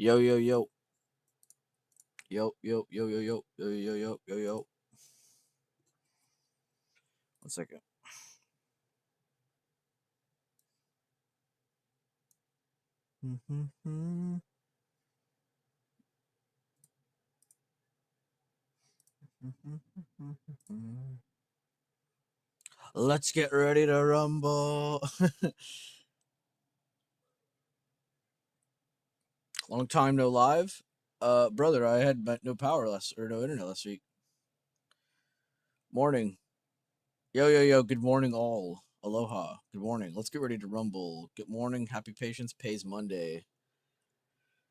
Yo, yo, yo. Yo, yo, yo, yo, yo, yo, yo, yo, yo, yo. 1 second. Let's get ready to rumble. Long time no live. Brother, I had no power no internet last week. Morning. Yo, yo, yo. Good morning, all. Aloha. Good morning. Let's get ready to rumble. Good morning. Happy Patience Pays Monday.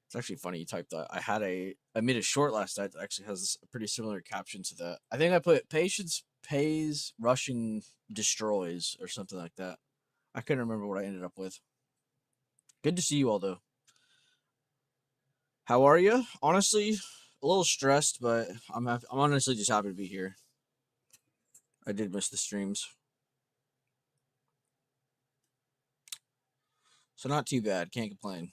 It's actually funny you typed that. I made a short last night that actually has a pretty similar caption to that. I think I put Patience Pays Rushing Destroys or something like that. I couldn't remember what I ended up with. Good to see you all though. How are you? Honestly, a little stressed, but I'm honestly just happy to be here. I did miss the streams, so not too bad. Can't complain.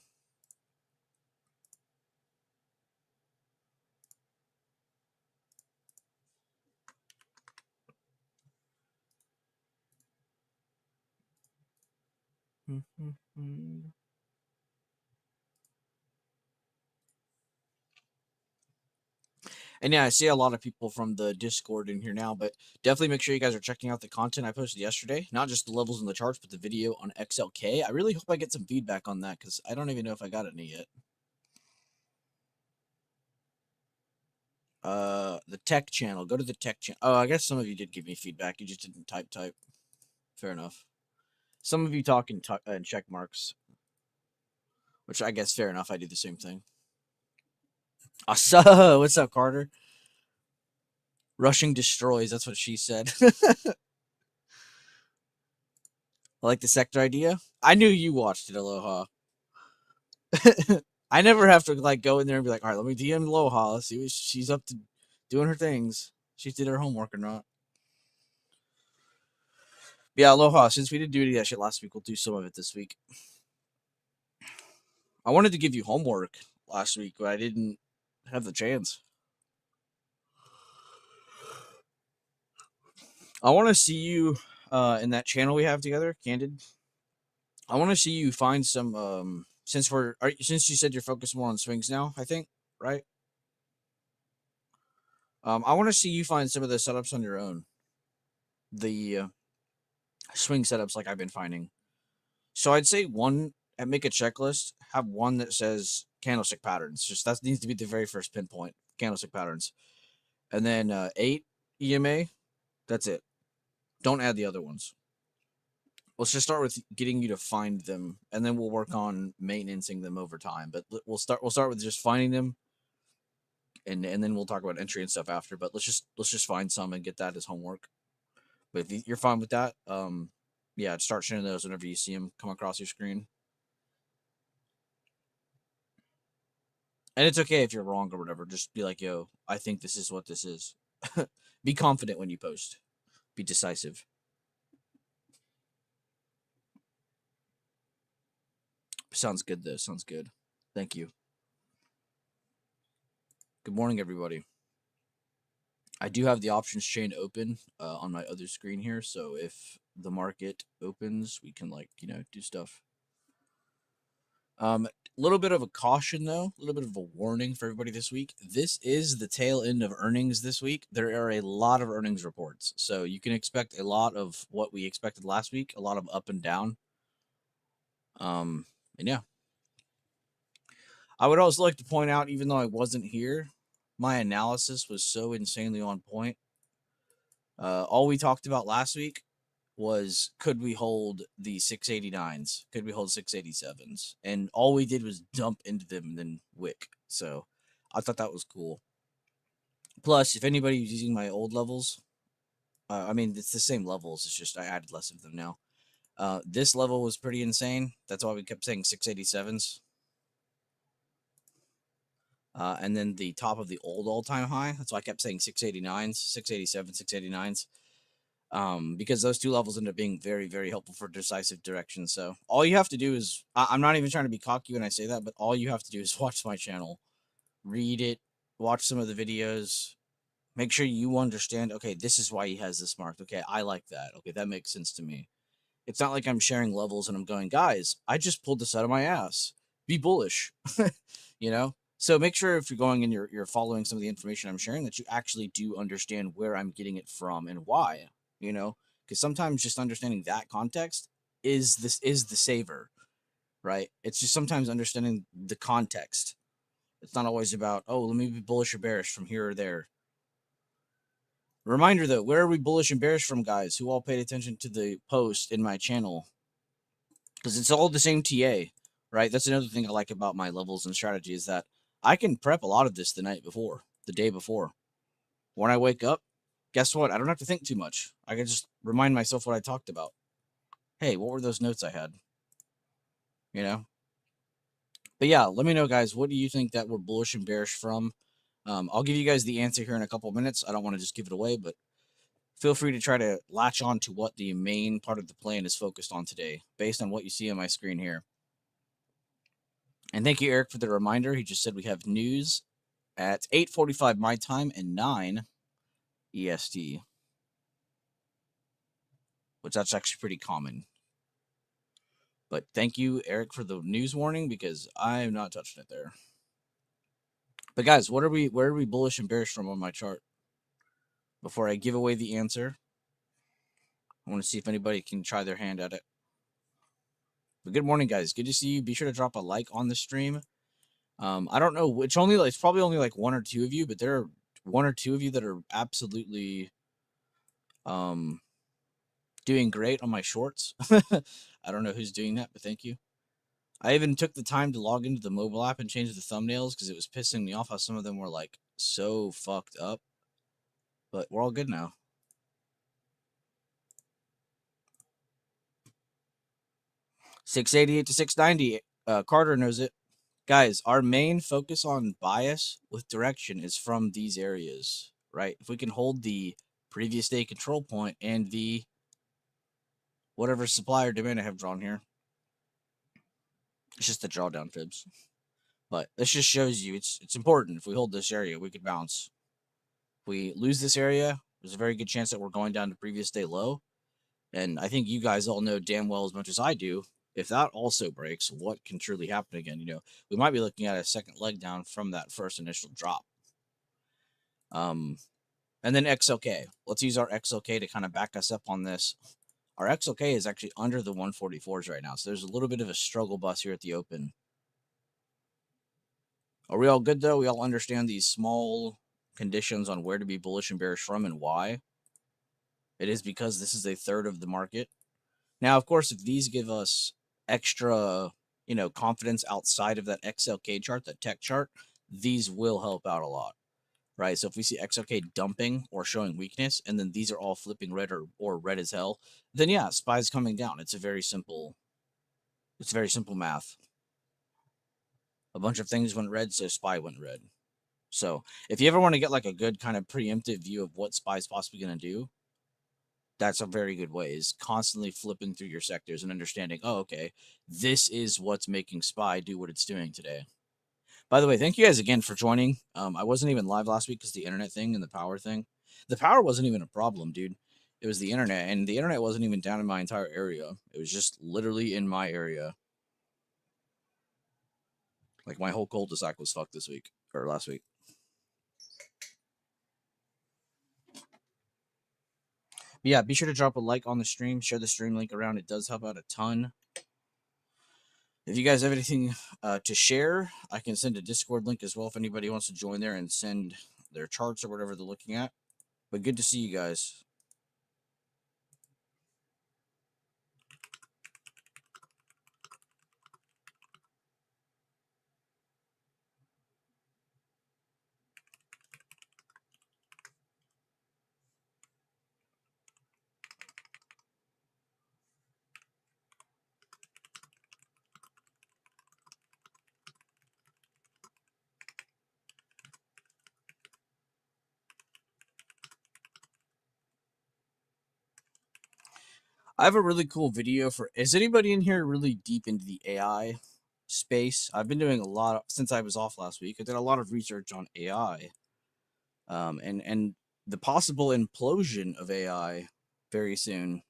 And yeah, I see a lot of people from the Discord in here now, but definitely make sure you guys are checking out the content I posted yesterday. Not just the levels in the charts, but the video on XLK. I really hope I get some feedback on that because I don't even know if I got any yet. The tech channel. Go to the tech channel. Oh, I guess some of you did give me feedback. You just didn't type. Fair enough. Some of you talk in check marks, which I guess fair enough. I do the same thing. So, what's up, Carter? Rushing destroys. That's what she said. I like the sector idea. I knew you watched it, Aloha. I never have to like go in there and be like, all right, let me DM Aloha. Let's see what she's up to doing her things. She did her homework or not. But yeah, Aloha. Since we didn't do any of that shit last week, we'll do some of it this week. I wanted to give you homework last week, but I didn't have the chance. I want to see you in that channel we have together, Candid. I want to see you find some since you said you're focused more on swings now, I think, right? I want to see you find some of the setups on your own. The swing setups like I've been finding. So I'd say one and make a checklist. Have one that says candlestick patterns. Just that needs to be the very first pinpoint. Candlestick patterns, and then 8 EMA. That's it. Don't add the other ones. Let's just start with getting you to find them, and then we'll work on maintaining them over time. But we'll start with just finding them, and then we'll talk about entry and stuff after. But let's just find some and get that as homework. But if you're fine with that, yeah, start sharing those whenever you see them come across your screen. And it's okay if you're wrong or whatever. Just be like, yo, I think this is what this is. Be confident when you post. Be decisive. Sounds good, though. Sounds good. Thank you. Good morning, everybody. I do have the options chain open on my other screen here. So if the market opens, we can, do stuff. Little bit of a caution though, a little bit of a warning for everybody this week. This is the tail end of earnings this week. There are a lot of earnings reports, so you can expect a lot of what we expected last week, a lot of up and down. And yeah, I would also like to point out, even though I wasn't here, my analysis was so insanely on point. All we talked about last week was could we hold the 689s? Could we hold 687s? And all we did was dump into them and then wick. So I thought that was cool. Plus, if anybody was using my old levels, I mean, it's the same levels. It's just I added less of them now. This level was pretty insane. That's why we kept saying 687s. And then the top of the old all-time high. That's why I kept saying 689s, 687, 689s. because those two levels end up being very, very helpful for decisive direction. So all you have to do is, I'm not even trying to be cocky when I say that, but all you have to do is watch my channel, read it, watch some of the videos, make sure you understand, okay, this is why he has this marked. Okay, I like that. Okay, that makes sense to me. It's not like I'm sharing levels and I'm going, guys, I just pulled this out of my ass. Be bullish, you know? So make sure if you're going and you're following some of the information I'm sharing that you actually do understand where I'm getting it from and why, you know? Because sometimes just understanding that context is the saver, right? It's just sometimes understanding the context. It's not always about, oh, let me be bullish or bearish from here or there. Reminder though, where are we bullish and bearish from, guys? Who all paid attention to the post in my channel? Because it's all the same TA, right? That's another thing I like about my levels and strategy is that I can prep a lot of this the night before, the day before. When I wake up, guess what? I don't have to think too much. I can just remind myself what I talked about. Hey, what were those notes I had? You know? But yeah, let me know, guys. What do you think that we're bullish and bearish from? I'll give you guys the answer here in a couple minutes. I don't want to just give it away, but feel free to try to latch on to what the main part of the plan is focused on today, based on what you see on my screen here. And thank you, Eric, for the reminder. He just said we have news at 8:45 my time and 9 EST, which that's actually pretty common. But thank you, Eric, for the news warning because I'm not touching it there. But guys, where are we bullish and bearish from on my chart? Before I give away the answer, I want to see if anybody can try their hand at it. But good morning, guys. Good to see you. Be sure to drop a like on the stream. I don't know which it's probably only like one or two of you, but there are one or two of you that are absolutely doing great on my shorts. I don't know who's doing that, but thank you. I even took the time to log into the mobile app and change the thumbnails because it was pissing me off how some of them were like so fucked up. But we're all good now. $688 to $690. Carter knows it. Guys, our main focus on bias with direction is from these areas, right? If we can hold the previous day control point and the whatever supply or demand I have drawn here, it's just the drawdown fibs. But this just shows you it's important. If we hold this area, we could bounce. If we lose this area, there's a very good chance that we're going down to previous day low. And I think you guys all know damn well as much as I do, if that also breaks, what can truly happen again? You know, we might be looking at a second leg down from that first initial drop. And then XLK. Let's use our XLK to kind of back us up on this. Our XLK is actually under the 144s right now. So there's a little bit of a struggle bus here at the open. Are we all good though? We all understand these small conditions on where to be bullish and bearish from and why. It is because this is a third of the market. Now, of course, if these give us extra, confidence outside of that XLK chart, that tech chart, these will help out a lot, right? So if we see XLK dumping or showing weakness, and then these are all flipping red or red as hell, then yeah, SPY's coming down. It's very simple math. A bunch of things went red, so SPY went red. So if you ever want to get like a good kind of preemptive view of what SPY is possibly going to do, that's a very good way, is constantly flipping through your sectors and understanding, oh, okay, this is what's making SPY do what it's doing today. By the way, thank you guys again for joining. I wasn't even live last week because the internet thing and the power thing. The power wasn't even a problem, dude. It was the internet, and the internet wasn't even down in my entire area. It was just literally in my area. Like my whole cul-de-sac was fucked this week or last week. But yeah, be sure to drop a like on the stream, share the stream link around. It does help out a ton. If you guys have anything to share, I can send a Discord link as well if anybody wants to join there and send their charts or whatever they're looking at. But good to see you guys. I have a really cool video for. Is anybody in here really deep into the AI space? I've been doing a lot since I was off last week. I did a lot of research on AI, and the possible implosion of AI very soon.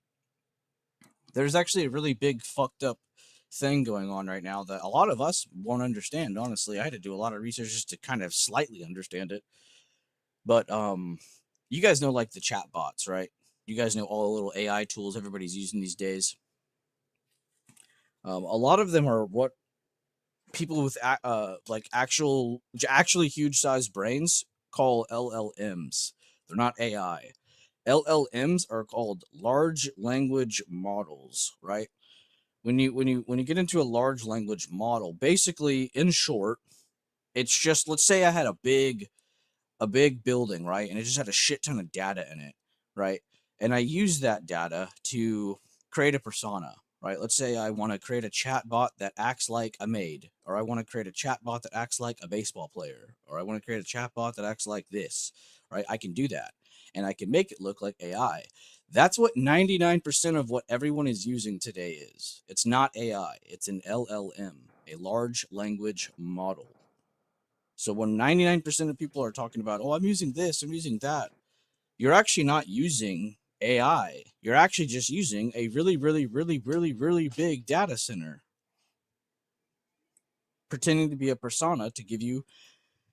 There's actually a really big fucked up thing going on right now that a lot of us won't understand. Honestly, I had to do a lot of research just to kind of slightly understand it. But you guys know like the chat bots, right? You guys know all the little AI tools everybody's using these days. A lot of them are what people with like actually huge sized brains call LLMs. They're not AI. LLMs are called large language models, right? When you get into a large language model, basically in short, it's just, let's say I had a big building, right? And it just had a shit ton of data in it, right? And I use that data to create a persona, right? Let's say I want to create a chat bot that acts like a maid, or I want to create a chat bot that acts like a baseball player, or I want to create a chat bot that acts like this, right? I can do that. And I can make it look like AI. That's what 99% of what everyone is using today is. It's not AI, it's an LLM, a large language model. So when 99% of people are talking about, oh, I'm using this, I'm using that, you're actually not using AI. You're actually just using a really, really, really, really, really big data center, pretending to be a persona to give you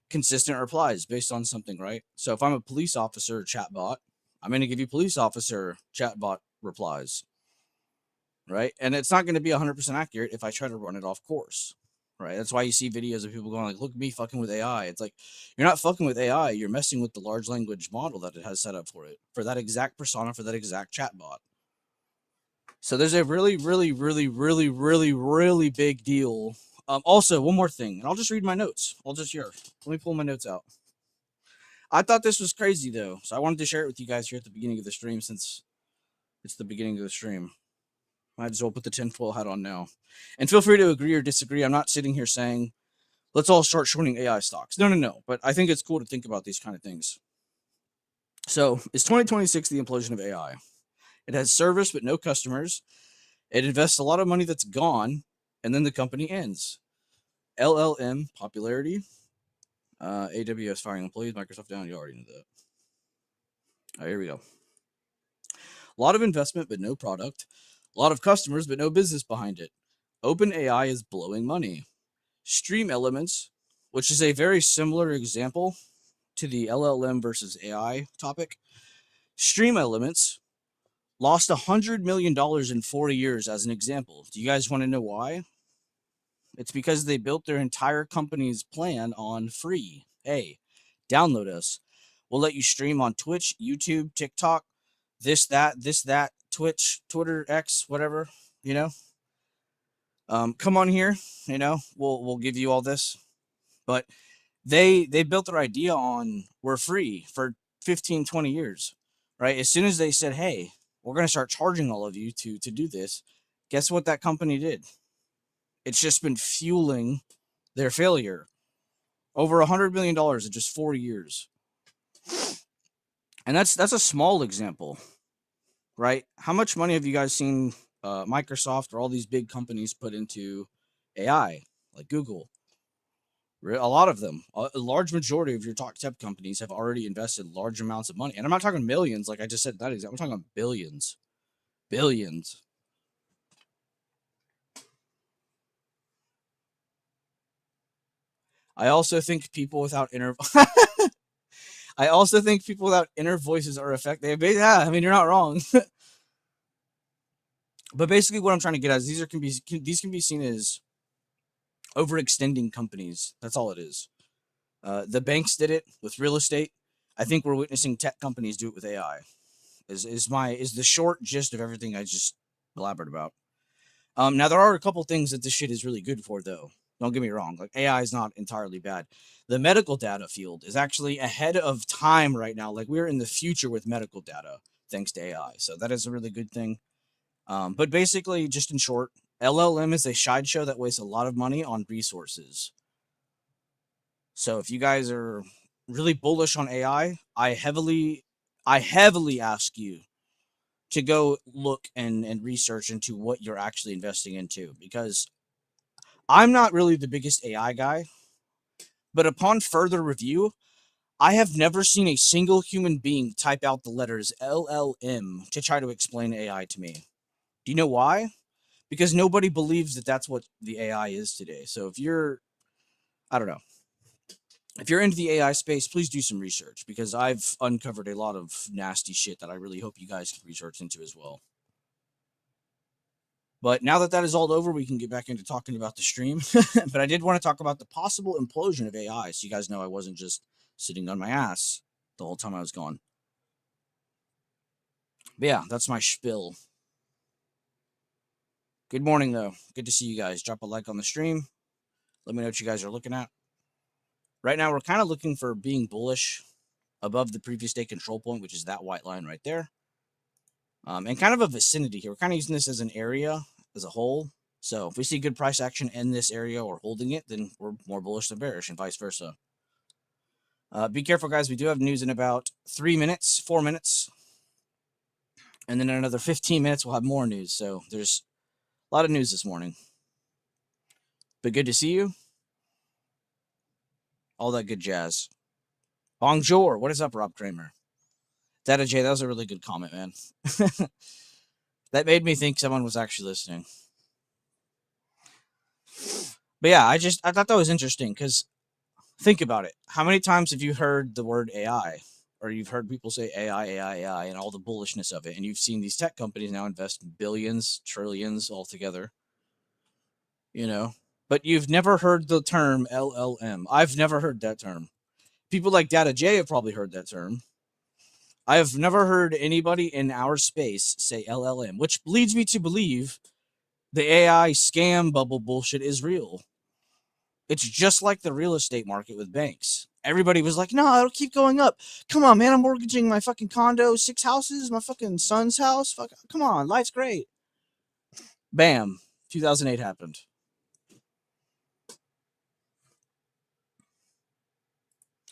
consistent replies based on something, right? So if I'm a police officer chatbot, I'm going to give you police officer chatbot replies, right? And it's not going to be 100% accurate if I try to run it off course, right? That's why you see videos of people going like, look at me fucking with AI. It's like, you're not fucking with AI. You're messing with the large language model that it has set up for it, for that exact persona, for that exact chatbot. So there's a really, really, really, really, really, really big deal. Also, one more thing, and I'll just read my notes. I'll just here. Let me pull my notes out. I thought this was crazy though, so I wanted to share it with you guys here at the beginning of the stream since it's the beginning of the stream. Might as well put the tinfoil hat on now. And feel free to agree or disagree. I'm not sitting here saying, let's all start shorting AI stocks. No, no, no. But I think it's cool to think about these kind of things. So, is 2026 the implosion of AI? It has service but no customers. It invests a lot of money that's gone, and then the company ends. LLM popularity. AWS firing employees, Microsoft down. You already know that. All right, here we go. A lot of investment but no product. A lot of customers but no business behind it. OpenAI is blowing money. Stream elements, which is a very similar example to the LLM versus AI topic. Stream elements lost $100 million in 4 years as an example. Do you guys want to know why? It's because they built their entire company's plan on free. Hey, download us. We'll let you stream on Twitch, YouTube, TikTok, this, that, Twitch, Twitter, X, whatever, you know. Come on here, we'll give you all this. But they built their idea on we're free for 15, 20 years, right? As soon as they said, hey, we're going to start charging all of you to do this, guess what that company did? It's just been fueling their failure. Over $100 million in just 4 years. And that's a small example, right? How much money have you guys seen Microsoft or all these big companies put into AI, like Google? A lot of them, a large majority of your top tech companies have already invested large amounts of money. And I'm not talking millions, like I just said that example. I'm talking billions. Billions. I also think people without inner I also think people without inner voices are affected. Yeah, I mean you're not wrong. But basically what I'm trying to get at is these can be seen as overextending companies. That's all it is. The banks did it with real estate. I think we're witnessing tech companies do it with AI. Is the short gist of everything I just elaborated about. Now there are a couple things that this shit is really good for, though. Don't get me wrong. Like AI is not entirely bad. The medical data field is actually ahead of time right now. Like we're in the future with medical data thanks to AI. So that is a really good thing. But basically, just in short, LLM is a sideshow that wastes a lot of money on resources. So if you guys are really bullish on AI, I heavily ask you to go look and research into what you're actually investing into, because I'm not really the biggest AI guy, but upon further review, I have never seen a single human being type out the letters LLM to try to explain AI to me. Do you know why? Because nobody believes that that's what the AI is today. So if you're, I don't know, if you're into the AI space, please do some research, because I've uncovered a lot of nasty shit that I really hope you guys can research into as well. But now that that is all over, we can get back into talking about the stream. But I did want to talk about the possible implosion of AI, so you guys know I wasn't just sitting on my ass the whole time I was gone. But yeah, that's my spiel. Good morning, though. Good to see you guys. Drop a like on the stream. Let me know what you guys are looking at. Right now, we're kind of looking for being bullish above the previous day control point, which is that white line right there. And kind of a vicinity here. We're kind of using this as an area as a whole. So if we see good price action in this area or holding it, then we're more bullish than bearish, and vice versa. Be careful, guys. We do have news in about 3 minutes, 4 minutes. And then in another 15 minutes, we'll have more news. So there's a lot of news this morning. But good to see you. All that good jazz. Bonjour. What is up, Rob Kramer? Data J, that was a really good comment, man. That made me think someone was actually listening. But yeah, I thought that was interesting, because think about it. How many times have you heard the word AI? Or you've heard people say AI, and all the bullishness of it. And you've seen these tech companies now invest billions, trillions altogether. You know? But you've never heard the term LLM. I've never heard that term. People like Data J have probably heard that term. I have never heard anybody in our space say LLM, which leads me to believe the AI scam bubble bullshit is real. It's just like the real estate market with banks. Everybody was like, no, it'll keep going up. Come on, man, I'm mortgaging my fucking condo, 6 houses, my fucking son's house. Fuck, come on, life's great. Bam, 2008 happened.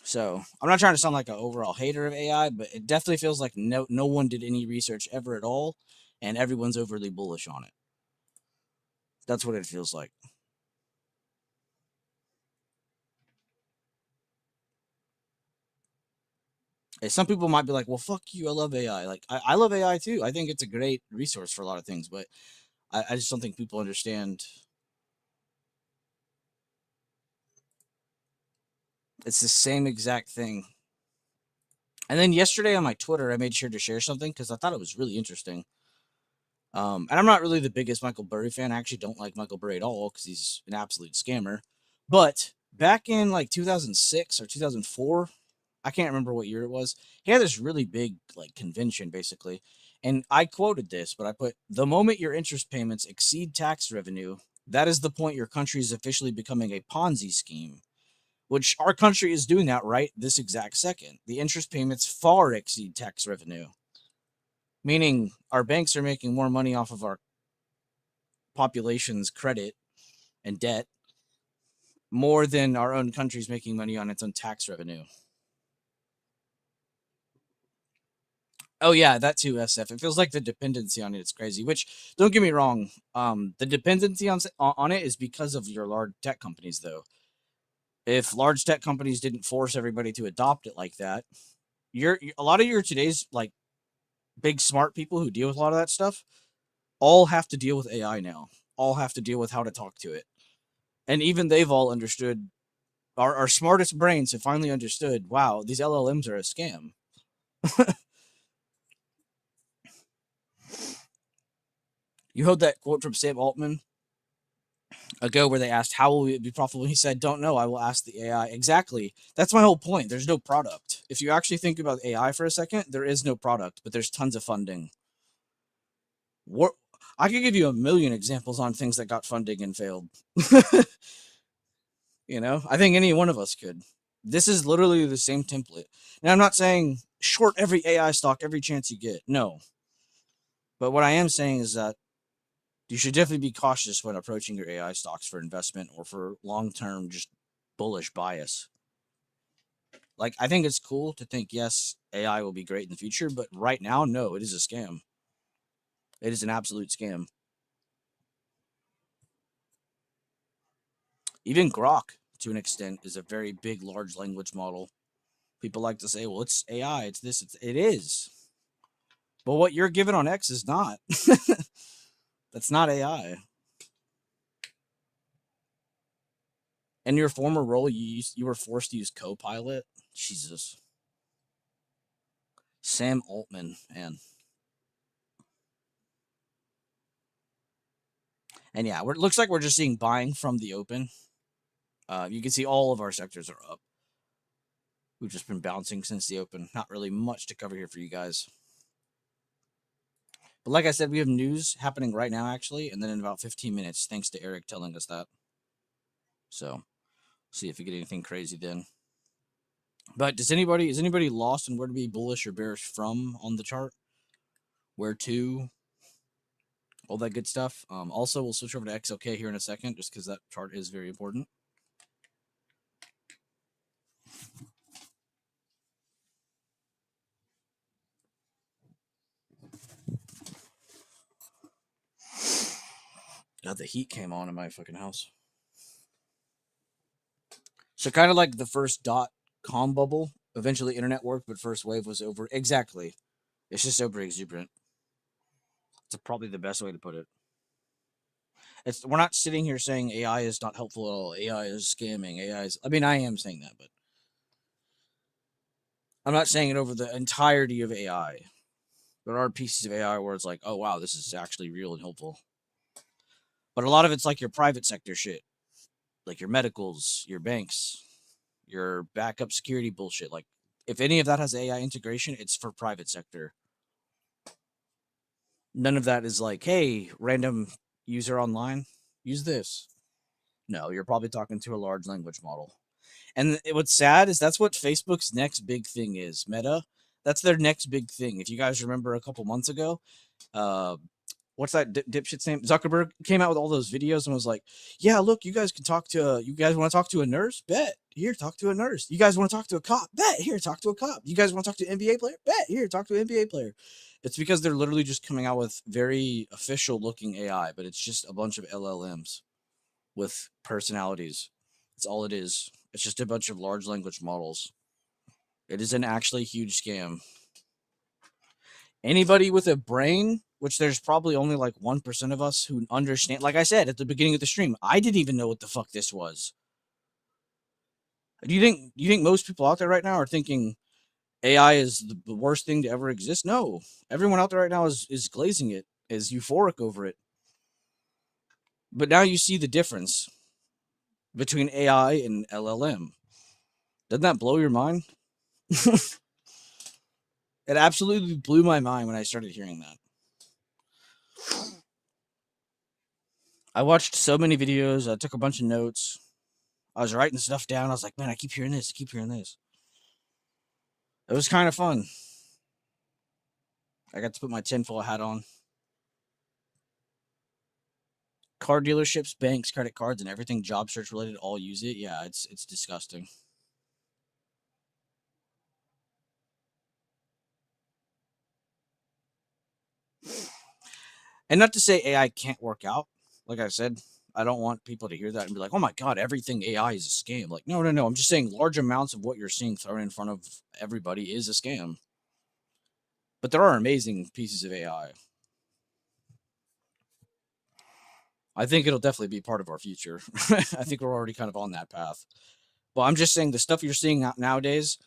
So I'm not trying to sound like an overall hater of AI, but it definitely feels like no one did any research ever at all, and everyone's overly bullish on it. That's what it feels like. And some people might be like, well, fuck you, I love AI. Like, I love AI too. I think it's a great resource for a lot of things, but I just don't think people understand. It's the same exact thing. And then yesterday on my Twitter, I made sure to share something because I thought it was really interesting. And I'm not really the biggest Michael Burry fan. I actually don't like Michael Burry at all because he's an absolute scammer. But back in like 2006 or 2004, I can't remember what year it was. He had this really big like convention basically. And I quoted this, but I put, the moment your interest payments exceed tax revenue, that is the point your country is officially becoming a Ponzi scheme, which our country is doing that right this exact second. The interest payments far exceed tax revenue, meaning our banks are making more money off of our population's credit and debt more than our own country's making money on its own tax revenue. Oh yeah, that too, SF. It feels like the dependency on it is crazy. Which, don't get me wrong, the dependency on it is because of your large tech companies, though. If large tech companies didn't force everybody to adopt it like that, a lot of your today's like big smart people who deal with a lot of that stuff all have to deal with AI now. All have to deal with how to talk to it, and even they've all understood. Our smartest brains have finally understood. Wow, these LLMs are a scam. You heard that quote from Sam Altman ago where they asked, how will it be profitable? He said, don't know. I will ask the AI. Exactly. That's my whole point. There's no product. If you actually think about AI for a second, there is no product, but there's tons of funding. What, I could give you a million examples on things that got funding and failed. You know, I think any one of us could. This is literally the same template. Now, I'm not saying short every AI stock every chance you get. No. But what I am saying is that you should definitely be cautious when approaching your AI stocks for investment or for long-term just bullish bias. Like, I think it's cool to think, yes, AI will be great in the future, but right now, no, it is a scam. It is an absolute scam. Even Grok, to an extent, is a very big large language model. People like to say, well, it's AI, it's this, it is. But what you're given on X is not. That's not AI. In your former role, you were forced to use Copilot. Jesus. Sam Altman, man. And yeah, it looks like we're just seeing buying from the open. You can see all of our sectors are up. We've just been bouncing since the open. Not really much to cover here for you guys. But like I said, we have news happening right now, actually, and then in about 15 minutes, thanks to Eric telling us that. So, see if we get anything crazy then. But is anybody lost in where to be bullish or bearish from on the chart? Where to? All that good stuff. Also, we'll switch over to XLK here in a second, just because that chart is very important. God, the heat came on in my fucking house. So kind of like the first .com bubble. Eventually, internet worked, but first wave was over. Exactly. It's just over exuberant. It's probably the best way to put it. We're not sitting here saying AI is not helpful at all. AI is scamming. AI is. I mean, I am saying that, but I'm not saying it over the entirety of AI. There are pieces of AI where it's like, oh wow, this is actually real and helpful. But a lot of it's like your private sector shit, like your medicals, your banks, your backup security bullshit. Like, if any of that has AI integration, it's for private sector. None of that is like, hey, random user online, use this. No, you're probably talking to a large language model. And what's sad is that's what Facebook's next big thing is. Meta, that's their next big thing. If you guys remember a couple months ago, uh, what's that dipshit's name? Zuckerberg came out with all those videos and was like, "Yeah, look, you guys can talk to. You guys want to talk to a nurse? Bet here, talk to a nurse. You guys want to talk to a cop? Bet here, talk to a cop. You guys want to talk to an NBA player? Bet here, talk to an NBA player." It's because they're literally just coming out with very official looking AI, but it's just a bunch of LLMs with personalities. That's all it is. It's just a bunch of large language models. It is an actually huge scam. Anybody with a brain, which there's probably only like 1% of us who understand. Like I said at the beginning of the stream, I didn't even know what the fuck this was. Do you think most people out there right now are thinking AI is the worst thing to ever exist? No. Everyone out there right now is glazing it, is euphoric over it. But now you see the difference between AI and LLM. Doesn't that blow your mind? It absolutely blew my mind when I started hearing that. I watched so many videos. I took a bunch of notes. I was writing stuff down. I was like, man, I keep hearing this. I keep hearing this. It was kind of fun. I got to put my tinfoil hat on. Car dealerships, banks, credit cards, and everything job search related all use it. Yeah, it's disgusting. And not to say AI can't work out. Like I said, I don't want people to hear that and be like, oh my God, everything AI is a scam. Like, no, no, no. I'm just saying large amounts of what you're seeing thrown in front of everybody is a scam. But there are amazing pieces of AI. I think it'll definitely be part of our future. I think we're already kind of on that path. But I'm just saying the stuff you're seeing nowadays,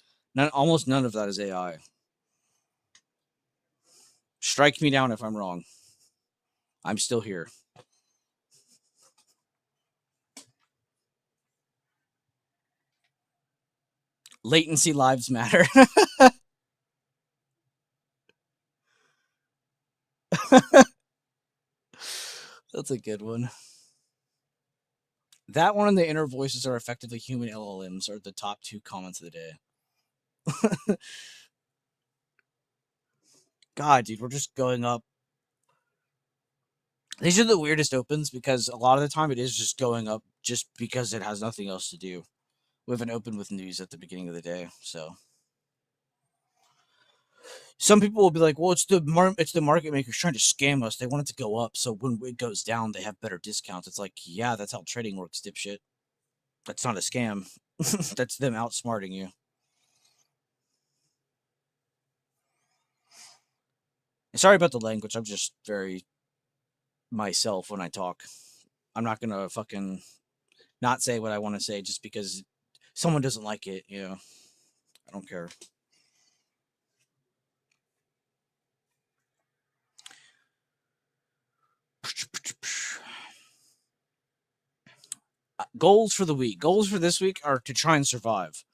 almost none of that is AI. Strike me down if I'm wrong. I'm still here. Latency lives matter. That's a good one. That one and the inner voices are effectively human LLMs are the top two comments of the day. God, dude, we're just going up. These are the weirdest opens because a lot of the time it is just going up just because it has nothing else to do. We have an open with news at the beginning of the day, so Some people will be like, well, it's the market makers trying to scam us. They want it to go up, so when it goes down, they have better discounts. It's like, yeah, that's how trading works, dipshit. That's not a scam. That's them outsmarting you. And sorry about the language. I'm just very myself when I talk. I'm not gonna fucking not say what I want to say just because someone doesn't like it. I don't care. Goals for the week. Goals for this week are to try and survive.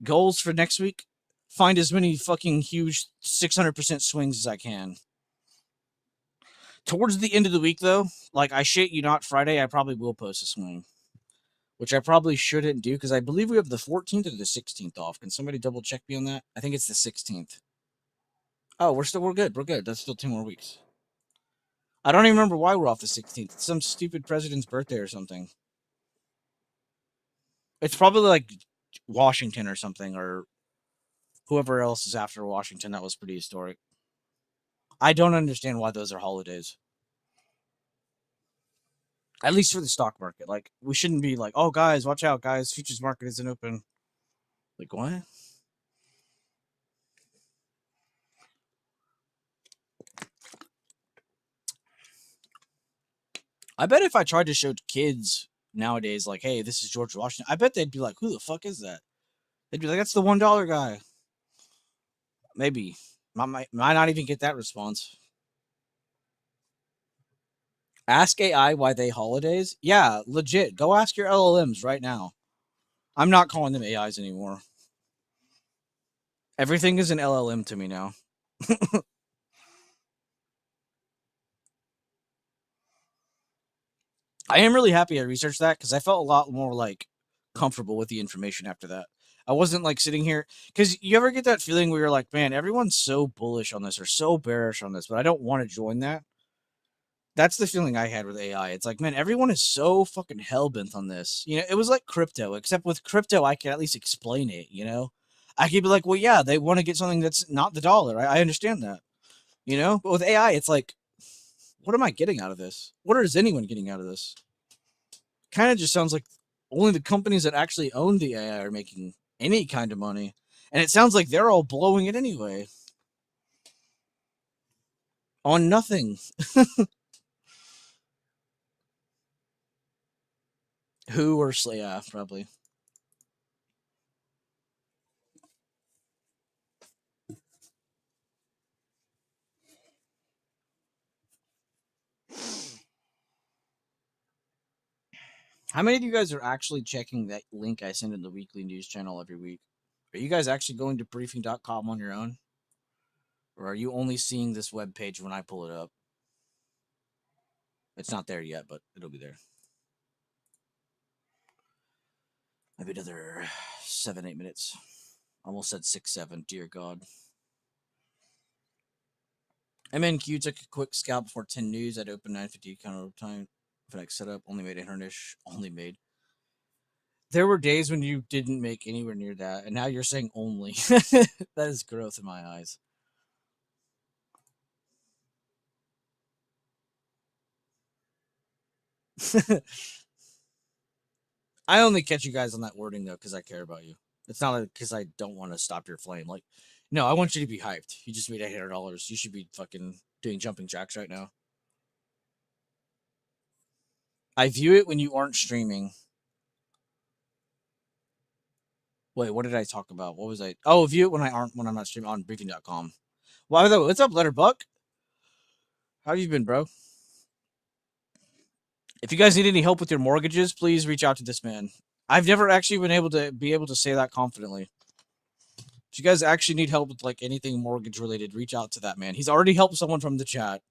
Goals for next week: find as many fucking huge 600% swings as I can. Towards the end of the week, though, like I shit you not, Friday I probably will post a swing, which I probably shouldn't do because I believe we have the 14th or the 16th off. Can somebody double check me on that? I think it's the 16th. Oh, we're good. We're good. That's still 2 more weeks. I don't even remember why we're off the 16th. It's some stupid president's birthday or something. It's probably like Washington or something, or whoever else is after Washington. That was pretty historic. I don't understand why those are holidays. At least for the stock market. Like, we shouldn't be like, oh, guys, watch out, guys. Futures market isn't open. Like, what? I bet if I tried to show kids nowadays, like, hey, this is George Washington, I bet they'd be like, who the fuck is that? They'd be like, that's the $1 guy. Maybe. Might not even get that response. Ask AI why they holidays? Yeah, legit. Go ask your LLMs right now. I'm not calling them AIs anymore. Everything is an LLM to me now. I am really happy I researched that because I felt a lot more like comfortable with the information after that. I wasn't like sitting here because you ever get that feeling where you're like, man, everyone's so bullish on this or so bearish on this, but I don't want to join that. That's the feeling I had with AI. It's like, man, everyone is so fucking hell bent on this. It was like crypto, except with crypto, I can at least explain it. I could be like, well, yeah, they want to get something that's not the dollar. I understand that. But with AI, it's like, what am I getting out of this? What is anyone getting out of this? Kind of just sounds like only the companies that actually own the AI are making any kind of money. And it sounds like they're all blowing it anyway. On nothing. Who or yeah, probably. How many of you guys are actually checking that link I send in the weekly news channel every week? Are you guys actually going to briefing.com on your own? Or are you only seeing this web page when I pull it up? It's not there yet, but it'll be there. Maybe another 7-8 minutes. Almost said 6-7. Dear God. MNQ took a quick scalp before 10 news. I'd open 950 counter time. FedEx setup. Only made 800ish. Only made. There were days when you didn't make anywhere near that, and now you're saying only. That is growth in my eyes. I only catch you guys on that wording though because I care about you. It's not because I don't want to stop your flame. Like, no, I want you to be hyped. You just made $800. You should be fucking doing jumping jacks right now. I view it when you aren't streaming. Wait, what did I talk about? What was I? Oh, view it when I'm not streaming on briefing.com. By the way, what's up, Letterbuck? How have you been, bro? If you guys need any help with your mortgages, please reach out to this man. I've never actually been able to say that confidently. If you guys actually need help with like anything mortgage related, reach out to that man. He's already helped someone from the chat.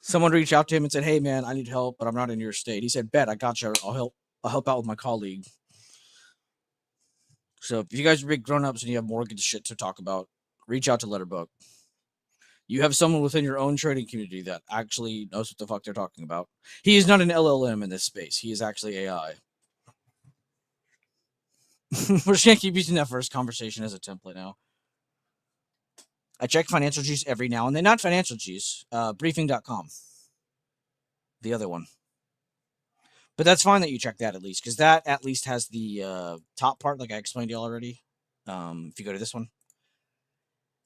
Someone reached out to him and said, "Hey man, I need help, but I'm not in your state." He said, "Bet, I got you. I'll help out with my colleague." So if you guys are big grown-ups and you have mortgage shit to talk about, reach out to Letterbook. You have someone within your own trading community that actually knows what the fuck they're talking about. He is not an LLM in this space. He is actually AI. We're just gonna keep using that first conversation as a template now. I check Financial Juice every now and then. Not Financial Juice, briefing.com. The other one. But that's fine that you check that at least, because that at least has the top part, like I explained to you already. If you go to this one,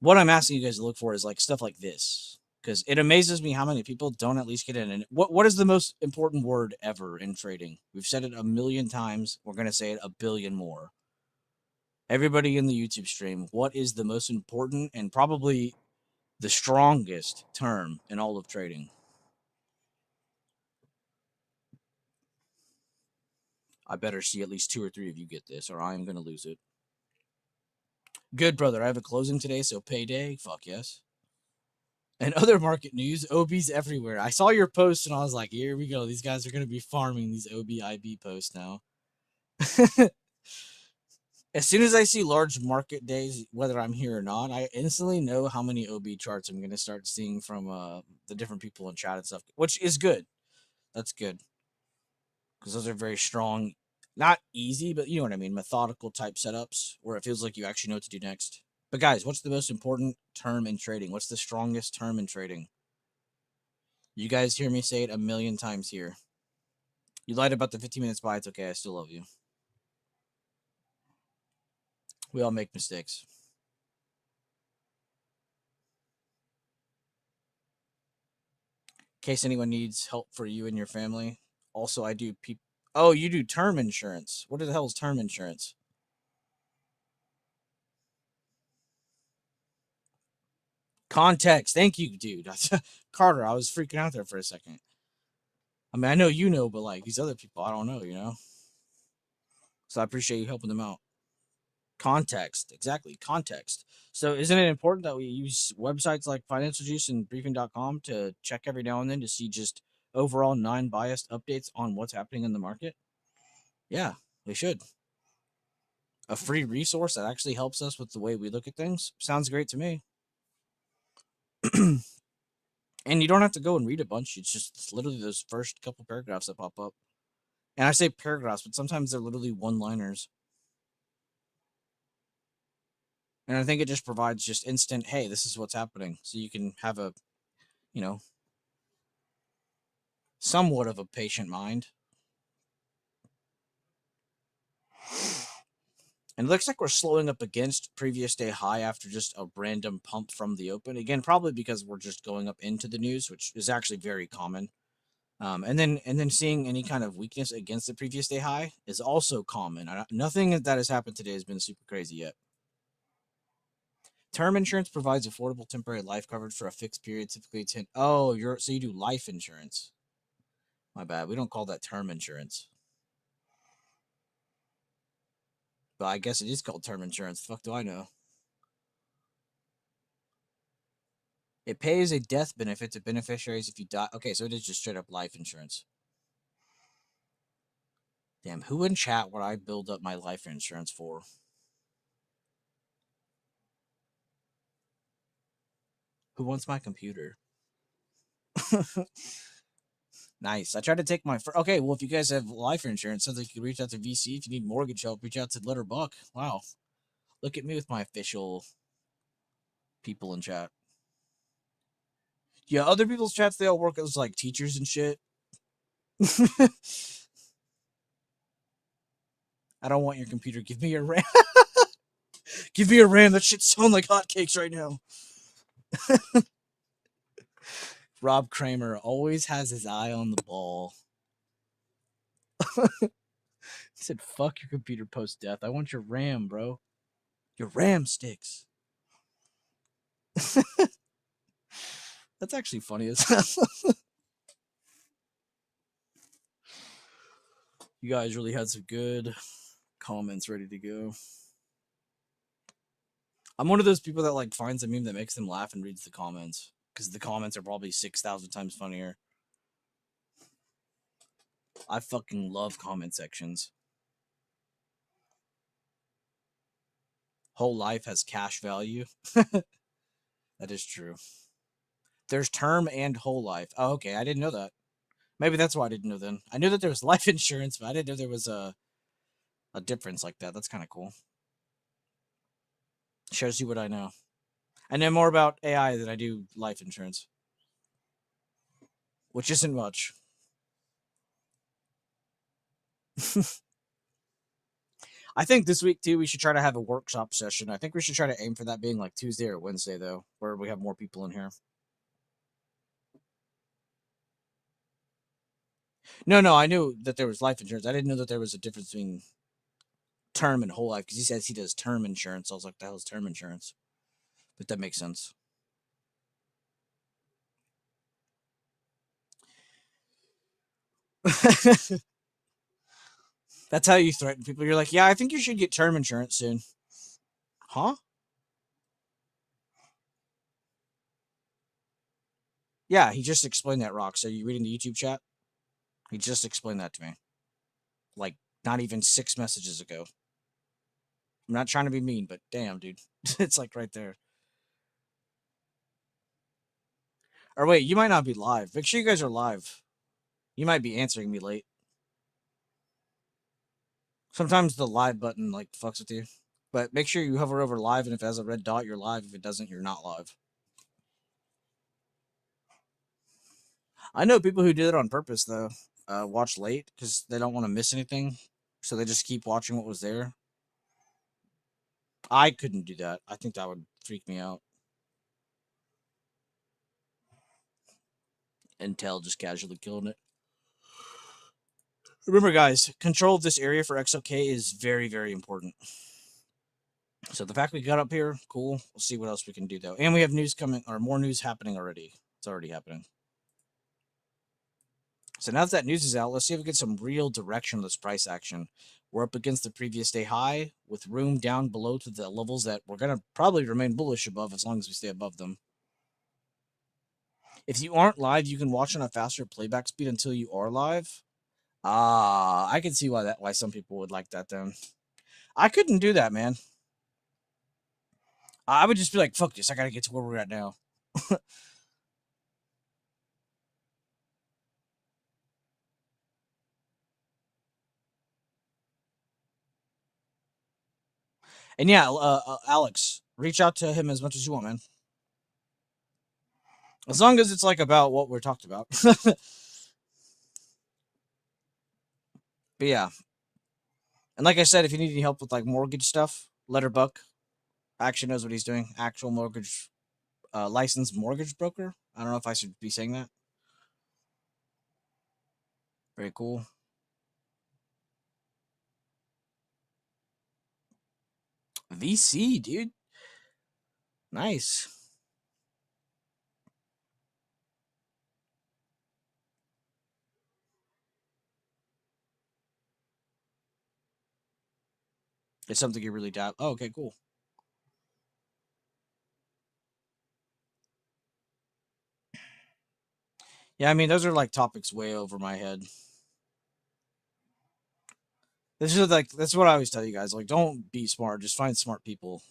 what I'm asking you guys to look for is like stuff like this, because it amazes me how many people don't at least get in. And what is the most important word ever in trading? We've said it a million times. We're gonna say it a billion more. Everybody in the YouTube stream, what is the most important and probably the strongest term in all of trading? I better see at least 2 or 3 of you get this, or I am gonna lose it. Good, brother. I have a closing today, so payday. Fuck yes. And other market news, OBs everywhere. I saw your post and I was like, here we go. These guys are going to be farming these OBIB posts now. As soon as I see large market days, whether I'm here or not, I instantly know how many OB charts I'm going to start seeing from the different people in chat and stuff, which is good. That's good. Because those are very strong, not easy, but you know what I mean, methodical type setups where it feels like you actually know what to do next. But guys, what's the most important term in trading? What's the strongest term in trading? You guys hear me say it a million times here. You lied about the 15 minutes buy. It's okay. I still love you. We all make mistakes. In case anyone needs help for you and your family. Also, I do Oh, you do term insurance. What the hell is term insurance? Context. Thank you, dude. Carter, I was freaking out there for a second. I mean, I know you know, but like these other people, I don't know, you know? So I appreciate you helping them out. Context. Exactly. Context. So isn't it important that we use websites like Financial Juice and briefing.com to check every now and then to see just overall non-biased updates on what's happening in the market? Yeah, we should. A free resource that actually helps us with the way we look at things sounds great to me. And you don't have to go and read a bunch. It's literally those first couple paragraphs that pop up. And I say paragraphs, but sometimes they're literally one-liners. And I think it just provides just instant, hey, this is what's happening. So you can have a, you know, somewhat of a patient mind. And it looks like we're slowing up against previous day high after just a random pump from the open. Again, probably because we're just going up into the news, which is actually very common. And then seeing any kind of weakness against the previous day high is also common. Nothing that has happened today has been super crazy yet. Term insurance provides affordable temporary life coverage for a fixed period, typically 10. Oh, so you do life insurance. My bad. We don't call that term insurance. But I guess it is called term insurance. The fuck do I know? It pays a death benefit to beneficiaries if you die. Okay, so it is just straight up life insurance. Damn, who in chat would I build up my life insurance for? Who wants my computer? Nice. I tried to take my. Okay, well, if you guys have life insurance, sounds like you can reach out to VC. If you need mortgage help, reach out to Letterbuck. Wow. Look at me with my official people in chat. Yeah, other people's chats, they all work as like teachers and shit. I don't want your computer. Give me your RAM. Give me a RAM. That shit sound like hotcakes right now. Rob Kramer always has his eye on the ball. He said, fuck your computer post death. I want your RAM, bro. Your RAM sticks. That's actually funny as hell. You guys really had some good comments ready to go. I'm one of those people that like finds a meme that makes them laugh and reads the comments, because the comments are probably 6,000 times funnier. I fucking love comment sections. Whole life has cash value. That is true. There's term and whole life. Oh, okay. I didn't know that. Maybe that's why I didn't know then. I knew that there was life insurance, but I didn't know there was a difference like that. That's kind of cool. Shows you what I know. I know more about AI than I do life insurance, which isn't much. I think this week too, we should try to have a workshop session. I think we should try to aim for that being like Tuesday or Wednesday, though, where we have more people in here. No, I knew that there was life insurance. I didn't know that there was a difference between term and whole life because he says he does term insurance. I was like, the hell is term insurance? But that makes sense. That's how you threaten people. You're like, yeah, I think you should get term insurance soon. Huh? Yeah, he just explained that, Rock. So you reading the YouTube chat? He just explained that to me. Like, not even 6 messages ago. I'm not trying to be mean, but damn, dude. It's like right there. Or wait, you might not be live. Make sure you guys are live. You might be answering me late. Sometimes the live button like fucks with you. But make sure you hover over live, and if it has a red dot, you're live. If it doesn't, you're not live. I know people who did it on purpose though. Watch late because they don't want to miss anything, so they just keep watching what was there. I couldn't do that. I think that would freak me out. Intel just casually killing it. Remember, guys, control of this area for XOK is very, very important. So the fact we got up here, cool. We'll see what else we can do though. And we have news coming, or more news happening already. It's already happening. So now that news is out, let's see if we get some real direction of this price action. We're up against the previous day high with room down below to the levels that we're going to probably remain bullish above as long as we stay above them. If you aren't live, you can watch on a faster playback speed until you are live. Ah, I can see why some people would like that then. I couldn't do that, man. I would just be like, fuck this, I gotta get to where we're at now. And yeah, Alex, reach out to him as much as you want, man. As long as it's like about what we're talked about. But yeah. And like I said, if you need any help with like mortgage stuff, Letterbuck actually knows what he's doing. Actual mortgage licensed mortgage broker. I don't know if I should be saying that. Very cool. VC, dude. Nice. It's something you really doubt. Oh, okay, cool. Yeah, I mean, those are like topics way over my head. This is like that's what I always tell you guys. Like, don't be smart. Just find smart people.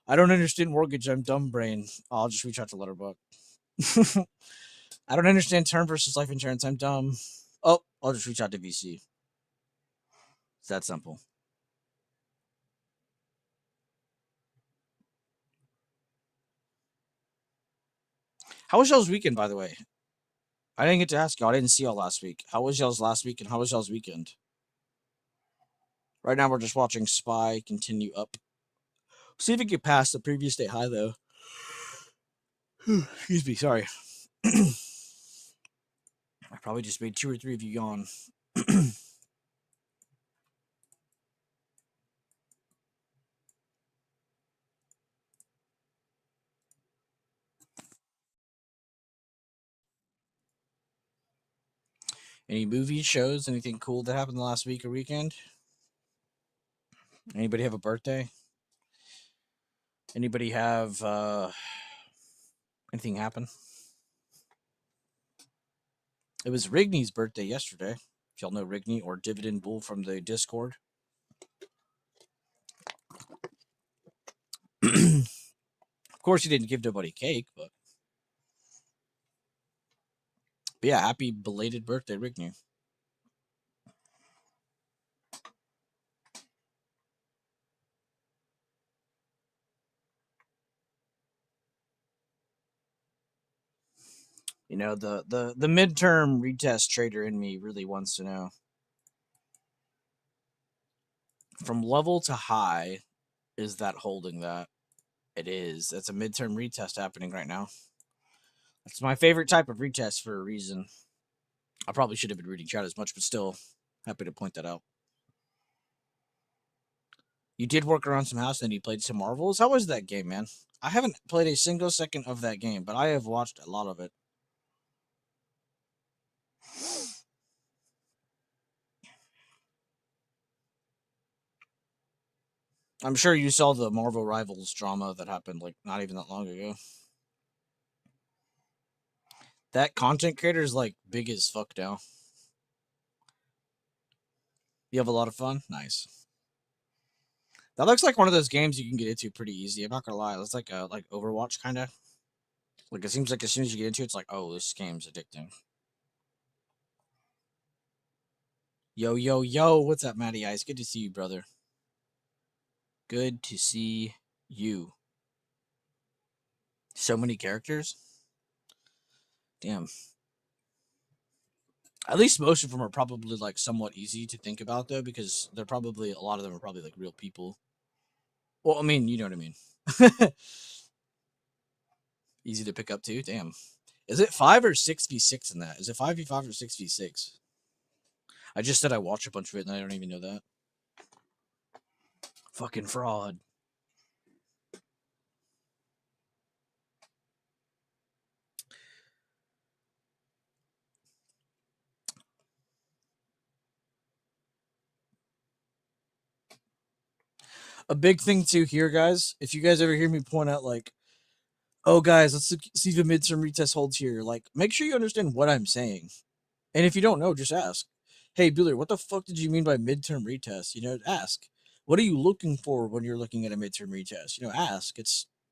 I don't understand mortgage. I'm dumb brain. I'll just reach out to Letterbuck. I don't understand term versus life insurance. I'm dumb. Oh, I'll just reach out to VC. It's that simple. How was y'all's weekend, by the way? I didn't get to ask y'all. I didn't see y'all last week. How was y'all's last week and how was y'all's weekend? Right now, we're just watching SPY continue up. See if it get past the previous day high, though. Excuse me, sorry. I probably just made 2 or 3 of you yawn. Any movies, shows, anything cool that happened the last week or weekend? Anybody have a birthday? Anybody have anything happen? It was Rigny's birthday yesterday. If y'all know Rigny or Dividend Bull from the Discord. Of course, he didn't give nobody cake, but yeah, happy belated birthday, Rigny. The midterm retest trader in me really wants to know. From level to high, is that holding that? It is. That's a midterm retest happening right now. That's my favorite type of retest for a reason. I probably should have been reading chat as much, but still, happy to point that out. You did work around some house and you played some Marvels. How was that game, man? I haven't played a single second of that game, but I have watched a lot of it. I'm sure you saw the Marvel Rivals drama that happened like not even that long ago. That content creator is like big as fuck now. You have a lot of fun? Nice. That looks like one of those games you can get into pretty easy. I'm not gonna lie. It's like like Overwatch kind of. Like it seems like as soon as you get into it, it's like, oh, this game's addicting. Yo, yo, yo, what's up, Matty Ice? Good to see you, brother. Good to see you. So many characters? Damn. At least most of them are probably like somewhat easy to think about though, because they're probably a lot of them are probably like real people. Well, I mean, you know what I mean. Easy to pick up too. Damn. Is it 5 or 6v6 in that? Is it 5v5 or 6v6? I just said I watched a bunch of it and I don't even know that. Fucking fraud. A big thing too here, guys. If you guys ever hear me point out like, oh guys, let's see if the midterm retest holds here. Like, make sure you understand what I'm saying. And if you don't know, just ask. Hey, Bueller, what the fuck did you mean by midterm retest? Ask. What are you looking for when you're looking at a midterm retest? Ask.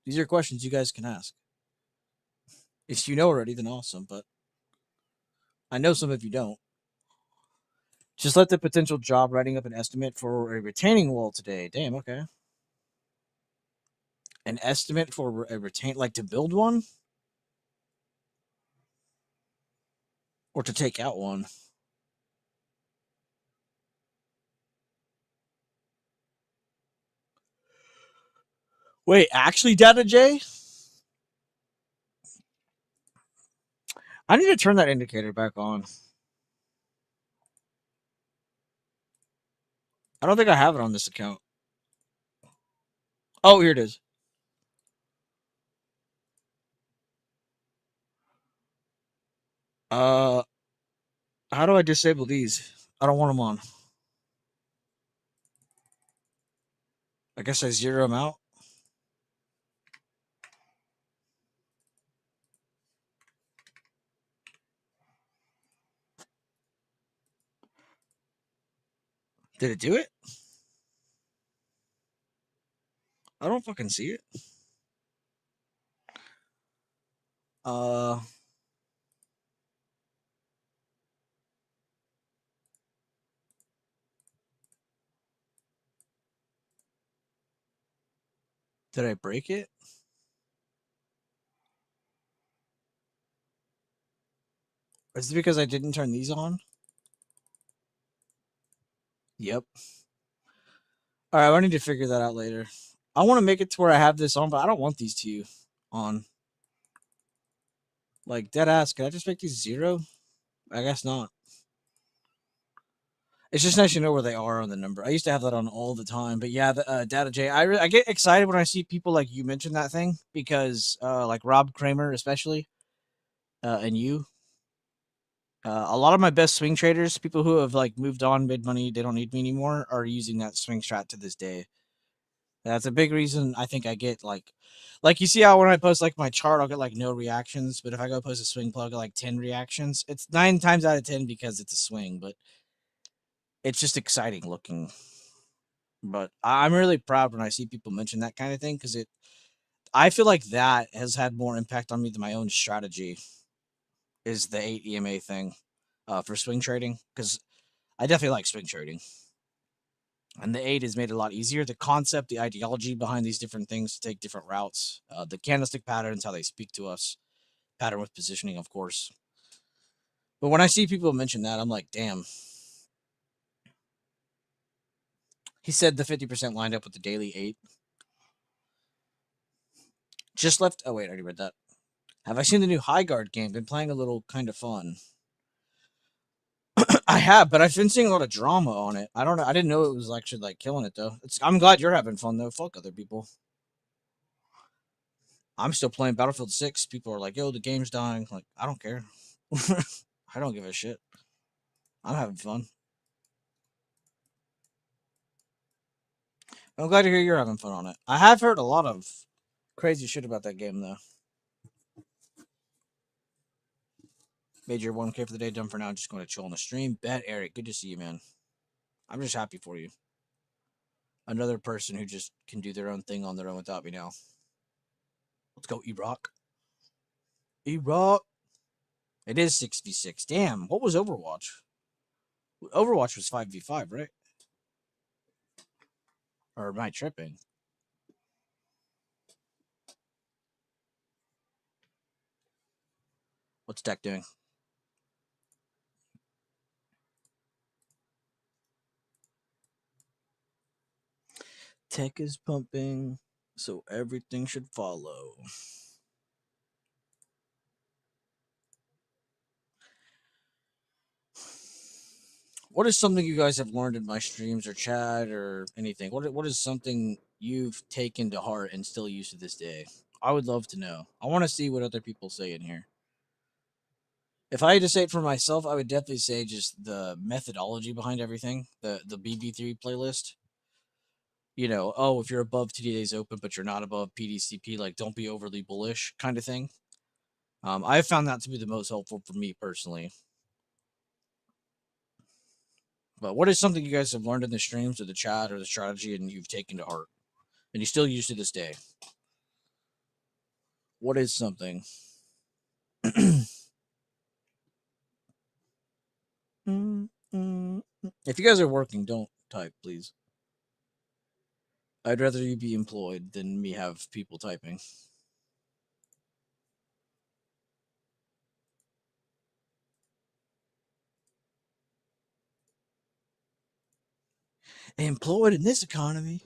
These are questions you guys can ask. If you know already, then awesome. But I know some of you don't. Just let the potential job writing up an estimate for a retaining wall today. Damn, okay. An estimate for a retain, like to build one or to take out one. Wait, actually, Data J? I need to turn that indicator back on. I don't think I have it on this account. Oh, here it is. How do I disable these? I don't want them on. I guess I zero them out. Did it do it? I don't fucking see it. Uh, did I break it? Is it because I didn't turn these on? Yep. All right, I need to figure that out later. I want to make it to where I have this on, but I don't want these two on. Like, dead ass, can I just make these 0? I guess not. It's just nice to know where they are on the number. I used to have that on all the time, but yeah, the Data J. I get excited when I see people like you mention that thing because, like Rob Kramer especially, and you, a lot of my best swing traders, people who have like moved on, made money, they don't need me anymore, are using that swing strat to this day. That's a big reason I think I get like you see how when I post like my chart, I'll get like no reactions, but if I go post a swing plug, I get like 10 reactions. It's 9 times out of 10 because it's a swing, but it's just exciting looking. But I'm really proud when I see people mention that kind of thing because I feel like that has had more impact on me than my own strategy. Is the 8 EMA thing for swing trading because I definitely like swing trading. And the 8 has made it a lot easier. The concept, the ideology behind these different things to take different routes, the candlestick patterns, how they speak to us, pattern with positioning, of course. But when I see people mention that, I'm like, damn. He said the 50% lined up with the daily 8. Just left. Oh, wait, I already read that. Have I seen the new High Guard game? Been playing a little, kind of fun. I have, but I've been seeing a lot of drama on it. I don't know. I didn't know it was actually like killing it though. I'm glad you're having fun though. Fuck other people. I'm still playing Battlefield 6. People are like, "Yo, the game's dying." Like, I don't care. I don't give a shit. I'm having fun. I'm glad to hear you're having fun on it. I have heard a lot of crazy shit about that game though. Made your 1K for the day, done for now. Just going to chill on the stream. Bet Eric, good to see you, man. I'm just happy for you. Another person who just can do their own thing on their own without me now. Let's go, E-Rock. E-Rock. It is 6v6. Damn, what was Overwatch? Overwatch was 5v5, right? Or am I tripping? What's Deck doing? Tech is pumping, so everything should follow. What is something you guys have learned in my streams or chat or anything? What is something you've taken to heart and still use to this day? I would love to know. I want to see what other people say in here. If I had to say it for myself, I would definitely say just the methodology behind everything. The BB3 playlist. You know, oh, if you're above TDA's open, but you're not above PDCP, like don't be overly bullish kind of thing. I found that to be the most helpful for me personally. But what is something you guys have learned in the streams or the chat or the strategy and you've taken to heart and you still use to this day? What is something? If you guys are working, don't type, please. I'd rather you be employed than me have people typing. Employed in this economy.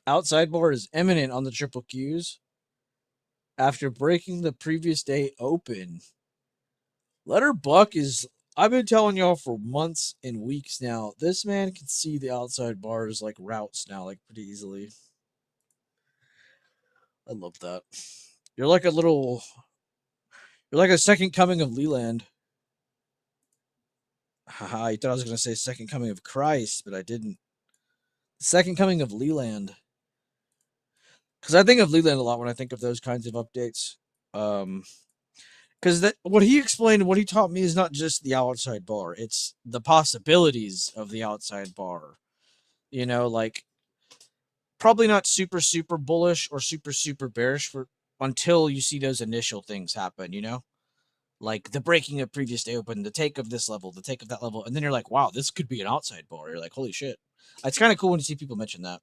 Outside bar is imminent on the triple Qs after breaking the previous day open. Letter Buck is. I've been telling y'all for months and weeks now. This man can see the outside bars like routes now, like pretty easily. I love that. You're like a little. You're like a second coming of Leland. Haha, you thought I was gonna say second coming of Christ, but I didn't. Second coming of Leland. Because I think of Leland a lot when I think of those kinds of updates. Because that what he explained, what he taught me is not just the outside bar; it's the possibilities of the outside bar. You know, like probably not super bullish or super bearish for until you see those initial things happen. You know, like the breaking of previous day open, the take of this level, the take of that level, and then you're like, wow, this could be an outside bar. You're like, holy shit! It's kind of cool when you see people mention that.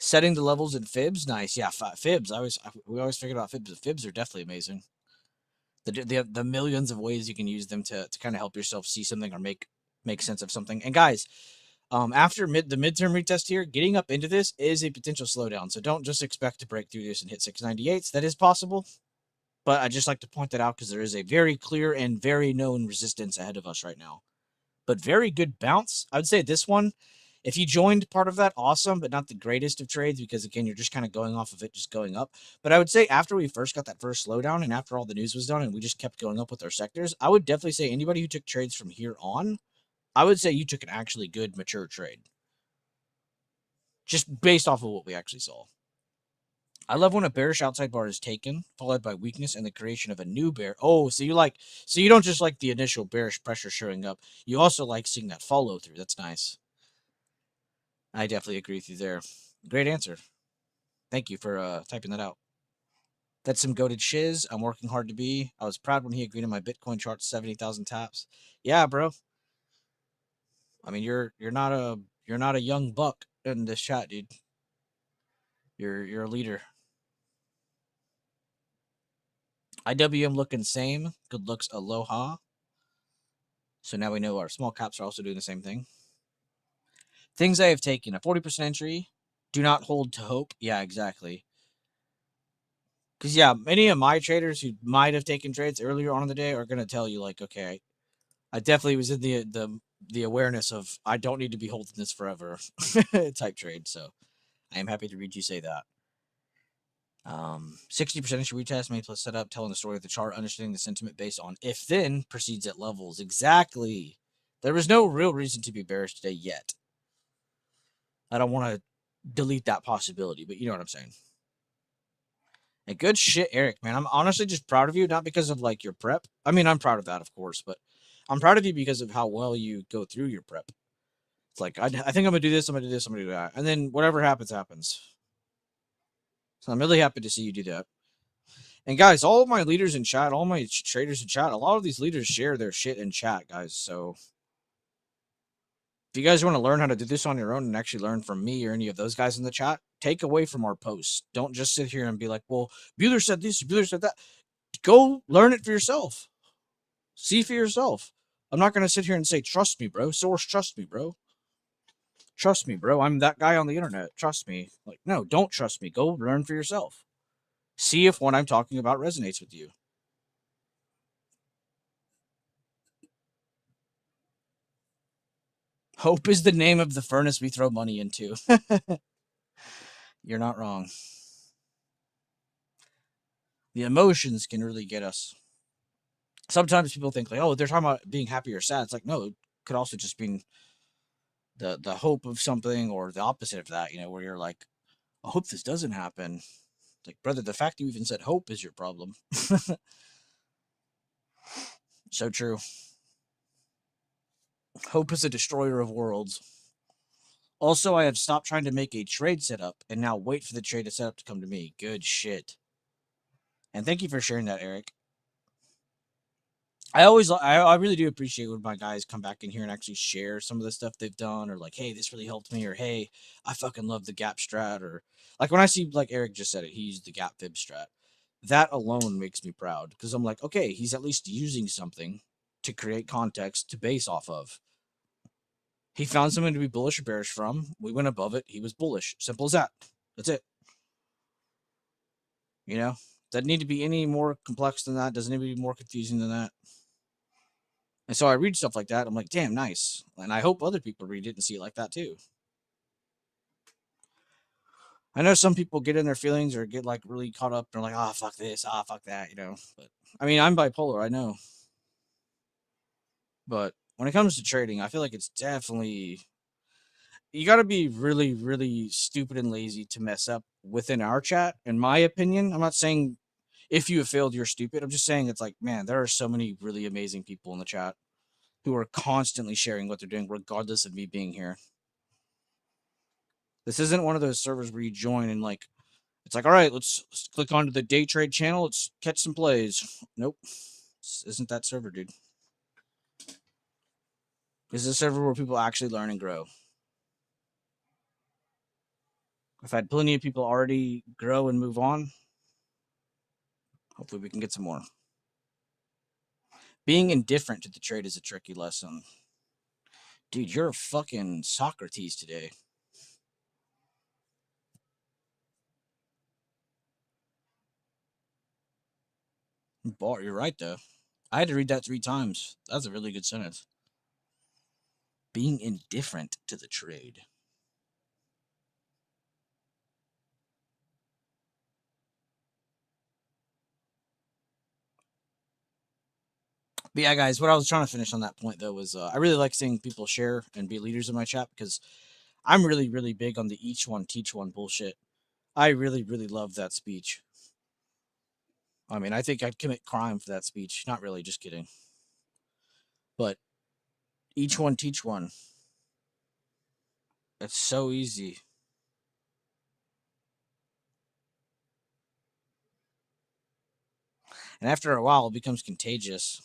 Setting the levels in fibs, nice. Yeah, fibs. We always figured out fibs. Fibs are definitely amazing. The millions of ways you can use them to kind of help yourself see something or make sense of something. And guys, after the midterm retest here, getting up into this is a potential slowdown. So don't just expect to break through this and hit 698s. That is possible, but I just like to point that out because there is a very clear and very known resistance ahead of us right now. But very good bounce. I would say this one, if you joined part of that, awesome, but not the greatest of trades because, again, you're just kind of going off of it, just going up. But I would say after we first got that first slowdown and after all the news was done and we just kept going up with our sectors, I would definitely say anybody who took trades from here on, I would say you took an actually good, mature trade. Just based off of what we actually saw. I love when a bearish outside bar is taken, followed by weakness and the creation of a new bear. Oh, so you don't just like the initial bearish pressure showing up. You also like seeing that follow through. That's nice. I definitely agree with you there. Great answer. Thank you for typing that out. That's some goated shiz. I'm working hard to be. I was proud when he agreed on my Bitcoin chart 70,000 taps. Yeah, bro. I mean, you're not a young buck in this chat, dude. You're a leader. IWM looking same. Good looks, aloha. So now we know our small caps are also doing the same thing. Things I have taken: a 40% entry. Do not hold to hope. Yeah, exactly. Because yeah, many of my traders who might have taken trades earlier on in the day are gonna tell you like, okay, I definitely was in the awareness of I don't need to be holding this forever type trade. So I am happy to read you say that. 60% entry retest made plus setup, telling the story of the chart, understanding the sentiment based on if then proceeds at levels. Exactly. There was no real reason to be bearish today yet. I don't want to delete that possibility, but you know what I'm saying. And good shit, Eric, man. I'm honestly just proud of you, not because of like your prep. I mean, I'm proud of that, of course, but I'm proud of you because of how well you go through your prep. It's like, I think I'm going to do this, I'm going to do this, I'm going to do that. And then whatever happens, happens. So I'm really happy to see you do that. And guys, all of my leaders in chat, all my traders in chat, a lot of these leaders share their shit in chat, guys. So if you guys want to learn how to do this on your own and actually learn from me or any of those guys in the chat, take away from our posts. Don't just sit here and be like, well, Bueller said this, Bueller said that. Go learn it for yourself. See for yourself. I'm not going to sit here and say, trust me, bro. Source, trust me, bro. Trust me, bro. I'm that guy on the internet. Trust me. Like, no, don't trust me. Go learn for yourself. See if what I'm talking about resonates with you. Hope is the name of the furnace we throw money into. You're not wrong. The emotions can really get us. Sometimes people think like, oh, they're talking about being happy or sad. It's like, no, it could also just mean the hope of something or the opposite of that, where you're like, I hope this doesn't happen. Like, brother, the fact you even said hope is your problem. So true. Hope is a destroyer of worlds. Also, I have stopped trying to make a trade setup and now wait for the trade to set up to come to me. Good shit. And thank you for sharing that, Eric. I really do appreciate when my guys come back in here and actually share some of the stuff they've done, or like, hey, this really helped me, or hey, I fucking love the gap strat, or like when I see, like Eric just said it, he used the gap fib strat. That alone makes me proud because I'm like, okay, he's at least using something to create context to base off of. He found something to be bullish or bearish from. We went above it. He was bullish. Simple as that. That's it. Doesn't need to be any more complex than that. Doesn't need to be more confusing than that. And so I read stuff like that. I'm like, damn, nice. And I hope other people read it and see it like that too. I know some people get in their feelings or get like really caught up. They're like, ah, fuck this, ah, fuck that, But I mean, I'm bipolar, I know. But when it comes to trading, I feel like it's definitely, you got to be really, really stupid and lazy to mess up within our chat, in my opinion. I'm not saying if you have failed, you're stupid. I'm just saying it's like, man, there are so many really amazing people in the chat who are constantly sharing what they're doing, regardless of me being here. This isn't one of those servers where you join and like, it's like, all right, let's click onto the day trade channel. Let's catch some plays. Nope. This isn't that server, dude. This is a server where people actually learn and grow. I've had plenty of people already grow and move on. Hopefully we can get some more. Being indifferent to the trade is a tricky lesson. Dude, you're a fucking Socrates today. Bar, you're right, though. I had to read that 3 times. That's a really good sentence. Being indifferent to the trade. But yeah, guys, what I was trying to finish on that point, though, was I really like seeing people share and be leaders in my chat because I'm really, really big on the each one, teach one bullshit. I really, really love that speech. I mean, I think I'd commit crime for that speech. Not really, just kidding. But each one teach one. It's so easy. And after a while, it becomes contagious.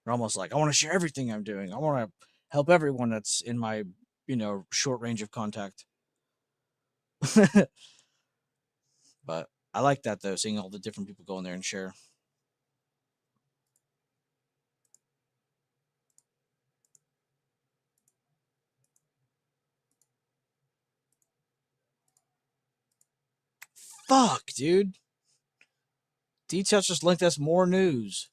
You're almost like, I want to share everything I'm doing. I want to help everyone that's in my, short range of contact. But I like that though, seeing all the different people go in there and share. Fuck, dude. Details just linked us more news.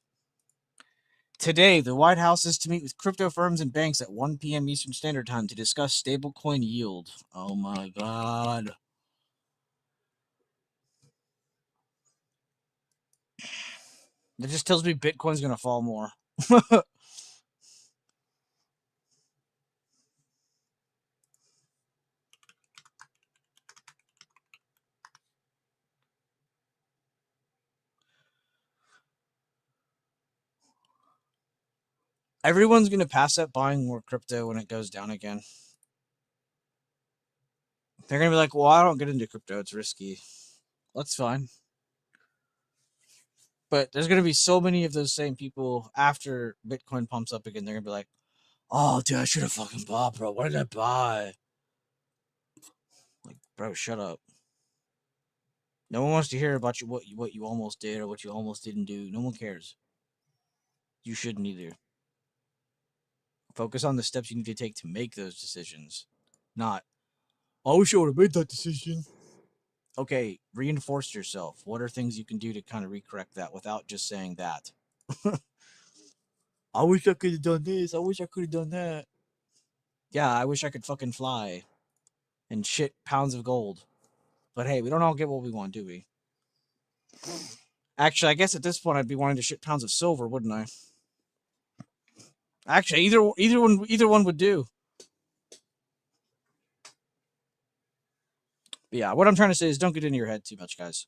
Today, the White House is to meet with crypto firms and banks at 1 p.m. Eastern Standard Time to discuss stablecoin yield. Oh my god. That just tells me Bitcoin's going to fall more. Everyone's going to pass up buying more crypto when it goes down again. They're going to be like, well, I don't get into crypto. It's risky. That's fine. But there's going to be so many of those same people after Bitcoin pumps up again. They're going to be like, oh, dude, I should have fucking bought, bro. What did I buy? Like, bro, shut up. No one wants to hear about what you almost did or what you almost didn't do. No one cares. You shouldn't either. Focus on the steps you need to take to make those decisions. Not, I wish I would have made that decision. Okay, reinforce yourself. What are things you can do to kind of recorrect that without just saying that? I wish I could have done this. I wish I could have done that. Yeah, I wish I could fucking fly and shit pounds of gold. But hey, we don't all get what we want, do we? Actually, I guess at this point I'd be wanting to shit pounds of silver, wouldn't I? Actually, either one would do. But yeah, what I'm trying to say is don't get in your head too much, guys.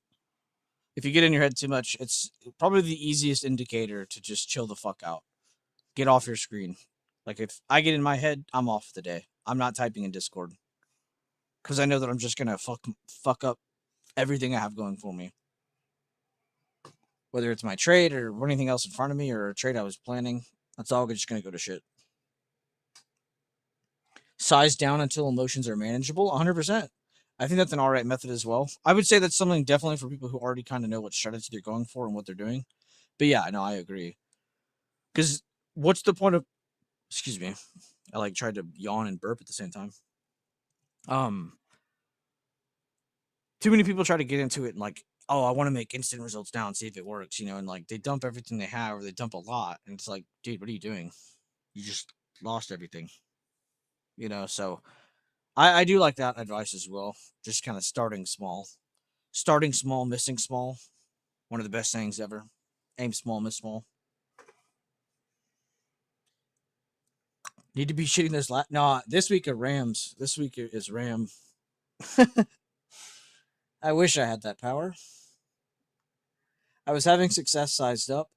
If you get in your head too much, it's probably the easiest indicator to just chill the fuck out. Get off your screen. Like if I get in my head, I'm off the day. I'm not typing in Discord because I know that I'm just gonna fuck up everything I have going for me. Whether it's my trade or anything else in front of me or a trade I was planning, that's all just gonna go to shit. Size down until emotions are manageable. 100%. I think that's an all right method as well. I would say that's something definitely for people who already kind of know what strategy they're going for and what they're doing. But yeah, no, I agree. Because what's the point of? Excuse me. I like tried to yawn and burp at the same time. Um, Too many people try to get into it and like, oh, I want to make instant results now and see if it works, and like they dump everything they have or they dump a lot, and it's like, dude, what are you doing? You just lost everything, So I do like that advice as well. Just kind of starting small, missing small. One of the best sayings ever. Aim small, miss small. Need to be shitting this no, this week of Rams. This week is Ram. I wish I had that power. I was having success sized up,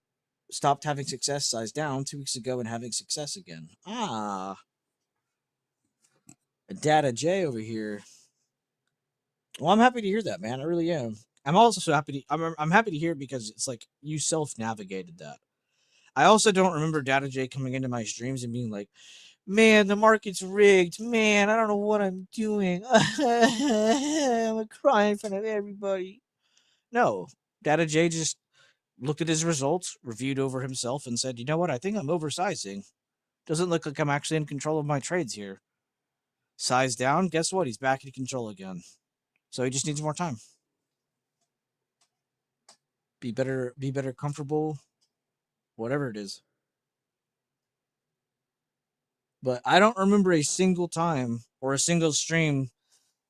stopped having success sized down 2 weeks ago and having success again. Ah, a Data J over here. Well, I'm happy to hear that, man. I really am. I'm also so happy I'm happy to hear because it's like you self navigated that. I also don't remember Data J coming into my streams and being like, man, the market's rigged. Man, I don't know what I'm doing. I'm crying in front of everybody. No, Data J just looked at his results, reviewed over himself, and said, you know what? I think I'm oversizing. Doesn't look like I'm actually in control of my trades here. Size down. Guess what? He's back in control again. So he just needs more time. Be better comfortable, whatever it is. But I don't remember a single time or a single stream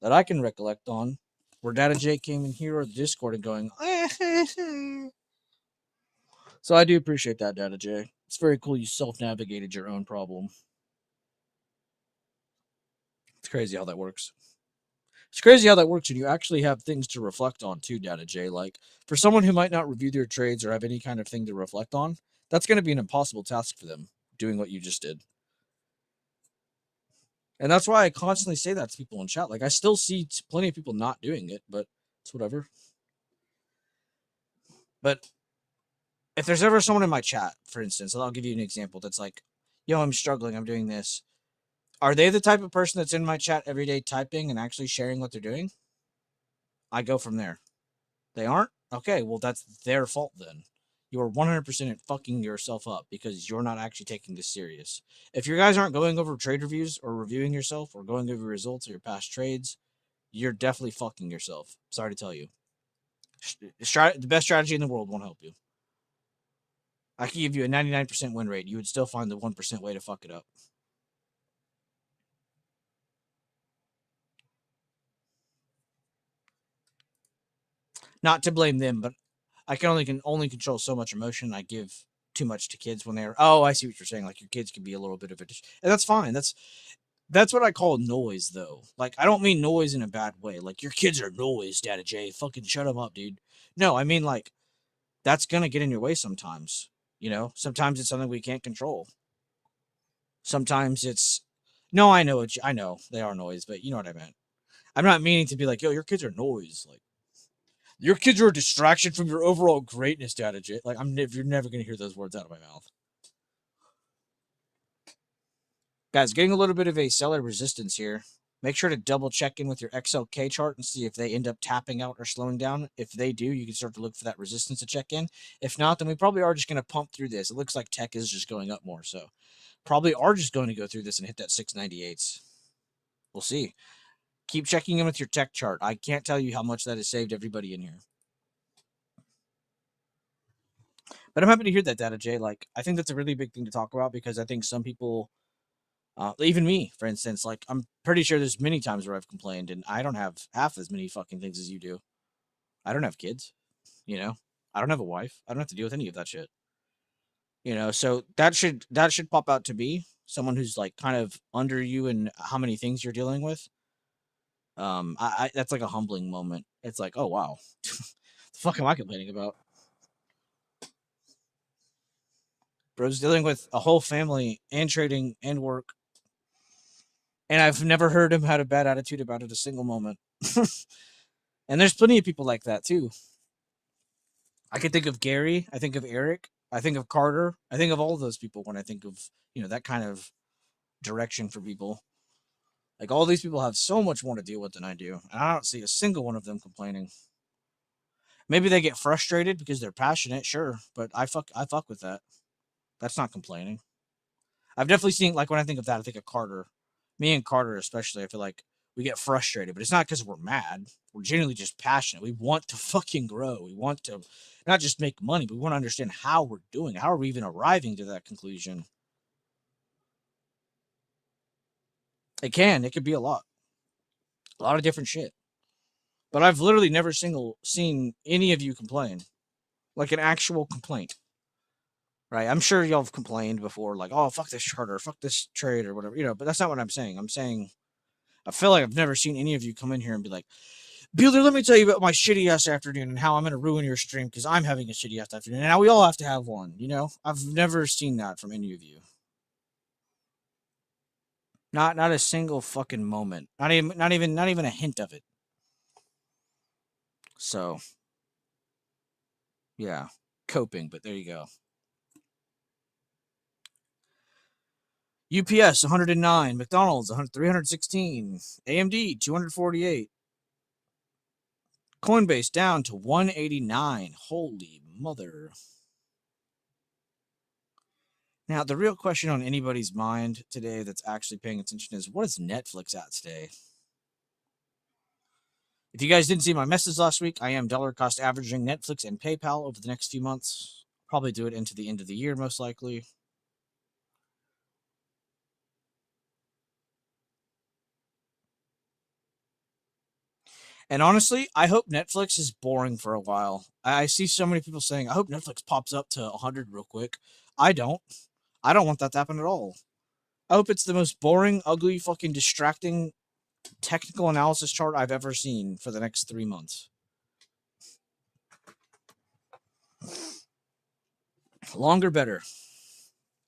that I can recollect on where Data J came in here or the Discord and going, so I do appreciate that, Data J. It's very cool you self-navigated your own problem. It's crazy how that works. It's crazy how that works, and you actually have things to reflect on too, Data J. Like for someone who might not review their trades or have any kind of thing to reflect on, that's going to be an impossible task for them doing what you just did. And that's why I constantly say that to people in chat. Like I still see plenty of people not doing it, but it's whatever. But if there's ever someone in my chat, for instance, and I'll give you an example that's like, yo, I'm struggling, I'm doing this. Are they the type of person that's in my chat every day typing and actually sharing what they're doing? I go from there. They aren't? Okay, well, that's their fault then. You are 100% fucking yourself up because you're not actually taking this serious. If you guys aren't going over trade reviews or reviewing yourself or going over results of your past trades, you're definitely fucking yourself. Sorry to tell you. The best strategy in the world won't help you. I could give you a 99% win rate. You would still find the 1% way to fuck it up. Not to blame them, but I can only control so much emotion. I give too much to kids when they're, oh, I see what you're saying. Like your kids can be a little bit of a, and that's fine. That's what I call noise, though. Like I don't mean noise in a bad way. Like your kids are noise, Data J. Fucking shut them up, dude. No, I mean like that's gonna get in your way sometimes. You know, sometimes it's something we can't control. Sometimes it's no, I know they are noise, but you know what I meant. I'm not meaning to be like, yo, your kids are noise. Like your kids are a distraction from your overall greatness, Data J. Like you're never gonna hear those words out of my mouth. Guys, getting a little bit of a seller resistance here. Make sure to double check in with your XLK chart and see if they end up tapping out or slowing down. If they do, you can start to look for that resistance to check in. If not, then we probably are just going to pump through this. It looks like tech is just going up more. So probably are just going to go through this and hit that 698s. We'll see. Keep checking in with your tech chart. I can't tell you how much that has saved everybody in here. But I'm happy to hear that, Data J. Like, I think that's a really big thing to talk about because I think some people, even me, for instance, like I'm pretty sure there's many times where I've complained and I don't have half as many fucking things as you do. I don't have kids, you know. I don't have a wife. I don't have to deal with any of that shit. You know, so that should pop out to be someone who's like kind of under you and how many things you're dealing with. I that's like a humbling moment. It's like, oh wow, the fuck am I complaining about? Bro's dealing with a whole family and trading and work, and I've never heard him had a bad attitude about it a single moment. And there's plenty of people like that too. I can think of Gary. I think of Eric. I think of Carter. I think of all of those people when I think of that kind of direction for people. Like all these people have so much more to deal with than I do, and I don't see a single one of them complaining. Maybe they get frustrated because they're passionate, sure, but I fuck with that. That's not complaining. I've definitely seen like when I think of that, I think of Carter. Me and Carter especially, I feel like we get frustrated, but it's not because we're mad. We're genuinely just passionate. We want to fucking grow. We want to not just make money, but we want to understand how we're doing. How are we even arriving to that conclusion? It could be a lot of different shit. But I've literally never seen any of you complain, like an actual complaint. Right? I'm sure y'all have complained before, like, "Oh, fuck this charter, fuck this trade, or whatever." But that's not what I'm saying. I'm saying I feel like I've never seen any of you come in here and be like, "Builder, let me tell you about my shitty ass afternoon and how I'm going to ruin your stream because I'm having a shitty ass afternoon." And now we all have to have one. I've never seen that from any of you. Not a single fucking moment. Not even a hint of it. So yeah, coping. But there you go. UPS 109, McDonald's 316, AMD 248, Coinbase down to 189. Holy mother. Now, the real question on anybody's mind today that's actually paying attention is what is Netflix at today? If you guys didn't see my message last week, I am dollar cost averaging Netflix and PayPal over the next few months. Probably do it into the end of the year, most likely. And honestly, I hope Netflix is boring for a while. I see so many people saying, I hope Netflix pops up to 100 real quick. I don't. I don't want that to happen at all. I hope it's the most boring, ugly, fucking distracting technical analysis chart I've ever seen for the next 3 months. Longer, better.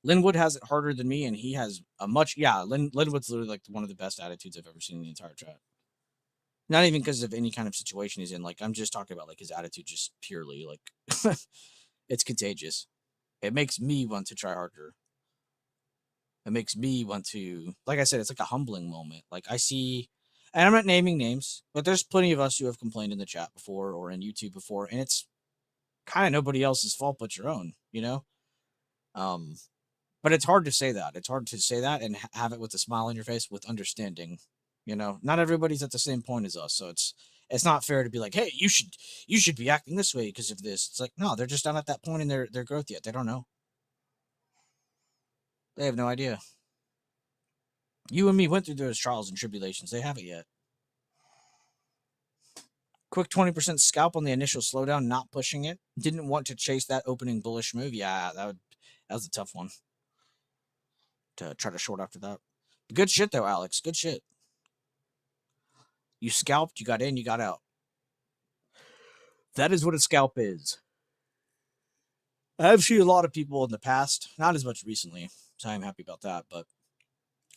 Linwood has it harder than me, and he has a much Linwood's literally like one of the best attitudes I've ever seen in the entire chat. Not even because of any kind of situation he's in. Like, I'm just talking about like his attitude, just purely like it's contagious. It makes me want to try harder. It makes me want to, like I said, it's like a humbling moment. Like, I see, and I'm not naming names, but there's plenty of us who have complained in the chat before or in YouTube before, and it's kind of nobody else's fault but your own, you know? But it's hard to say that. It's hard to say that and have it with a smile on your face with understanding. You know, not everybody's at the same point as us, so it's not fair to be like, hey, you should be acting this way because of this. It's like, no, they're just not at that point in their growth yet. They don't know. They have no idea. You and me went through those trials and tribulations. They haven't yet. Quick 20% scalp on the initial slowdown, not pushing it. Didn't want to chase that opening bullish move. Yeah, that was a tough one to try to short after that. Good shit though, Alex. Good shit. You scalped, you got in, you got out. That is what a scalp is. I've seen a lot of people in the past, not as much recently, so I'm happy about that, but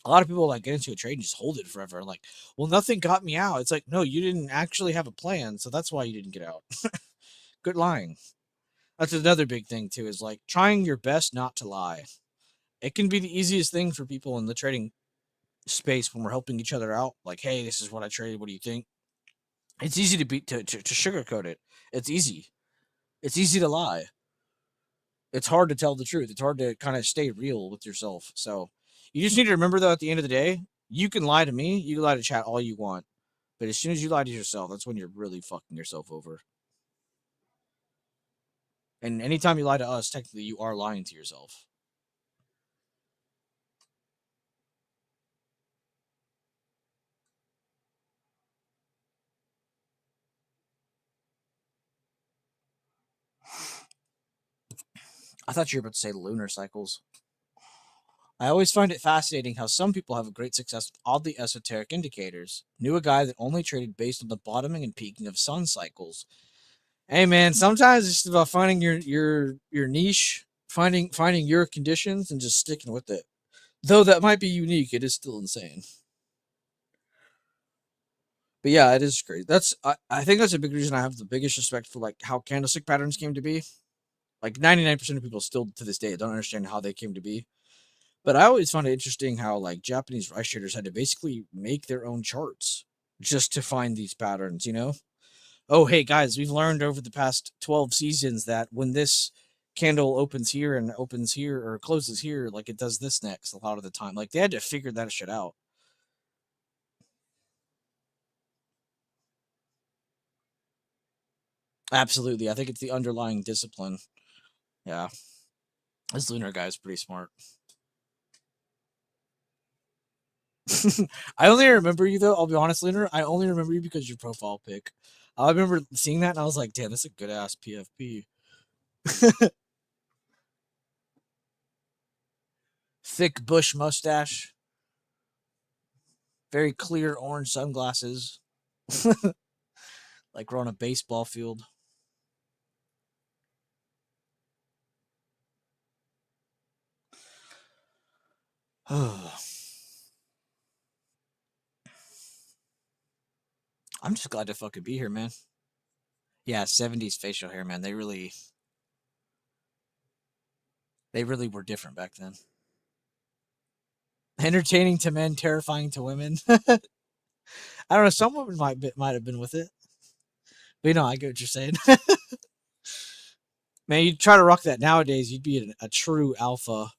a lot of people like get into a trade and just hold it forever. Like, well, nothing got me out. It's like, no, you didn't actually have a plan, so that's why you didn't get out. Good lying. That's another big thing too, is like trying your best not to lie. It can be the easiest thing for people in the trading space when we're helping each other out. Like, hey, this is what I traded. What do you think? It's easy to sugarcoat it. It's easy. It's easy to lie. It's hard to tell the truth. It's hard to kind of stay real with yourself. So you just need to remember, though, at the end of the day, you can lie to me, you can lie to chat all you want. But as soon as you lie to yourself, that's when you're really fucking yourself over. And anytime you lie to us, technically you are lying to yourself. I thought you were about to say lunar cycles. I always find it fascinating how some people have a great success with oddly esoteric indicators. Knew a guy that only traded based on the bottoming and peaking of sun cycles. Hey man, sometimes it's about finding your niche, finding your conditions and just sticking with it. Though that might be unique, it is still insane. But yeah, it is great. I think that's a big reason I have the biggest respect for like how candlestick patterns came to be. Like 99% of people still to this day don't understand how they came to be. But I always found it interesting how like Japanese rice traders had to basically make their own charts just to find these patterns, you know? Oh, hey guys, we've learned over the past 12 seasons that when this candle opens here and opens here or closes here, like it does this next a lot of the time. Like they had to figure that shit out. Absolutely. I think it's the underlying discipline. Yeah. This lunar guy is pretty smart. I only remember you though. I'll be honest, Lunar. I only remember you because your profile pic. I remember seeing that and I was like, damn, that's a good ass PFP. Thick bush mustache, very clear orange sunglasses, like we're on a baseball field. I'm just glad to fucking be here, man. Yeah, 70s facial hair, man. They really were different back then. Entertaining to men, terrifying to women. I don't know. Some women might have been with it, but you know, I get what you're saying. Man, you try to rock that nowadays, you'd be a true alpha.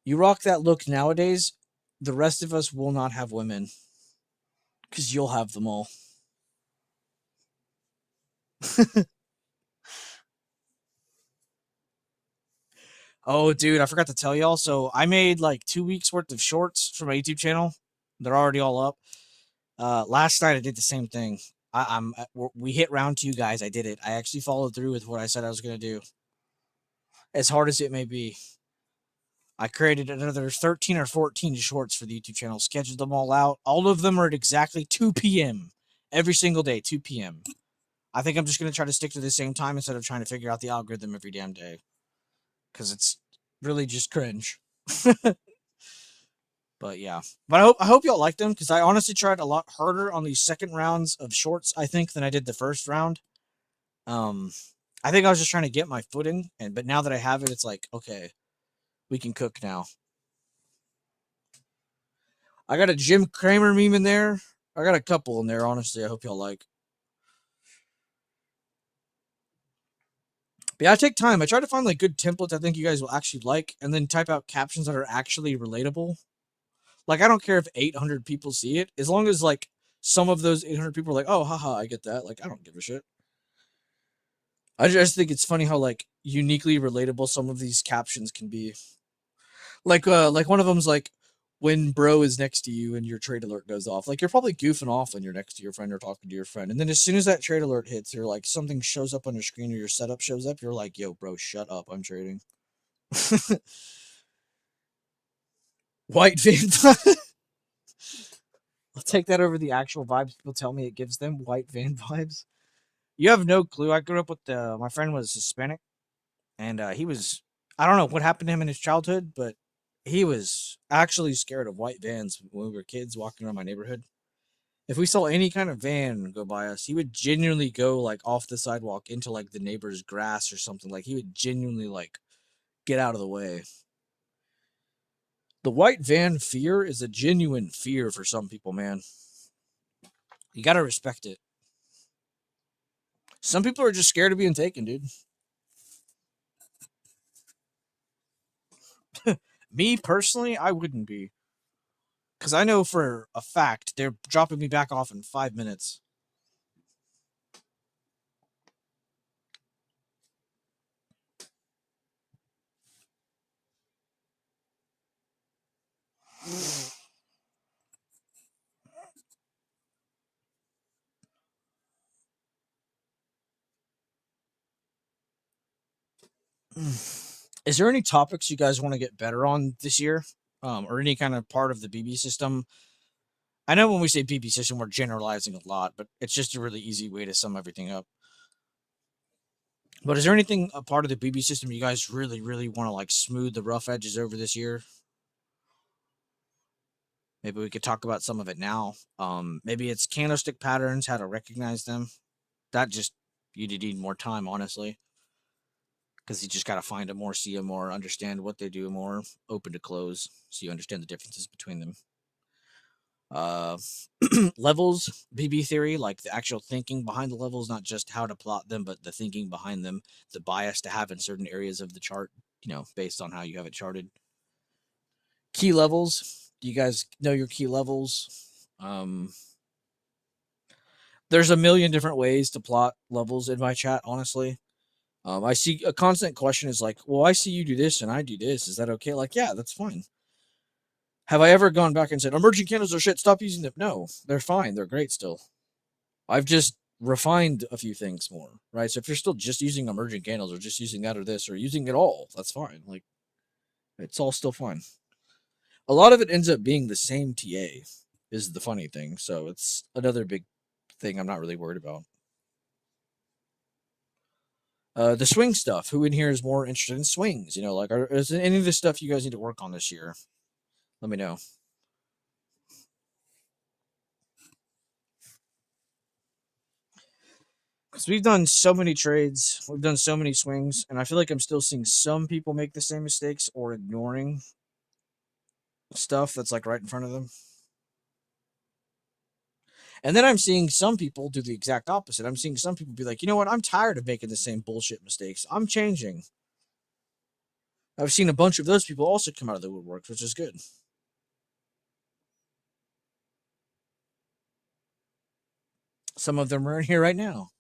You rock that look nowadays, the rest of us will not have women because you'll have them all. Oh, dude, I forgot to tell y'all. So I made like 2 weeks worth of shorts for my YouTube channel. They're already all up. Last night I did the same thing. We hit round 2, guys. I did it. I actually followed through with what I said I was gonna do. As hard as it may be. I created another 13 or 14 shorts for the YouTube channel, scheduled them all out. All of them are at exactly 2 p.m. every single day, 2 p.m. I think I'm just going to try to stick to the same time instead of trying to figure out the algorithm every damn day. Because it's really just cringe. But yeah. But I hope y'all liked them, because I honestly tried a lot harder on these second rounds of shorts, I think, than I did the first round. I think I was just trying to get my footing, but now that I have it, it's like, okay, we can cook now. I got a Jim Cramer meme in there. I got a couple in there, honestly. I hope y'all like. But yeah, I take time. I try to find like good templates I think you guys will actually like, and then type out captions that are actually relatable. Like, I don't care if 800 people see it, as long as like some of those 800 people are like, oh, haha, I get that. Like, I don't give a shit. I just think it's funny how like uniquely relatable some of these captions can be. Like one of them's like, when bro is next to you and your trade alert goes off. Like, you're probably goofing off when you're next to your friend or talking to your friend, and then as soon as that trade alert hits, or like something shows up on your screen or your setup shows up, you're like, yo, bro, shut up, I'm trading. White van. I'll take that over the actual vibes people tell me it gives them. White van vibes. You have no clue. I grew up with my friend was Hispanic, and he was, I don't know what happened to him in his childhood, but he was actually scared of white vans when we were kids walking around my neighborhood. If we saw any kind of van go by us, he would genuinely go like off the sidewalk into like the neighbor's grass or something. Like, he would genuinely like get out of the way. The white van fear is a genuine fear for some people, man. You gotta respect it. Some people are just scared of being taken, dude. Me personally, I wouldn't be. Because I know for a fact they're dropping me back off in 5 minutes. Is there any topics you guys want to get better on this year? Or any kind of part of the BB system? I know when we say BB system, we're generalizing a lot, but it's just a really easy way to sum everything up. But is there anything, a part of the BB system, you guys really, really want to like smooth the rough edges over this year? Maybe we could talk about some of it now. Maybe it's candlestick patterns, how to recognize them. That just, you need more time, honestly, because you just got to find them more, see them more, understand what they do more, open to close, so you understand the differences between them. Uh, levels, BB theory, like the actual thinking behind the levels, not just how to plot them, but the thinking behind them, the bias to have in certain areas of the chart, based on how you have it charted. Key levels. Do you guys know your key levels? There's a million different ways to plot levels in my chat, honestly. I see a constant question is like, well, I see you do this and I do this. Is that okay? Like, yeah, that's fine. Have I ever gone back and said, emerging candles are shit, stop using them? No, they're fine. They're great still. I've just refined a few things more, right? So if you're still just using emerging candles or just using that or this or using it all, that's fine. Like, it's all still fine. A lot of it ends up being the same TA, is the funny thing. So it's another big thing I'm not really worried about. The swing stuff. Who in here is more interested in swings? Like, is any of this stuff you guys need to work on this year? Let me know. Because we've done so many trades, we've done so many swings, and I feel like I'm still seeing some people make the same mistakes or ignoring stuff that's like right in front of them. And then I'm seeing some people do the exact opposite. I'm seeing some people be like, you know what? I'm tired of making the same bullshit mistakes. I'm changing. I've seen a bunch of those people also come out of the woodwork, which is good. Some of them are in here right now.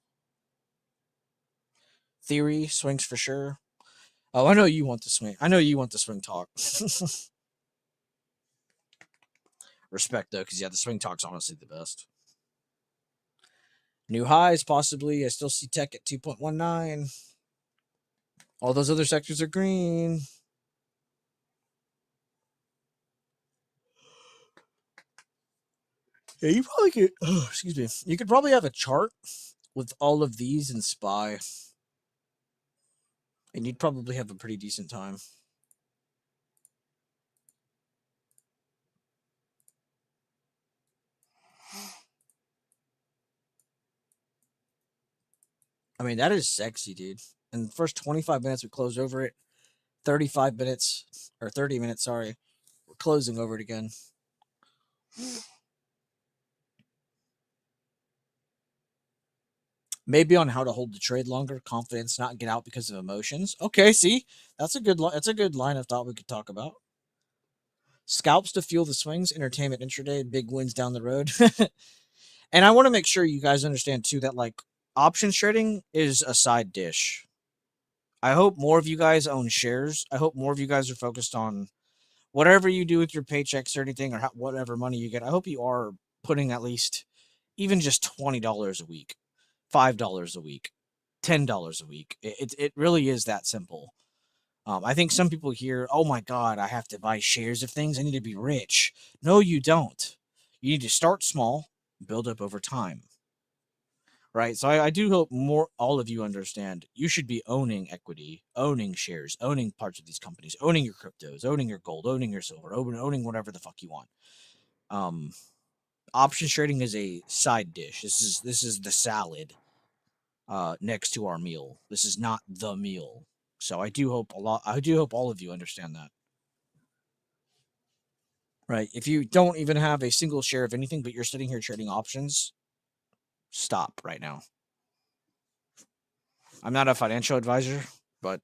Theory, swings for sure. Oh, I know you want the swing. I know you want the swing talk. Respect, though, because, yeah, the swing talk's honestly the best. New highs, possibly. I still see tech at 2.19. All those other sectors are green. Yeah, you probably could. Oh, excuse me. You could probably have a chart with all of these in SPY, and you'd probably have a pretty decent time. I mean, that is sexy, dude. And the first 25 minutes, we close over it. 35 minutes, or 30 minutes, sorry. We're closing over it again. Maybe on how to hold the trade longer, confidence, not get out because of emotions. Okay, see, that's a good line of thought we could talk about. Scalps to fuel the swings, entertainment intraday, big wins down the road. And I want to make sure you guys understand too that like options trading is a side dish. I hope more of you guys own shares. I hope more of you guys are focused on whatever you do with your paychecks or anything or whatever money you get. I hope you are putting at least even just $20 a week, $5 a week, $10 a week. It really is that simple. I think some people hear, "Oh my God, I have to buy shares of things. I need to be rich." No, you don't. You need to start small, build up over time. Right. So I do hope more all of you understand you should be owning equity, owning shares, owning parts of these companies, owning your cryptos, owning your gold, owning your silver, owning whatever the fuck you want. Um, Options trading is a side dish. This is the salad next to our meal. This is not the meal. So I do hope all of you understand that. Right. If you don't even have a single share of anything, but you're sitting here trading options, stop right now. I'm not a financial advisor, but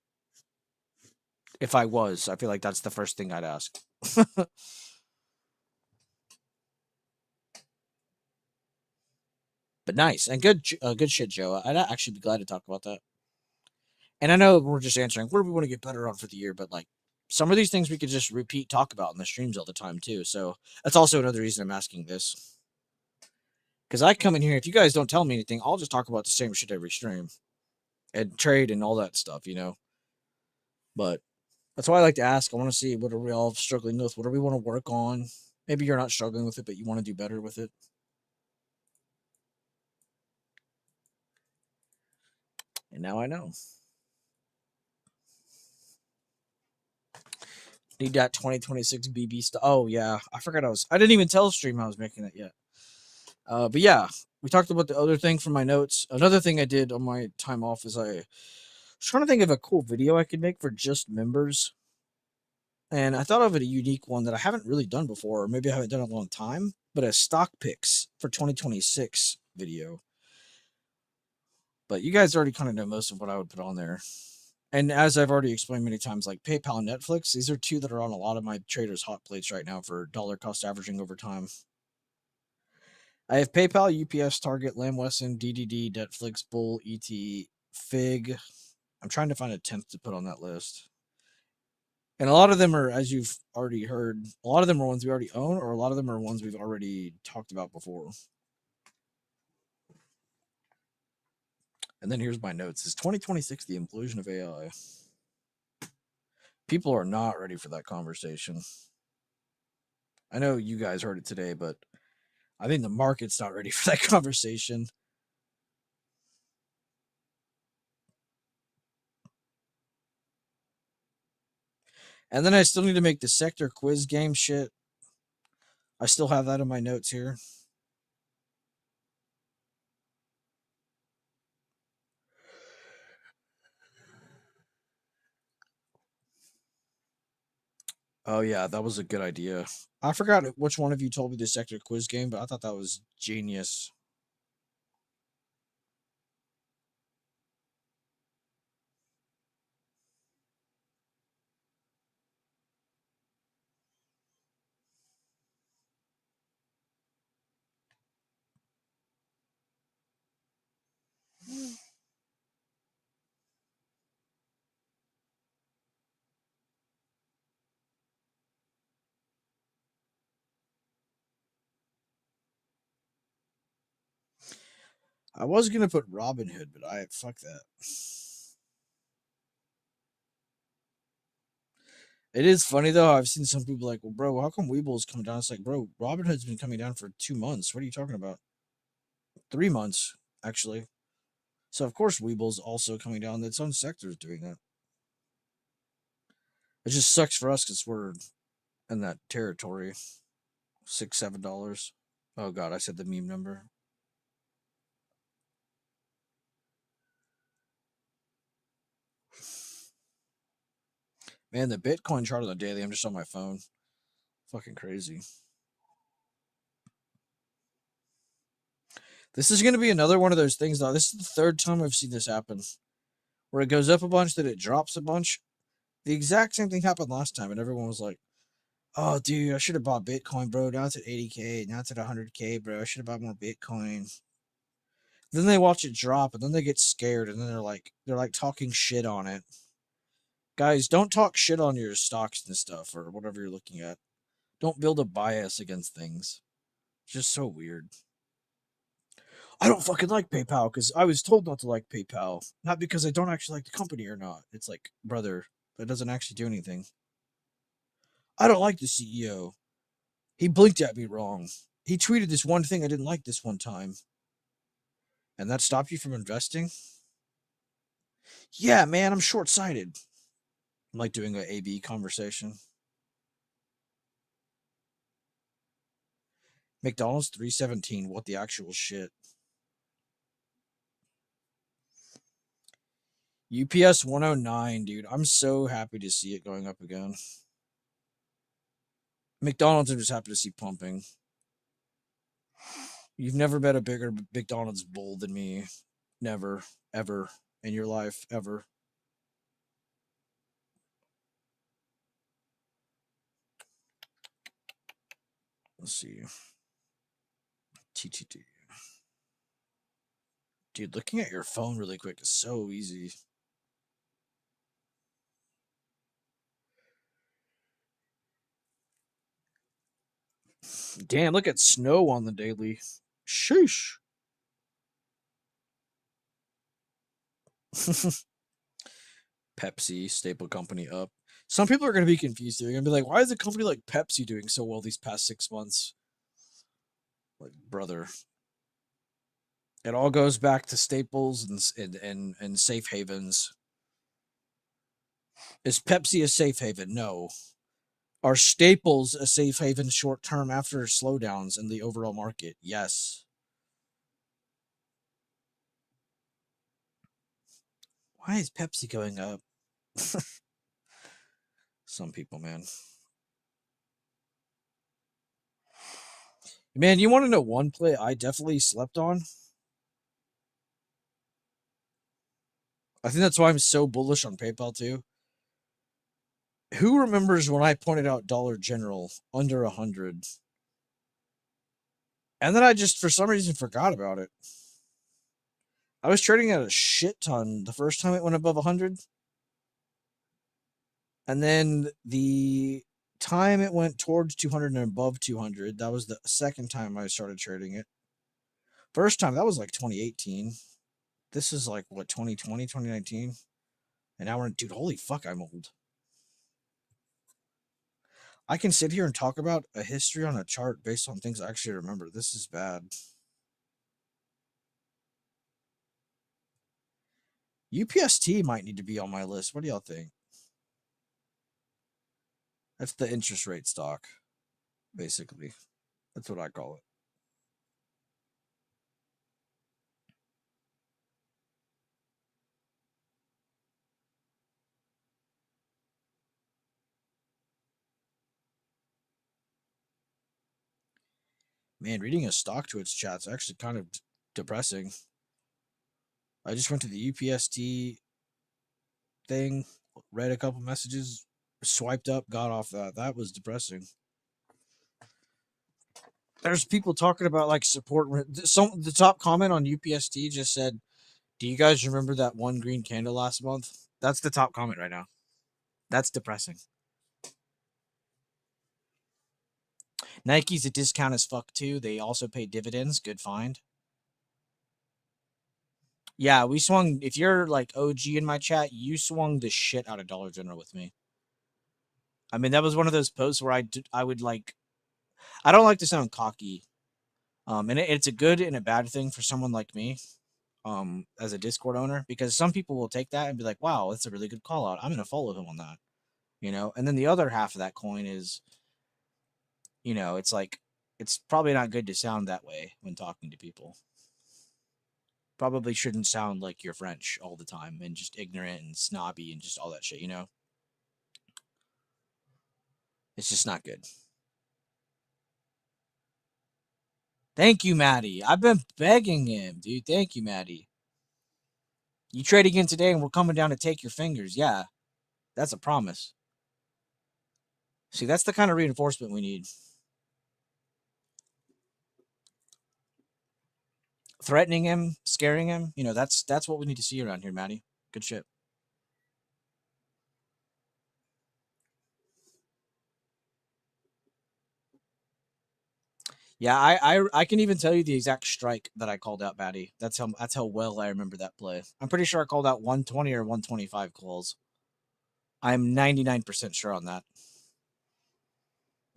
if I was, I feel like that's the first thing I'd ask. But nice and good shit, Joe. I'd actually be glad to talk about that. And I know we're just answering what do we want to get better on for the year, but like some of these things we could just repeat talk about in the streams all the time too. So that's also another reason I'm asking this. Because I come in here, if you guys don't tell me anything, I'll just talk about the same shit every stream and trade and all that stuff. But that's why I like to ask. I want to see what are we all struggling with? What do we want to work on? Maybe you're not struggling with it, but you want to do better with it. And now I know. Need that 2026 BB stuff. Oh yeah, I forgot I didn't even tell stream I was making it yet. But yeah, we talked about the other thing from my notes. Another thing I did on my time off is I was trying to think of a cool video I could make for just members. And I thought of a unique one that I haven't really done before, or maybe I haven't done in a long time, but a stock picks for 2026 video. But you guys already kind of know most of what I would put on there. And as I've already explained many times, like PayPal and Netflix, these are two that are on a lot of my traders' hot plates right now for dollar cost averaging over time. I have PayPal, UPS, Target, Lamb Wesson, DDD, Netflix, Bull, ET, Fig. I'm trying to find a 10th to put on that list. And a lot of them are, as you've already heard, a lot of them are ones we already own, or a lot of them are ones we've already talked about before. And then here's my notes. Is 2026 the implosion of AI? People are not ready for that conversation. I know you guys heard it today, but I think the market's not ready for that conversation. And then I still need to make the sector quiz game shit. I still have that in my notes here. Oh yeah, that was a good idea. I forgot which one of you told me the sector quiz game, but I thought that was genius. I was gonna put Robin Hood, but fuck that. It is funny though. I've seen some people like, well, bro, how come Weeble's coming down? It's like, bro, Robinhood's been coming down for 2 months. What are you talking about? 3 months, actually. So of course Weeble's also coming down. Its own sector is doing that. It just sucks for us because we're in that territory. $6, $7. Oh god, I said the meme number. Man, the Bitcoin chart on the daily, I'm just on my phone. Fucking crazy. This is going to be another one of those things, though. This is the third time I've seen this happen. Where it goes up a bunch, then it drops a bunch. The exact same thing happened last time, and everyone was like, oh, dude, I should have bought Bitcoin, bro. Now it's at 80K. Now it's at 100K, bro. I should have bought more Bitcoin. Then they watch it drop, and then they get scared, and then they're like talking shit on it. Guys, don't talk shit on your stocks and stuff or whatever you're looking at. Don't build a bias against things. It's just so weird. I don't fucking like PayPal because I was told not to like PayPal. Not because I don't actually like the company or not. It's like, brother, that doesn't actually do anything. I don't like the CEO. He blinked at me wrong. He tweeted this one thing I didn't like this one time. And that stopped you from investing? Yeah, man, I'm short sighted. I'm like doing an AB conversation. McDonald's 317. What the actual shit? UPS 109, dude. I'm so happy to see it going up again. McDonald's, I'm just happy to see pumping. You've never met a bigger McDonald's bull than me. Never, ever in your life, ever. Let's see. TTT. Dude, looking at your phone really quick is so easy. Damn, look at snow on the daily. Sheesh. Pepsi, staple company up. Some people are going to be confused. They're going to be like, why is a company like Pepsi doing so well these past 6 months? Like, brother. It all goes back to staples and safe havens. Is Pepsi a safe haven? No. Are staples a safe haven short term after slowdowns in the overall market? Yes. Why is Pepsi going up? Some people, man. Man, you want to know one play I definitely slept on? I think that's why I'm so bullish on PayPal too. Who remembers when I pointed out Dollar General under 100? And then I just, for some reason, forgot about it. I was trading at a shit ton the first time it went above 100. And then the time it went towards 200 and above 200, that was the second time I started trading it. First time, that was like 2018. This is like, what, 2020, 2019? And now we're in, dude, holy fuck, I'm old. I can sit here and talk about a history on a chart based on things I actually remember. This is bad. UPST might need to be on my list. What do y'all think? That's the interest rate stock, basically. That's what I call it. Man, reading a stock to its chat's actually kind of depressing. I just went to the UPST thing, read a couple messages, swiped up, got off that. That was depressing. There's people talking about like support. The top comment on UPST just said, "Do you guys remember that one green candle last month?" That's the top comment right now. That's depressing. Nike's a discount as fuck too. They also pay dividends. Good find. Yeah, we swung. If you're like OG in my chat, you swung the shit out of Dollar General with me. I mean, that was one of those posts where I would like, I don't like to sound cocky. And it's a good and a bad thing for someone like me, as a Discord owner, because some people will take that and be like, wow, that's a really good call out. I'm going to follow him on that, you know? And then the other half of that coin is, it's like, it's probably not good to sound that way when talking to people. Probably shouldn't sound like you're French all the time and just ignorant and snobby and just all that shit, you know? It's just not good. Thank you, Maddie. I've been begging him, dude. Thank you, Maddie. You trade again today and we're coming down to take your fingers. Yeah, that's a promise. See, that's the kind of reinforcement we need. Threatening him, scaring him, that's what we need to see around here, Maddie. Good shit. Yeah, I can even tell you the exact strike that I called out, Maddie. That's how well I remember that play. I'm pretty sure I called out 120 or 125 calls. I'm 99% sure on that.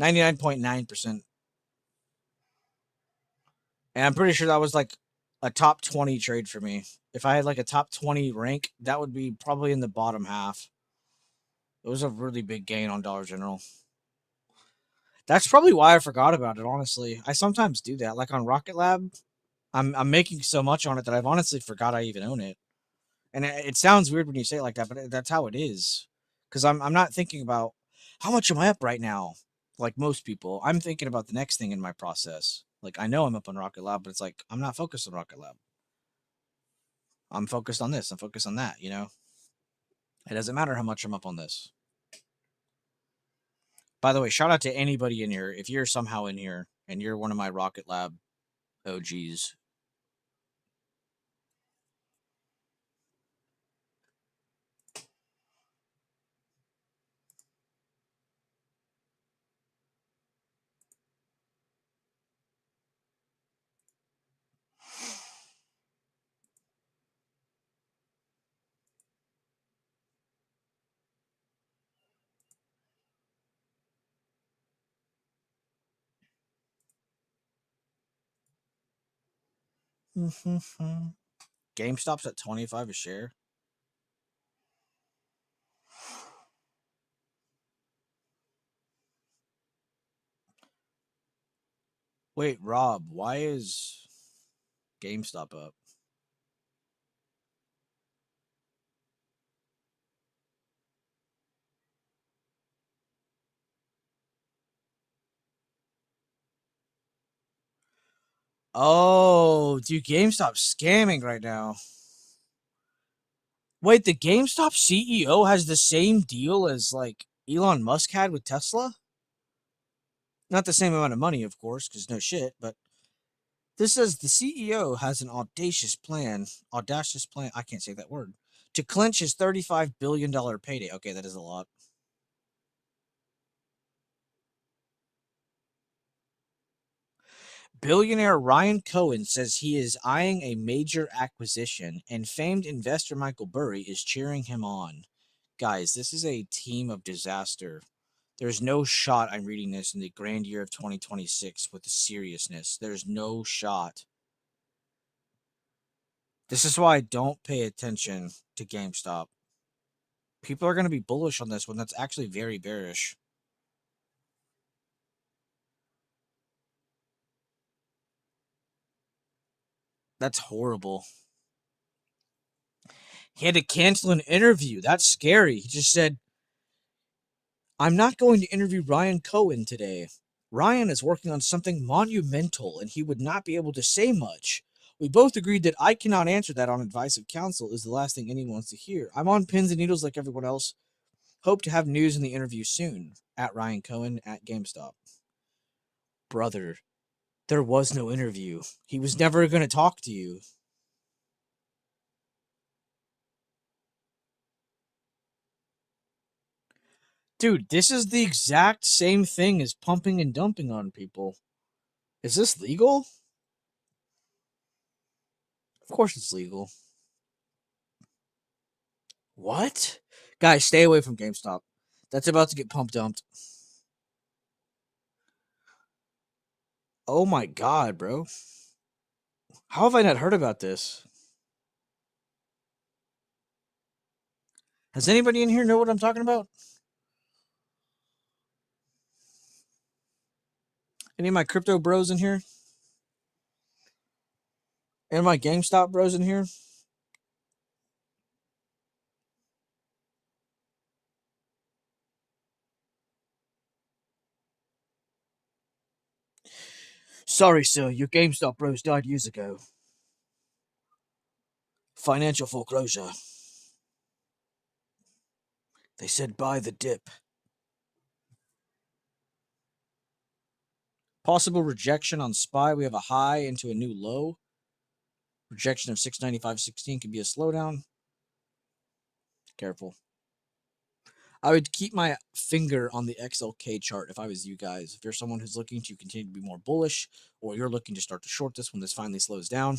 99.9%. And I'm pretty sure that was like a top 20 trade for me. If I had like a top 20 rank, that would be probably in the bottom half. It was a really big gain on Dollar General. That's probably why I forgot about it, honestly. I sometimes do that. Like on Rocket Lab, I'm making so much on it that I've honestly forgot I even own it. And it sounds weird when you say it like that, but that's how it is. Because I'm not thinking about how much am I up right now, like most people. I'm thinking about the next thing in my process. Like I know I'm up on Rocket Lab, but it's like I'm not focused on Rocket Lab. I'm focused on this. I'm focused on that. It doesn't matter how much I'm up on this. By the way, shout out to anybody in here. If you're somehow in here and you're one of my Rocket Lab OGs. GameStop's at 25 a share. Wait, Rob, why is GameStop up? Oh, dude, GameStop's scamming right now. Wait, the GameStop CEO has the same deal as like Elon Musk had with Tesla? Not the same amount of money, of course, because no shit, but this says the CEO has an audacious plan, I can't say that word, to clinch his $35 billion payday. Okay, that is a lot. Billionaire Ryan Cohen says he is eyeing a major acquisition, and famed investor Michael Burry is cheering him on. Guys, this is a team of disaster. There's no shot I'm reading this in the grand year of 2026 with the seriousness. There's no shot. This is why I don't pay attention to GameStop. People are going to be bullish on this when that's actually very bearish. That's horrible. He had to cancel an interview. That's scary. He just said, I'm not going to interview Ryan Cohen today. Ryan is working on something monumental and he would not be able to say much. We both agreed that I cannot answer that on advice of counsel is the last thing anyone wants to hear. I'm on pins and needles like everyone else. Hope to have news in the interview soon. At Ryan Cohen at GameStop. Brother, there was no interview. He was never going to talk to you. Dude, this is the exact same thing as pumping and dumping on people. Is this legal? Of course it's legal. What? Guys, stay away from GameStop. That's about to get pump dumped. Oh my god, bro. How have I not heard about this? Has anybody in here know what I'm talking about? Any of my crypto bros in here? Any of my GameStop bros in here? Sorry, sir, your GameStop bros died years ago. Financial foreclosure. They said buy the dip. Possible rejection on SPY. We have a high into a new low. Rejection of 695.16 could be a slowdown. Careful. I would keep my finger on the XLK chart if I was you guys. If you're someone who's looking to continue to be more bullish, or you're looking to start to short this when this finally slows down,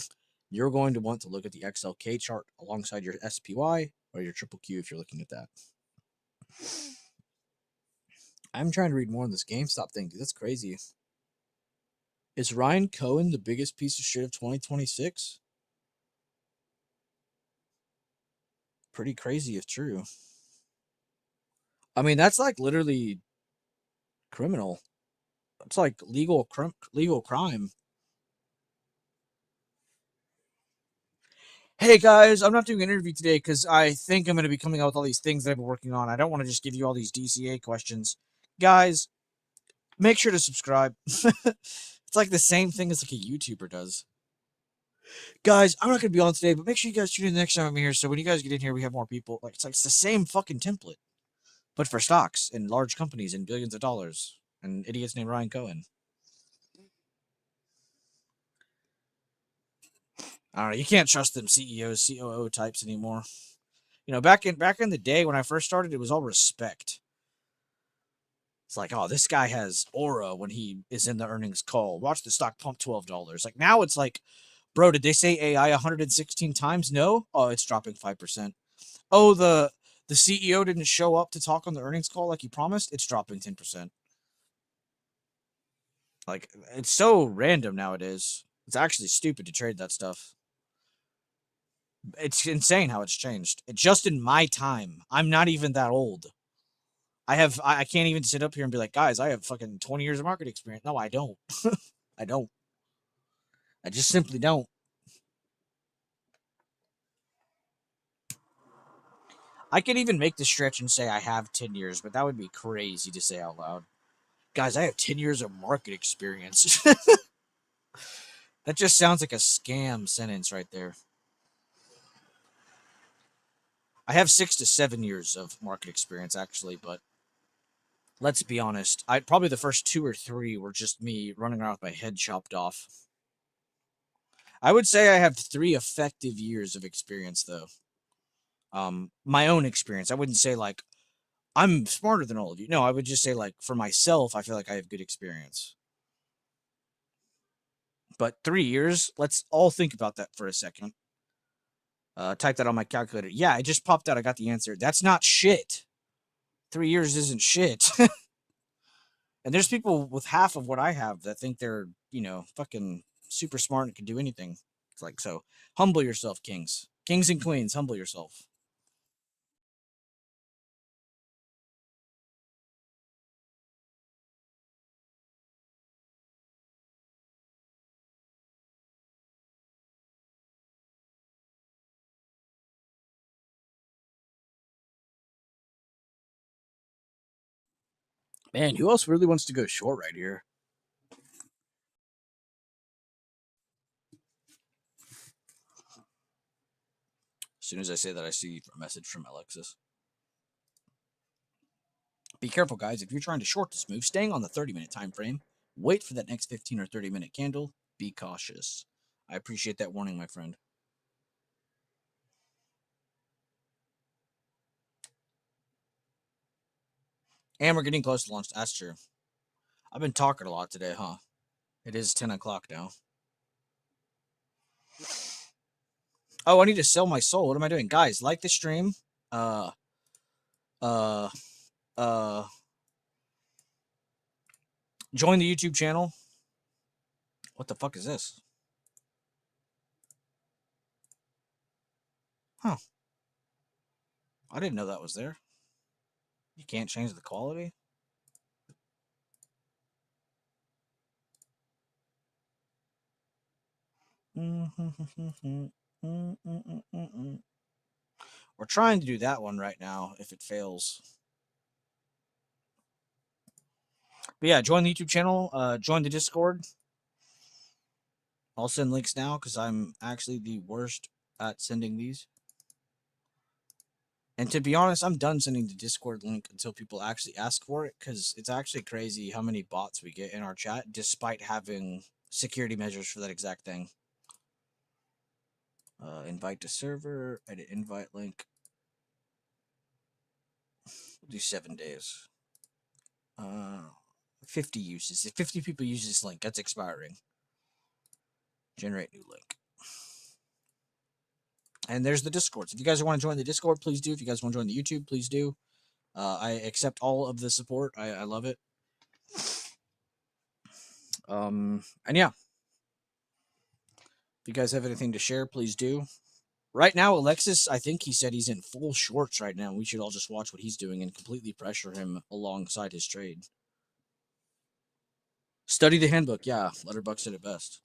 you're going to want to look at the XLK chart alongside your SPY or your triple Q if you're looking at that. I'm trying to read more on this GameStop thing, dude. That's crazy. Is Ryan Cohen the biggest piece of shit of 2026? Pretty crazy if true. I mean, that's like literally criminal. It's like legal crime. Hey guys, I'm not doing an interview today because I think I'm going to be coming out with all these things that I've been working on. I don't want to just give you all these DCA questions. Guys, make sure to subscribe. It's like the same thing as like a YouTuber does. Guys, I'm not going to be on today, but make sure you guys tune in the next time I'm here. So when you guys get in here, we have more people. Like it's the same fucking template, but for stocks and large companies and billions of dollars and idiots named Ryan Cohen. I don't know. You can't trust them CEOs, COO types anymore. You know, back in the day when I first started, it was all respect. It's like, oh, this guy has aura when he is in the earnings call. Watch the stock pump $12. Like now it's like, bro, did they say AI 116 times? No. Oh, it's dropping 5%. Oh, the CEO didn't show up to talk on the earnings call like he promised. It's dropping 10%. Like it's so random nowadays. It's actually stupid to trade that stuff. It's insane how it's changed. It just in my time. I'm not even that old. I can't even sit up here and be like, guys, I have fucking 20 years of market experience. No, I don't. I don't. I just simply don't. I could even make the stretch and say I have 10 years, but that would be crazy to say out loud. Guys, I have 10 years of market experience. That just sounds like a scam sentence right there. I have 6 to 7 years of market experience actually, but let's be honest. I probably the first 2 or 3 were just me running around with my head chopped off. I would say I have 3 effective years of experience though. My own experience. I wouldn't say like I'm smarter than all of you. No, I would just say like for myself, I feel like I have good experience. But 3 years, let's all think about that for a second. Type that on my calculator. Yeah, it just popped out. I got the answer. That's not shit. 3 years isn't shit. And there's people with half of what I have that think they're, fucking super smart and can do anything. It's like, so humble yourself, kings. Kings and queens, humble yourself. Man, who else really wants to go short right here? As soon as I say that, I see a message from Alexis. Be careful, guys. If you're trying to short this move, staying on the 30-minute time frame, wait for that next 15 or 30-minute candle. Be cautious. I appreciate that warning, my friend. And we're getting close to lunch. That's true. I've been talking a lot today, huh? It is 10 o'clock now. Oh, I need to sell my soul. What am I doing? Guys, like the stream. Uh, uh, Join the YouTube channel. What the fuck is this? Huh. I didn't know that was there. You can't change the quality? We're trying to do that one right now if it fails. But yeah, join the YouTube channel, join the Discord. I'll send links now because I'm actually the worst at sending these. And to be honest, I'm done sending the Discord link until people actually ask for it, because it's actually crazy how many bots we get in our chat despite having security measures for that exact thing. Invite to server, edit invite link. We'll do 7 days. 50 uses. If 50 people use this link, that's expiring. Generate new link. And there's the Discord. So if you guys want to join the Discord, please do. If you guys want to join the YouTube, please do. I accept all of the support. I love it. And yeah. If you guys have anything to share, please do. Right now, Alexis, I think he said he's in full shorts right now. We should all just watch what he's doing and completely pressure him alongside his trade. Study the handbook. Yeah, Letterbuck said it best.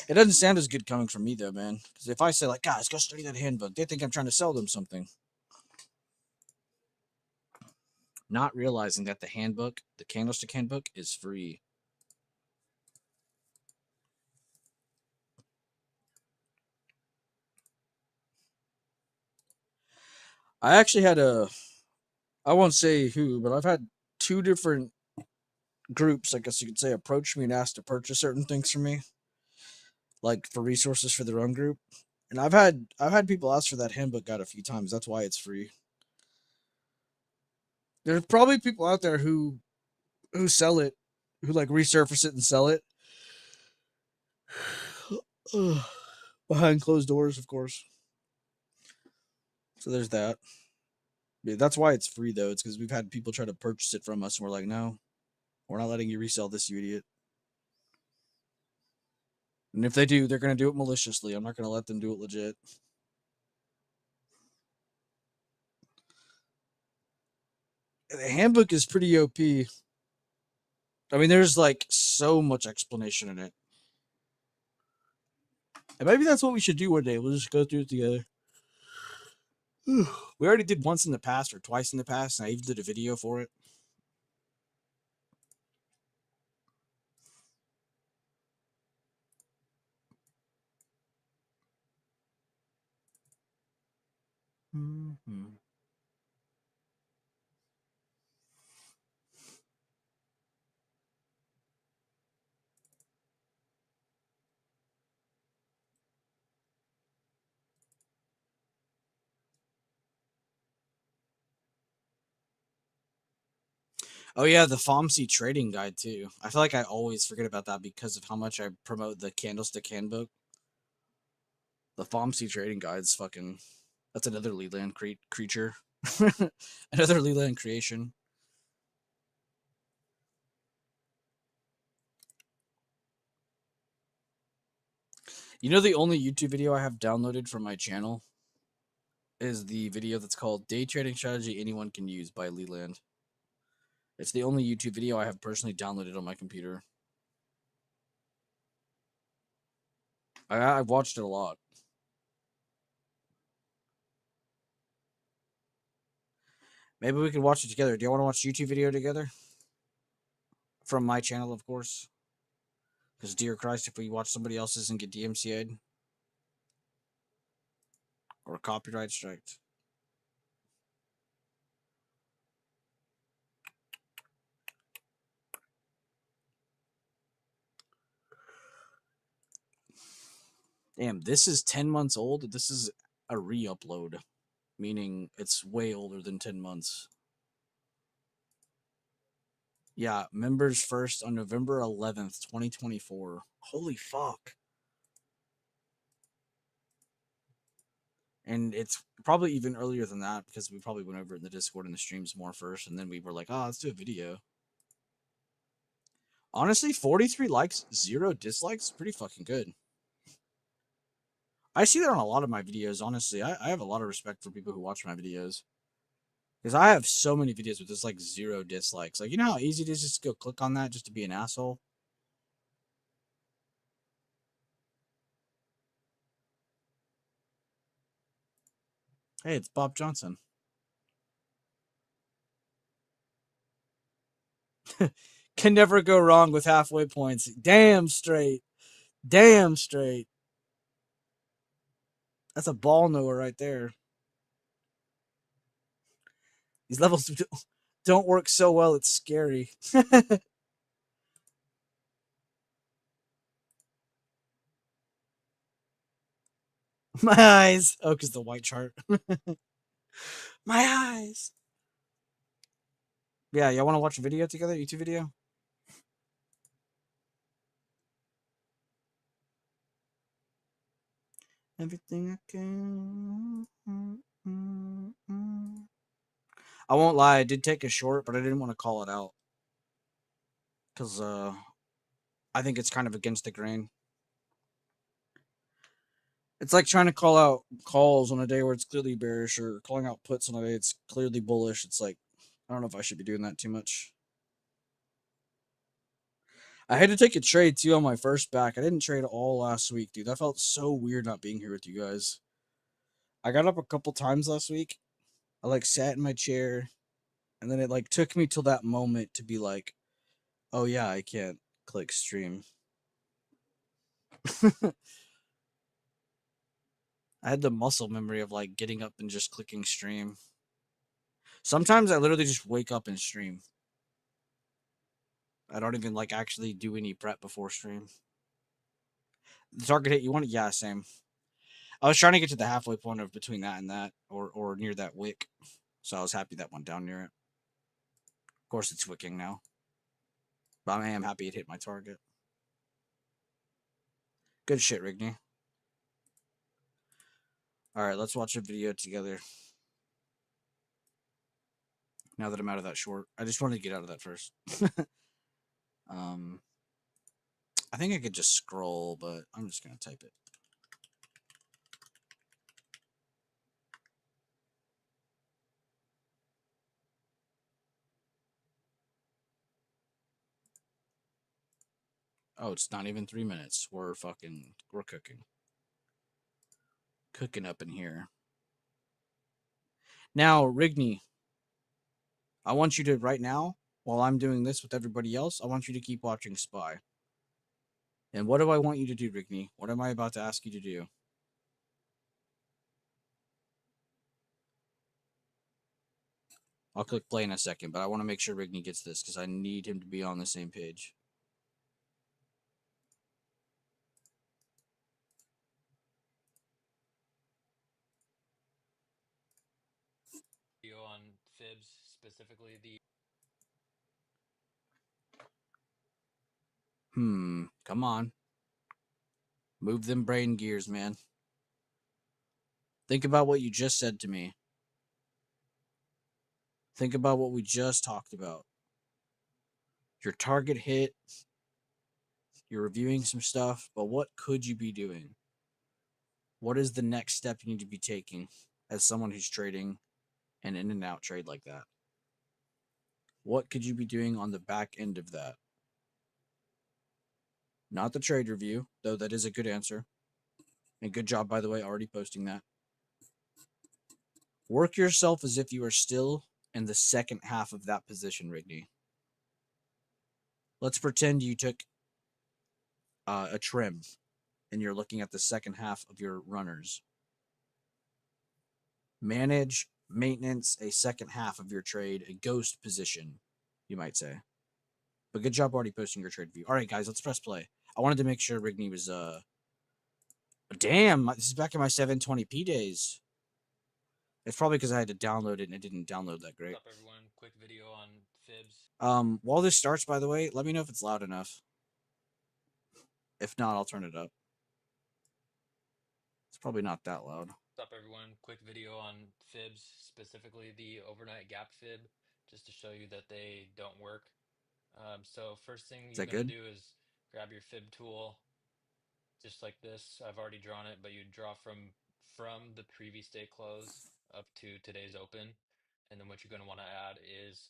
It doesn't sound as good coming from me, though, man. Because if I say, like, guys, go study that handbook, they think I'm trying to sell them something. Not realizing that the handbook, the candlestick handbook, is free. I actually had I won't say who, but I've had 2 different groups, I guess you could say, approach me and ask to purchase certain things from me, like for resources for their own group. And I've had people ask for that handbook guide a few times. That's why it's free. There's probably people out there who sell it, who like resurface it and sell it behind closed doors, of course. So there's that. Yeah, that's why it's free though. It's because we've had people try to purchase it from us, and we're like, no, we're not letting you resell this, you idiot. And if they do, they're gonna do it maliciously. I'm not gonna let them do it legit. The handbook is pretty OP. I mean, there's like so much explanation in it. And maybe that's what we should do one day. We'll just go through it together. We already did once in the past or twice in the past, and I even did a video for it. Mm-hmm. Oh yeah, the FOMC trading guide too. I feel like I always forget about that because of how much I promote the candlestick handbook. The FOMC trading guide's fucking. That's another Leland creature. Another Leland creation. You know, the only YouTube video I have downloaded from my channel is the video that's called Day Trading Strategy Anyone Can Use by Leland. It's the only YouTube video I have personally downloaded on my computer. I've watched it a lot. Maybe we can watch it together. Do you want to watch YouTube video together? From my channel, of course. Because, dear Christ, if we watch somebody else's and get DMCA'd or copyright striked. Damn, this is 10 months old. This is a re-upload, meaning it's way older than 10 months. Yeah, members first on November 11th, 2024. Holy fuck. And it's probably even earlier than that because we probably went over it in the Discord and the streams more first, and then we were like, oh, let's do a video. Honestly, 43 likes, 0 dislikes, pretty fucking good. I see that on a lot of my videos, honestly. I have a lot of respect for people who watch my videos. Because I have so many videos with just like 0 dislikes. Like, you know how easy it is just to go click on that just to be an asshole? Hey, it's Bob Johnson. Can never go wrong with halfway points. Damn straight. Damn straight. That's a ball knower right there. These levels don't work so well, it's scary. My eyes. Oh, because the white chart. My eyes. Yeah, y'all want to watch a video together? YouTube video? Everything I can. I won't lie, I did take a short, but I didn't want to call it out. Because I think it's kind of against the grain. It's like trying to call out calls on a day where it's clearly bearish, or calling out puts on a day it's clearly bullish. It's like, I don't know if I should be doing that too much. I had to take a trade too on my first back. I didn't trade all last week, dude. That felt so weird not being here with you guys. I got up a couple times last week. I like sat in my chair, and then it like took me till that moment to be like, oh yeah, I can't click stream. I had the muscle memory of like getting up and just clicking stream. Sometimes I literally just wake up and stream. I don't even like actually do any prep before stream. The target hit, you want it? Yeah, same. I was trying to get to the halfway point of between that and that, or near that wick. So I was happy that went down near it. Of course, it's wicking now. But I am happy it hit my target. Good shit, Rigney. Alright, let's watch a video together. Now that I'm out of that short. I just wanted to get out of that first. I think I could just scroll, but I'm just going to type it. Oh, it's not even 3 minutes. We're cooking. Cooking up in here. Now, Rigney, I want you to, right now, while I'm doing this with everybody else, I want you to keep watching Spy. And what do I want you to do, Rigney? What am I about to ask you to do? I'll click play in a second, but I want to make sure Rigney gets this because I need him to be on the same page. On fibs, specifically the... Come on. Move them brain gears, man. Think about what you just said to me. Think about what we just talked about. Your target hit. You're reviewing some stuff, but what could you be doing? What is the next step you need to be taking as someone who's trading an in and out trade like that? What could you be doing on the back end of that? Not the trade review, though that is a good answer. And good job, by the way, already posting that. Work yourself as if you are still in the second half of that position, Rigney. Let's pretend you took a trim and you're looking at the second half of your runners. Manage, maintenance, a second half of your trade, a ghost position, you might say. But good job already posting your trade view. All right, guys, let's press play. I wanted to make sure Rigney was, damn, this is back in my 720p days. It's probably because I had to download it and it didn't download that great. What's up, everyone? Quick video on fibs. While this starts, by the way, let me know if it's loud enough. If not, I'll turn it up. It's probably not that loud. What's up, everyone? Quick video on fibs, specifically the overnight gap fib, just to show you that they don't work. So first thing Is you're that gonna good? do is grab your fib tool, just like this. I've already drawn it, but you draw from the previous day close up to today's open, and then what you're gonna want to add is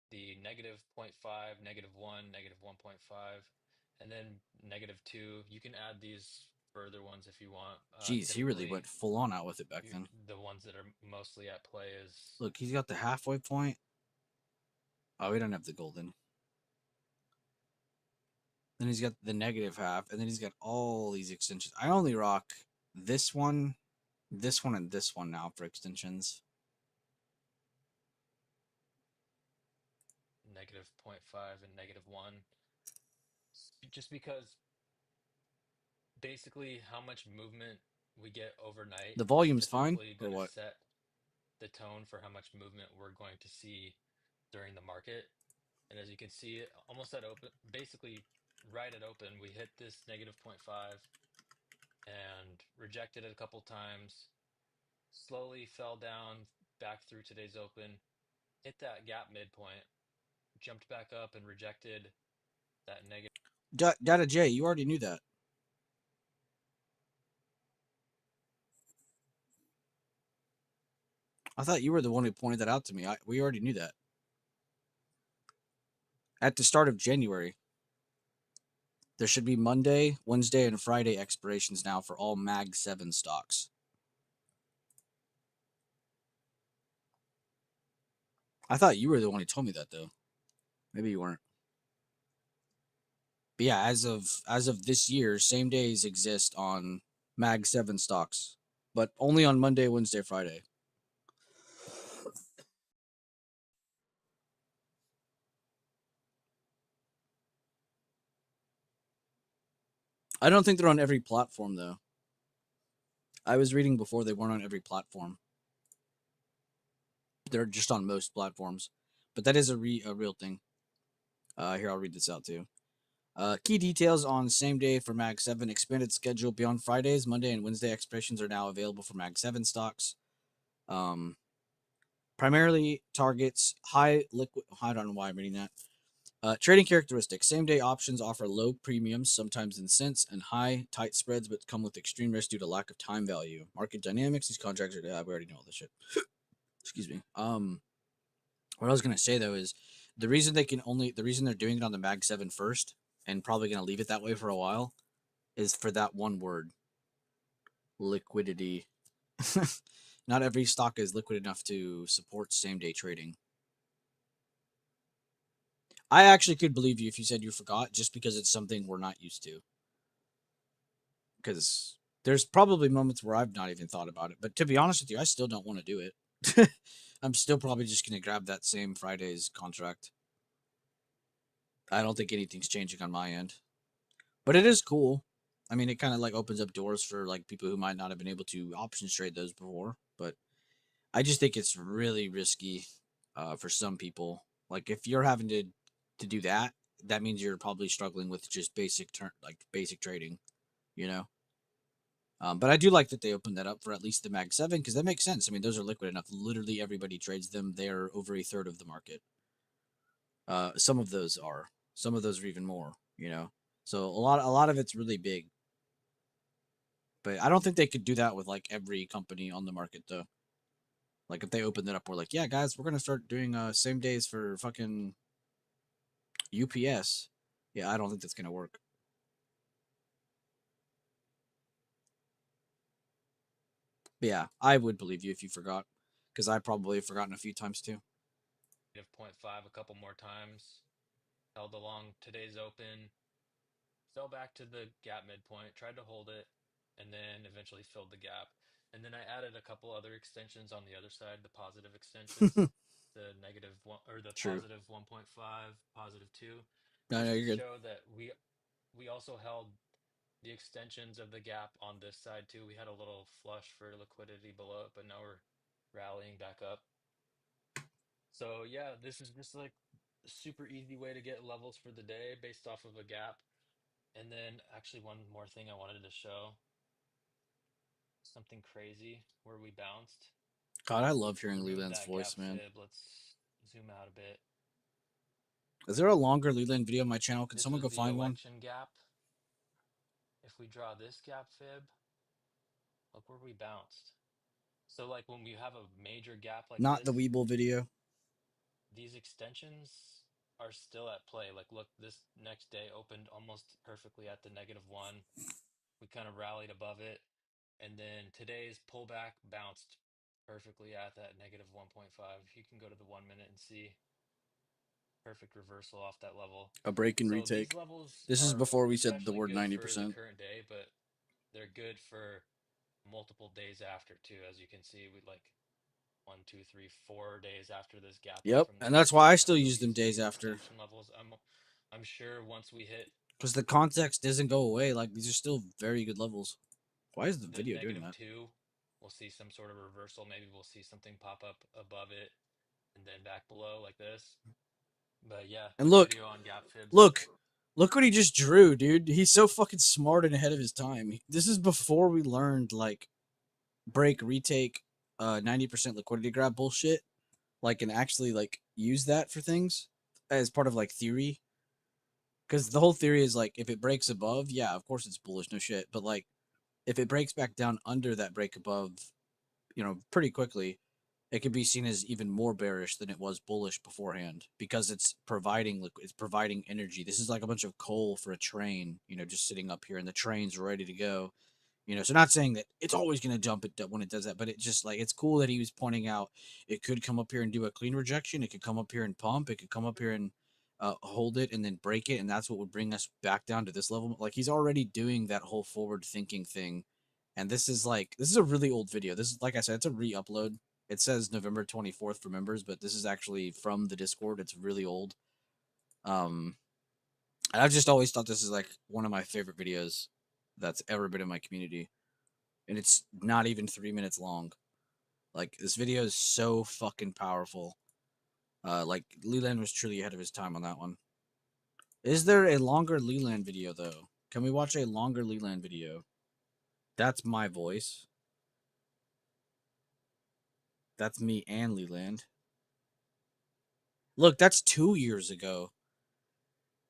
the negative zero point 0.5, negative 1, negative 1.5, and then negative 2. You can add these further ones if you want. Jeez, he really Typically, went full on out with it back then. the ones that are mostly at play is Look, he's got the halfway point. Oh, we don't have the golden. Then he's got the negative half, and then he's got all these extensions. I only rock this one, and this one now for extensions. negative zero point 0.5 and negative 1. Just because basically how much movement we get overnight The is volume's fine, typically or going to what? set the tone for how much movement we're going to see during the market. And as you can see, almost at open, basically right at open, we hit this negative zero point 0.5 and rejected it a couple times, slowly fell down back through today's open, hit that gap midpoint, jumped back up and rejected that negative. Data J, you already knew that. I thought you were the one who pointed that out to me. We already knew that. At the start of January, there should be Monday, Wednesday, and Friday expirations now for all Mag 7 stocks. I thought you were the one who told me that, though. Maybe you weren't. But yeah, as of this year, same days exist on Mag 7 stocks, but only on Monday, Wednesday, Friday. I don't think they're on every platform, though. I was reading before they weren't on every platform. They're just on most platforms. But that is a real thing. Here, I'll read this out too. Key details on same day for Mag 7. Expanded schedule beyond Fridays. Monday and Wednesday expirations are now available for Mag 7 stocks. Primarily targets high liquid. I don't know why I'm reading that. Trading characteristics. Same day options offer low premiums, sometimes in cents, and high tight spreads, but come with extreme risk due to lack of time value. Market dynamics. These contracts are. We already know all this shit. Excuse me. What I was gonna say though is the reason they're doing it on the Mag 7 first, and probably gonna leave it that way for a while, is for that one word, liquidity. Not every stock is liquid enough to support same day trading. I actually could believe you if you said you forgot, just because it's something we're not used to. Because there's probably moments where I've not even thought about it. But to be honest with you, I still don't want to do it. I'm still probably just going to grab that same Friday's contract. I don't think anything's changing on my end. But it is cool. I mean, it kind of like opens up doors for like people who might not have been able to options trade those before. But I just think it's really risky for some people. Like if you're having to do that, that means you're probably struggling with just basic trading, you know. But I do like that they opened that up for at least the Mag 7 because that makes sense. I mean, those are liquid enough. Literally everybody trades them. They're over a third of the market. Some of those are. Some of those are even more. You know. So a lot of it's really big. But I don't think they could do that with like every company on the market though. Like if they opened it up, we're like, yeah, guys, we're gonna start doing same days for fucking UPS. Yeah, I don't think that's gonna work. But yeah, I would believe you if you forgot, because I probably have forgotten a few times too. Negative zero point 0.5 a couple more times, held along today's open, fell back to the gap midpoint, tried to hold it, and then eventually filled the gap. And then I added a couple other extensions on the other side, the positive extensions, the negative one or the True. positive 1.5, positive 2, No, no, just to you're good. show that we also held the extensions of the gap on this side too. We had a little flush for liquidity below it, but now we're rallying back up. So yeah, this is just like a super easy way to get levels for the day based off of a gap. And then actually one more thing I wanted to show. something crazy where we bounced. God, I love hearing Remove Leland's that gap voice, man. fib. Let's zoom out a bit. Is there a longer Leland video on my channel? Can This someone was go the find one? election gap. If we draw this gap fib, look where we bounced. So like when we have a major gap like Not this, the Weeble video. these extensions are still at play. Like look, this next day opened almost perfectly at the -1. We kind of rallied above it. And then today's pullback bounced perfectly at that -1.5. You can go to the 1 minute and see perfect reversal off that level. A break and So these retake. levels This is are before we said the especially word good for the 90%. current day, but they're good for multiple days after too. As you can see, we like 1, 2, 3, 4 days after this gap up Yep, from and the that's why I extension, still that's still use them used days as after. extension levels. I'm sure once we hit Because the context doesn't go away. Like, these are still very good levels. Why is the the video doing that? -2, we'll see some sort of reversal. Maybe we'll see something pop up above it and then back below like this. But yeah, And good look, video on gap fibs. look, look what he just drew, dude. He's so fucking smart and ahead of his time. This is before we learned, like, break, retake, 90% liquidity grab bullshit. Like, and actually, like, use that for things as part of, like, theory. Because the whole theory is, like, if it breaks above, yeah, of course it's bullish, no shit. But, like, if it breaks back down under that break above, pretty quickly, it could be seen as even more bearish than it was bullish beforehand because it's providing energy. This is like a bunch of coal for a train, just sitting up here, and the train's ready to go. So not saying that it's always going to jump it when it does that, but it just like it's cool that he was pointing out it could come up here and do a clean rejection. It could come up here and pump. It could come up here and hold it and then break it, and that's what would bring us back down to this level. Like he's already doing that whole forward thinking thing, and this is a really old video. This is like I said, it's a re-upload. It says November 24th for members, but this is actually from the Discord. It's really old. Um, and I've just always thought this is like one of my favorite videos that's ever been in my community, and it's not even 3 minutes long. Like this video is so fucking powerful. Like Leland was truly ahead of his time on that one. Is there a longer Leland video though? Can we watch a longer Leland video? That's my voice. That's me and Leland. Look, that's 2 years ago.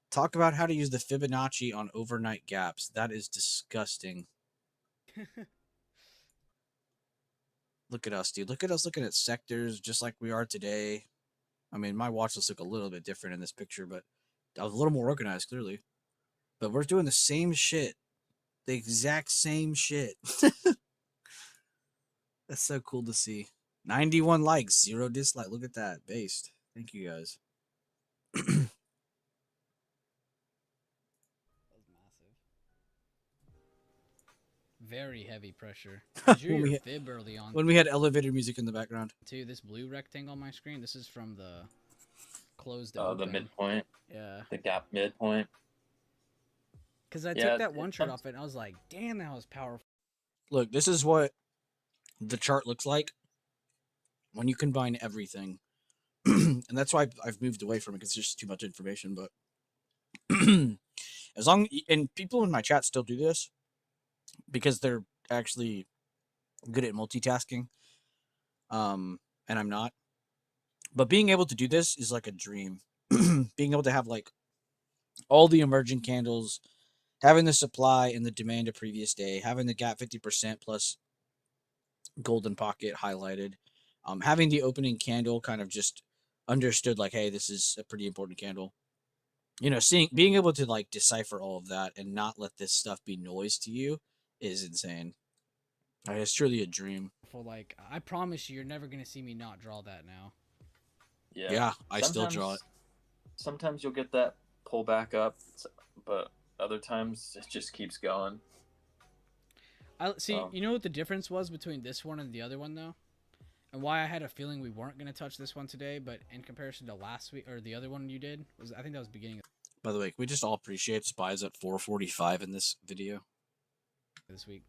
Talk about how to use the Fibonacci on overnight gaps. That is disgusting. Look at us, dude. Look at us looking at sectors just like we are today. I mean, my watch lists look a little bit different in this picture, but I was a little more organized, clearly. But we're doing the same shit. The exact same shit. That's so cool to see. 91 likes, 0 dislike. Look at that. Based. Thank you guys. That was massive. Very heavy pressure. I drew your fib early on. When we had elevator music in the background. Too, this blue rectangle on my screen, this is from the closed to Oh, the open. midpoint. Yeah. The gap midpoint. Because I took that one chart off it and I was like, damn, that was powerful. Look, this is what the chart looks like when you combine everything. And that's why I've moved away from it because there's just too much information. But and people in my chat still do this because they're actually good at multitasking. And I'm not. But being able to do this is like a dream. Being able to have like all the emerging candles, having the supply and the demand of previous day, having the gap 50% plus golden pocket highlighted, having the opening candle kind of just understood like, hey, this is a pretty important candle. Being able to like decipher all of that and not let this stuff be noise to you is insane. It's truly a dream. Like, I promise you're never going to see me not draw that now. Yeah, I still draw it. Sometimes you'll get that pull back up, but other times it just keeps going. See, you know what the difference was between this one and the other one, though? And why I had a feeling we weren't going to touch this one today, but in comparison to last week, or the other one you did, I think that was beginning of By the way, can we just all appreciate Spies at 4:45 in this video? this week.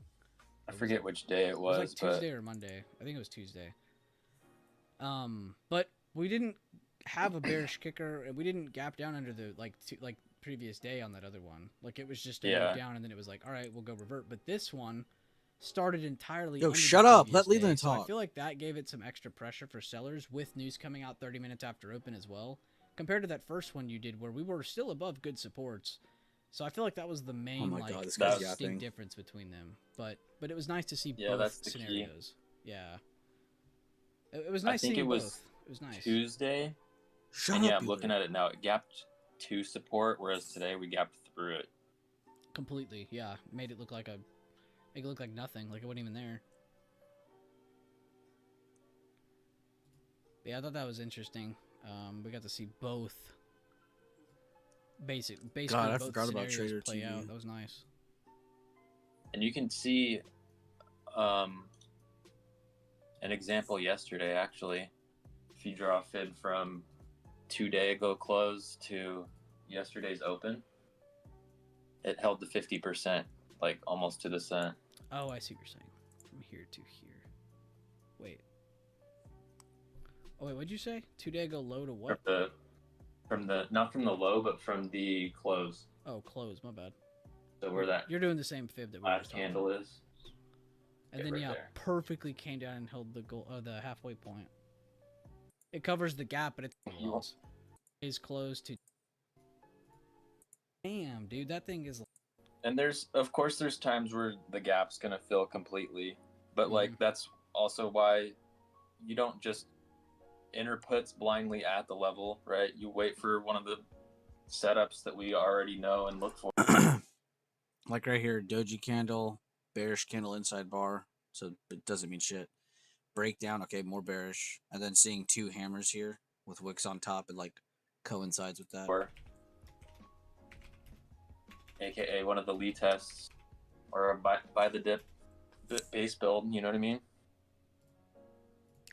I forget which day it was. It was like Tuesday or Monday. I think it was Tuesday. But we didn't have a bearish kicker, and we didn't gap down under the previous day on that other one. Like it was just a move down, and then it was like, all right, we'll go revert. But this one started entirely Yo, under shut the up. previous Let Leland day. So I talk. feel like that gave it some extra pressure for sellers with news coming out 30 minutes after open as well, compared to that first one you did where we were still above good supports. So I feel like that was the main my God, this guy's distinct yapping. difference between them. But it was nice to see Yeah, that's both the key. scenarios. Yeah. It was nice I think seeing it was both. It was nice. Tuesday. Shut And up. yeah, I'm looking at it now. It gapped to support, whereas today we gapped through it. Completely, yeah. Make it look like nothing, like it wasn't even there. But yeah, I thought that was interesting. We got to see both basically God, I both forgot about scenarios Trader play TV. out. That was nice. And you can see an example yesterday, actually. If you draw a fib from 2 day ago close to yesterday's open, it held the 50%, like almost to the cent. Oh, I see what you're saying. From here to here. Wait. Oh wait, what'd you say? 2 day ago low to what? From the not from the low, but from the close. Oh, close. My bad. So where that You're doing the same fib that we were last just talking candle about. is. And then right yeah, there. perfectly came down and held the halfway point. It covers the gap, but it's loss. Is close to. Damn, dude, that thing is. And there's times where the gap's gonna fill completely, but like that's also why you don't just enter puts blindly at the level, right? You wait for one of the setups that we already know and look for. Like right here, doji candle, bearish candle inside bar, so it doesn't mean shit. Breakdown, okay, more bearish, and then seeing two hammers here with wicks on top, it like coincides with that. AKA one of the Lee tests, or a buy the dip base build. You know what I mean?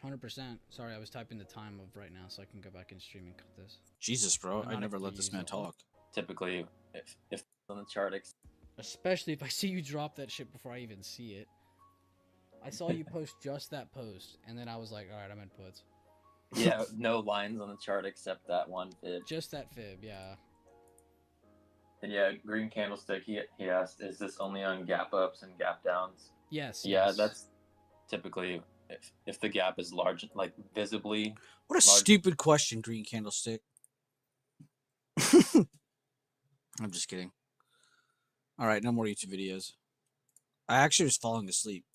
100%. Sorry, I was typing the time of right now so I can go back and stream and cut this. Jesus, bro, I never let this man talk. Typically, if on the chart, especially if I see you drop that shit before I even see it. I saw you post just that post, and then I was like, all right, I'm in puts. Yeah, no lines on the chart except that one fib. Just that fib, yeah. And yeah, green candlestick. He asked, is this only on gap ups and gap downs? Yes. Yeah, yes. that's typically if the gap is large, like visibly. What a stupid question, green candlestick. I'm just kidding. All right, no more YouTube videos. I actually was falling asleep.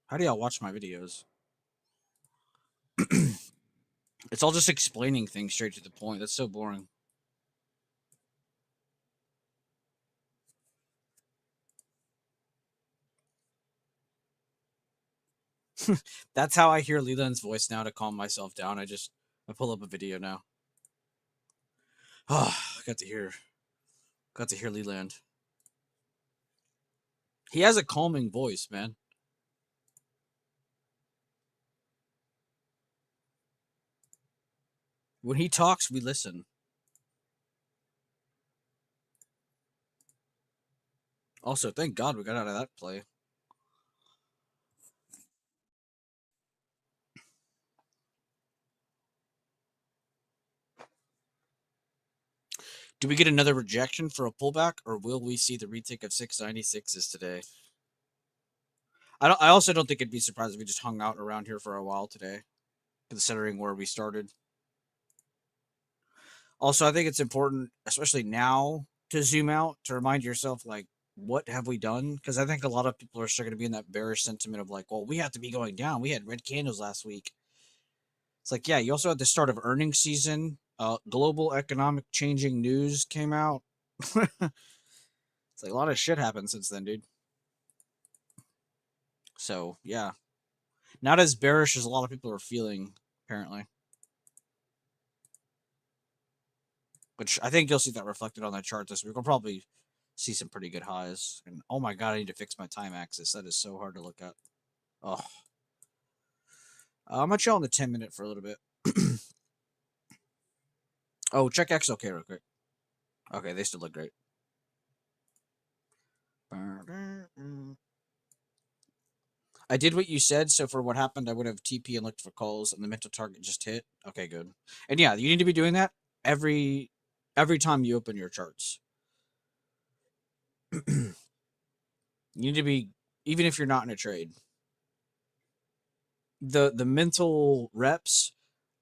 How do y'all watch my videos? It's all just explaining things straight to the point. That's so boring. That's how I hear Leland's voice now to calm myself down. I pull up a video now. Oh, got to hear Leland. He has a calming voice, man. When he talks, we listen. Also, thank God we got out of that play. Do we get another rejection for a pullback, or will we see the retake of 696s today? I also don't think it'd be surprised if we just hung out around here for a while today, considering where we started. Also, I think it's important, especially now, to zoom out, to remind yourself, like, what have we done? Because I think a lot of people are still going to be in that bearish sentiment of like, well, we have to be going down. We had red candles last week. It's like, yeah, you also had the start of earnings season. Global economic changing news came out. It's like a lot of shit happened since then, dude. So, yeah. Not as bearish as a lot of people are feeling, apparently. Which I think you'll see that reflected on that chart this week. We'll probably see some pretty good highs. And oh my God, I need to fix my time axis. That is so hard to look at. Oh. I'm going to chill on the 10-minute for a little bit. Oh, check XLK real quick. Okay, they still look great. I did what you said, so for what happened, I would have TP and looked for calls, and the mental target just hit. Okay, good. And yeah, you need to be doing that every time you open your charts. You need to be even if you're not in a trade. The mental reps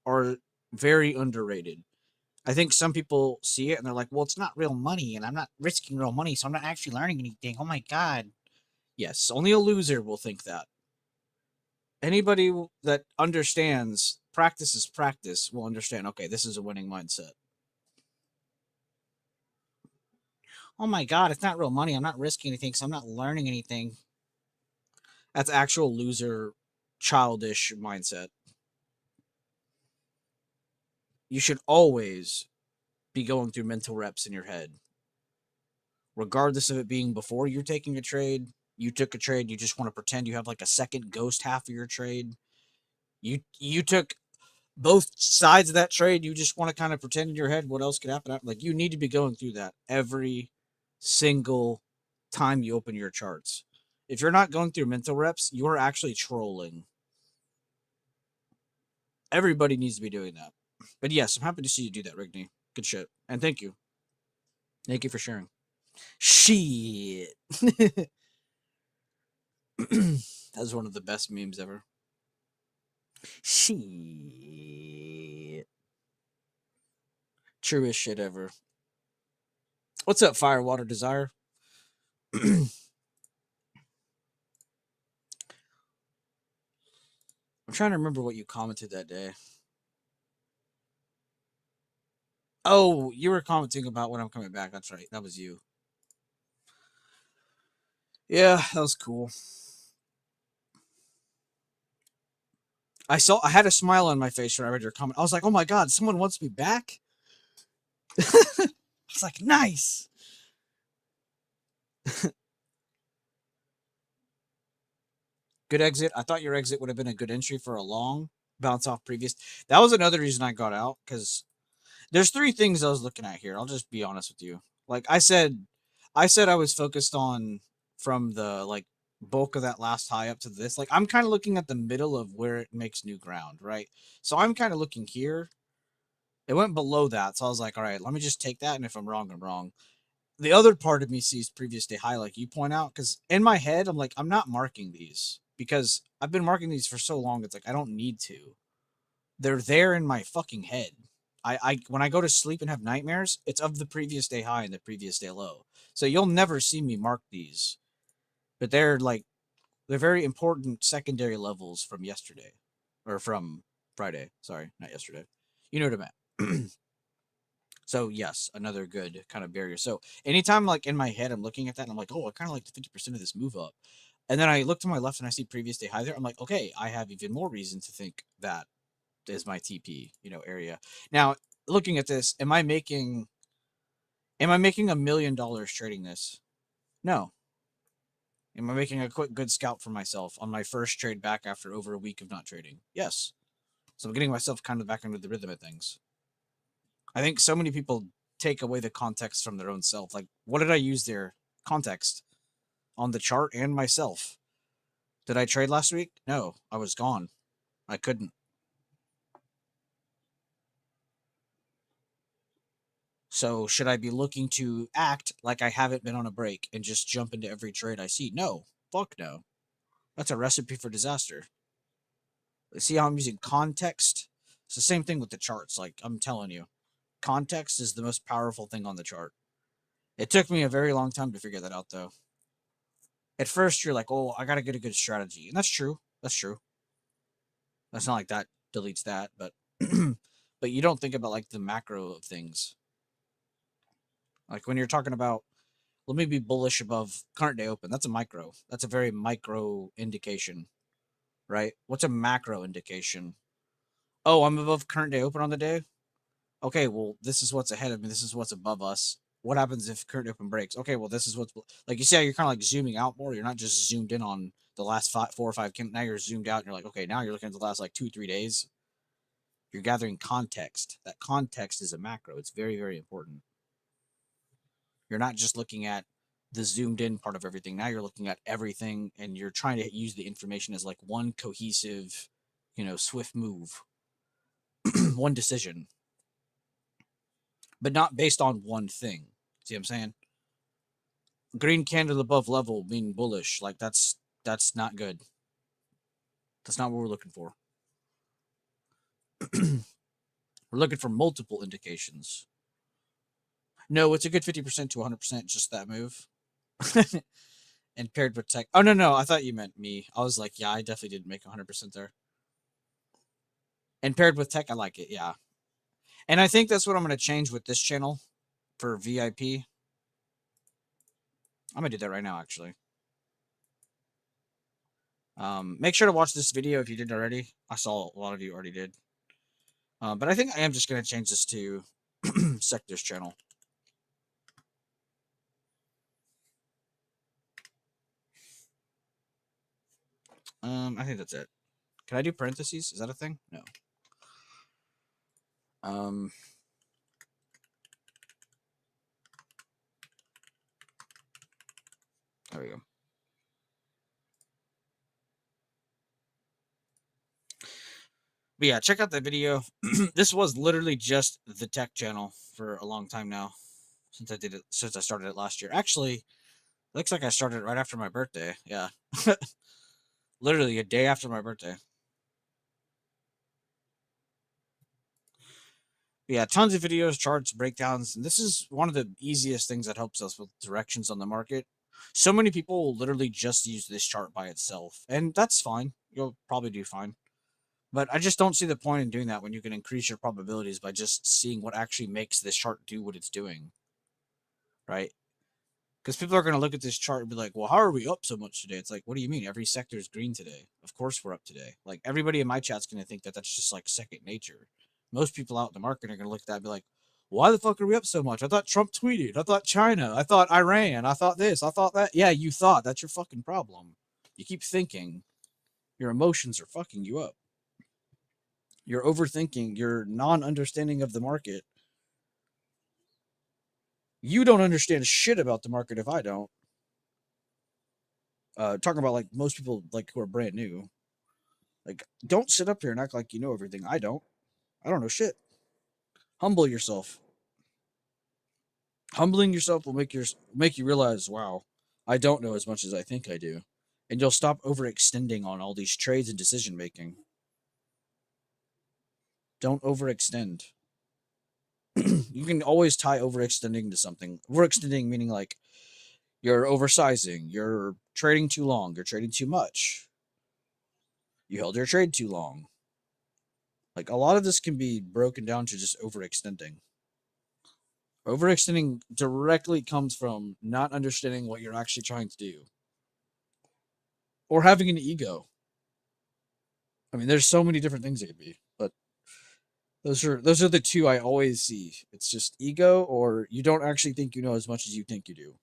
are very underrated. I think some people see it and they're like, well, it's not real money and I'm not risking real money, so I'm not actually learning anything. Oh my God. Yes, only a loser will think that. Anybody that understands practice is practice will understand, okay, this is a winning mindset. Oh my God, it's not real money. I'm not risking anything, so I'm not learning anything. That's actual loser, childish mindset. You should always be going through mental reps in your head, regardless of it being before you're taking a trade. You took a trade, you just want to pretend you have like a second ghost half of your trade. You took both sides of that trade. You just want to kind of pretend in your head what else could happen. Like, you need to be going through that every single time you open your charts. If you're not going through mental reps, you are actually trolling. Everybody needs to be doing that. But yes, I'm happy to see you do that, Rigney. Good shit. And thank you. Thank you for sharing. Shit. That's one of the best memes ever. Shit. Truest shit ever. What's up, Firewater Desire? I'm trying to remember what you commented that day. Oh, you were commenting about when I'm coming back. That's right. That was you. Yeah, that was cool. I had a smile on my face when I read your comment. I was like, oh my God, someone wants me back? I was like, nice. Good exit. I thought your exit would have been a good entry for a long bounce off previous. That was another reason I got out, because there's three things I was looking at here. I'll just be honest with you. Like I said I was focused on from the like bulk of that last high up to this. Like, I'm kind of looking at the middle of where it makes new ground, right? So I'm kind of looking here. It went below that, so I was like, all right, let me just take that, and if I'm wrong, I'm wrong. The other part of me sees previous day high, like you point out, because in my head, I'm like, I'm not marking these because I've been marking these for so long. It's like I don't need to. They're there in my fucking head. I when I go to sleep and have nightmares, it's of the previous day high and the previous day low. So you'll never see me mark these, but they're very important secondary levels from yesterday, or from Friday. Sorry, not yesterday. You know what I meant. So yes, another good kind of barrier. So anytime like in my head I'm looking at that and I'm like, oh, I kind of like the 50% of this move up. And then I look to my left and I see previous day high there. I'm like, okay, I have even more reason to think that is my TP, area. Now, looking at this, am I making $1 million trading this? No. Am I making a quick good scalp for myself on my first trade back after over a week of not trading? Yes. So I'm getting myself kind of back into the rhythm of things. I think so many people take away the context from their own self. Like, what did I use there? Context on the chart and myself. Did I trade last week? No, I was gone. I couldn't. So should I be looking to act like I haven't been on a break and just jump into every trade I see? No. Fuck no. That's a recipe for disaster. See how I'm using context? It's the same thing with the charts. Like, I'm telling you, context is the most powerful thing on the chart. It took me a very long time to figure that out, though. At first, you're like, oh, I got to get a good strategy. And that's true. That's true. That's not like that deletes that, but but you don't think about like the macro of things. Like when you're talking about, let me be bullish above current day open. That's a micro. That's a very micro indication, right? What's a macro indication? Oh, I'm above current day open on the day. Okay, well, this is what's ahead of me. This is what's above us. What happens if current open breaks? Okay, well, this is what's like. You see how you're kind of like zooming out more. You're not just zoomed in on the last 4 or 5. Now you're zoomed out, and you're like, okay, now you're looking at the last like 2, 3 days. You're gathering context. That context is a macro. It's very, very important. You're not just looking at the zoomed in part of everything. Now you're looking at everything, and you're trying to use the information as like one cohesive, swift move, one decision, but not based on one thing. See what I'm saying? Green candle above level mean bullish. Like that's That's not good. That's not what we're looking for. We're looking for multiple indications. No, it's a good 50% to 100%, just that move. And paired with tech. Oh, no. I thought you meant me. I was like, yeah, I definitely didn't make 100% there. And paired with tech, I like it. Yeah. And I think that's what I'm going to change with this channel for VIP. I'm going to do that right now, actually. Make sure to watch this video if you didn't already. I saw a lot of you already did. But I think I am just going to change this to sectors channel. I think that's it. Can I do parentheses? Is that a thing? No. There we go. But yeah, check out that video. This was literally just the tech channel for a long time now. Since I started it last year. Actually, looks like I started it right after my birthday. Yeah. Literally a day after my birthday. But yeah, tons of videos, charts, breakdowns, and this is one of the easiest things that helps us with directions on the market. So many people will literally just use this chart by itself, and that's fine. You'll probably do fine. But I just don't see the point in doing that when you can increase your probabilities by just seeing what actually makes this chart do what it's doing. Right? Because people are going to look at this chart and be like, well, how are we up so much today? It's like, what do you mean? Every sector is green today. Of course we're up today. Like, everybody in my chat's going to think that that's just like second nature. Most people out in the market are going to look at that and be like, why the fuck are we up so much? I thought Trump tweeted. I thought China. I thought Iran. I thought this. I thought that. Yeah, you thought. That's your fucking problem. You keep thinking. Your emotions are fucking you up. You're overthinking. Your non-understanding of the market. You don't understand shit about the market if I don't. Talking about like most people like who are brand new. Like, don't sit up here and act like you know everything. I don't. I don't know shit. Humble yourself. Humbling yourself will make you realize, wow, I don't know as much as I think I do. And you'll stop overextending on all these trades and decision making. Don't overextend. You can always tie overextending to something. Overextending meaning like you're oversizing, you're trading too long, you're trading too much. You held your trade too long. Like, a lot of this can be broken down to just overextending. Overextending directly comes from not understanding what you're actually trying to do. Or having an ego. I mean, there's so many different things it could be, but those are the two I always see. It's just ego, or you don't actually think you know as much as you think you do.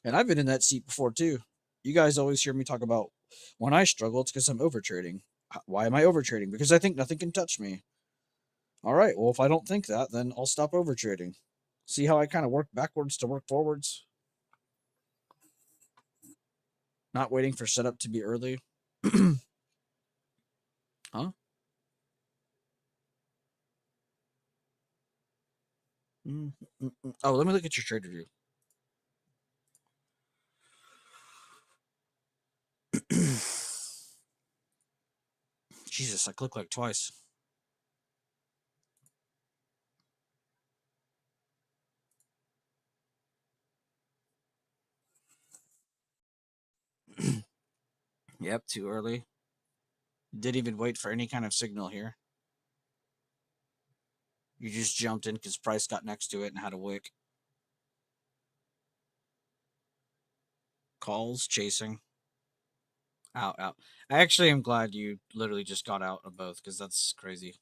And I've been in that seat before too. You guys always hear me talk about when I struggle, it's because I'm overtrading. Why am I overtrading? Because I think nothing can touch me. All right, well, if I don't think that, then I'll stop overtrading. See how I kind of work backwards to work forwards? Not waiting for setup to be early. Huh? Oh, let me look at your trade review. Jesus, I clicked like twice. Yep, too early. Didn't even wait for any kind of signal here. You just jumped in because price got next to it and had a wick. Calls, chasing. Out. I actually am glad you literally just got out of both because that's crazy.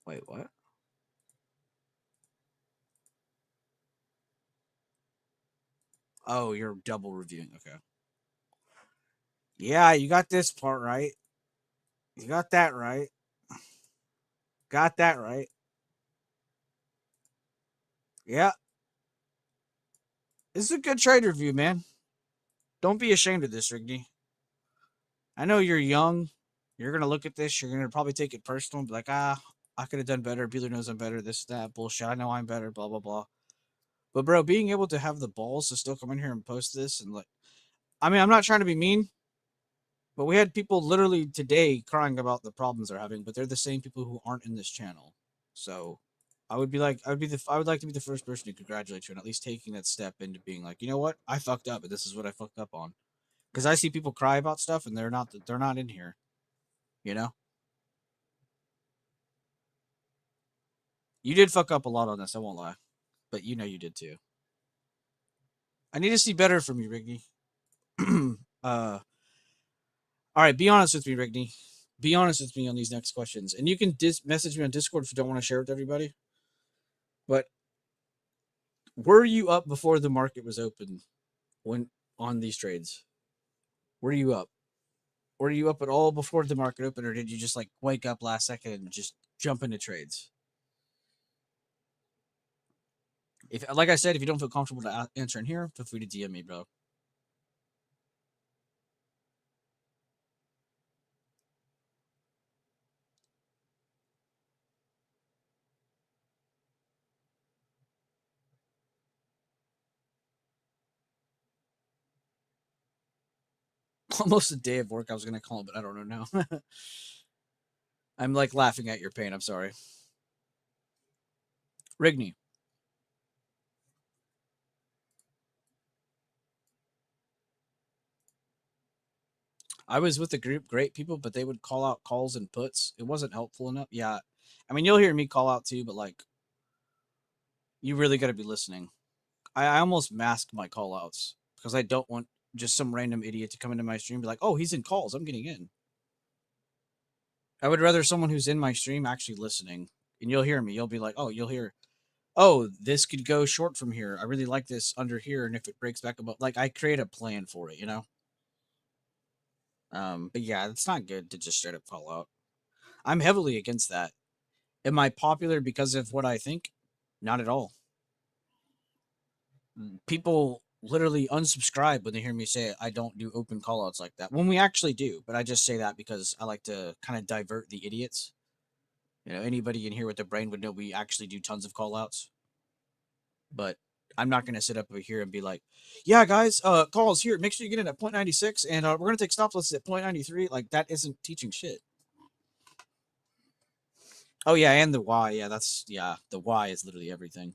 Wait, what? Oh, you're double reviewing. Okay. Yeah, you got this part right. You got that right. Got that right. Yeah. This is a good trade review, man. Don't be ashamed of this, Rigney. I know you're young. You're going to look at this. You're going to probably take it personal and be like, I could have done better. Beeler knows I'm better. This, that, bullshit. I know I'm better. Blah, blah, blah. But, bro, being able to have the balls to still come in here and post this and, like, I mean, I'm not trying to be mean, but we had people literally today crying about the problems they're having, but they're the same people who aren't in this channel. So I would like to be the first person to congratulate you on at least taking that step into being like, you know what, I fucked up, but this is what I fucked up on. Because I see people cry about stuff and they're not in here. You know, you did fuck up a lot on this. I won't lie, but you know you did too. I need to see better from you, Rigney. All right, be honest with me, Rigney. Be honest with me on these next questions, and you can message me on Discord if you don't want to share with everybody. But were you up before the market was open when on these trades? Were you up? Were you up at all before the market opened, or did you just like wake up last second and just jump into trades? If, like I said, if you don't feel comfortable to answer in here, feel free to DM me, bro. Almost a day of work, I was gonna call it, but I don't know now. I'm like laughing at your pain. I'm sorry, Rigney. I was with the group, great people, but they would call out calls and puts. It wasn't helpful enough. Yeah, I mean, you'll hear me call out too, but like, you really got to be listening. I almost mask my call outs because I don't want just some random idiot to come into my stream and be like, oh, he's in calls. I'm getting in. I would rather someone who's in my stream actually listening. And you'll hear me. You'll be like, oh, you'll hear, oh, this could go short from here. I really like this under here. And if it breaks back above, like, I create a plan for it, you know? But yeah, it's not good to just straight up call out. I'm heavily against that. Am I popular because of what I think? Not at all. People literally unsubscribe when they hear me say I don't do open callouts like that. When we actually do, but I just say that because I like to kind of divert the idiots. You know, anybody in here with a brain would know we actually do tons of callouts. But I'm not gonna sit up over here and be like, yeah, guys, calls here. Make sure you get in at 0.96, and we're gonna take stop losses at 0.93. Like that isn't teaching shit. Oh yeah, and the why. Yeah, the why is literally everything.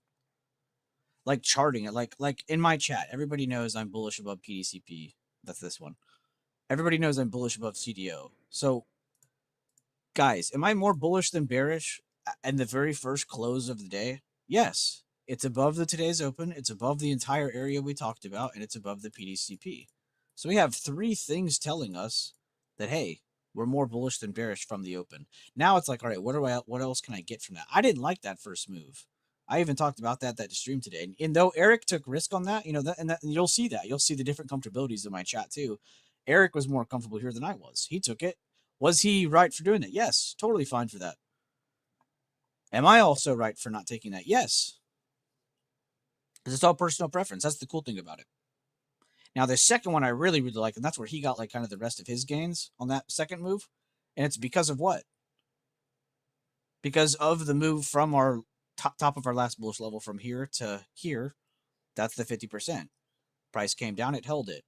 Like charting it, like in my chat, everybody knows I'm bullish above PDCP. That's this one. Everybody knows I'm bullish above CDO. So, guys, am I more bullish than bearish in the very first close of the day? Yes. It's above the today's open, it's above the entire area we talked about, and it's above the PDCP. So we have three things telling us that, hey, we're more bullish than bearish from the open. Now it's like, all right, what else can I get from that? I didn't like that first move. I even talked about that stream today. And though Eric took risk on that, you know, and you'll see that. You'll see the different comfortabilities in my chat too. Eric was more comfortable here than I was. He took it. Was he right for doing it? Yes, totally fine for that. Am I also right for not taking that? Yes. Because it's all personal preference. That's the cool thing about it. Now, the second one I really, really like, and that's where he got like kind of the rest of his gains on that second move. And it's because of what? Because of the move from our top of our last bullish level from here to here. That's the 50%. Price came down, it held it.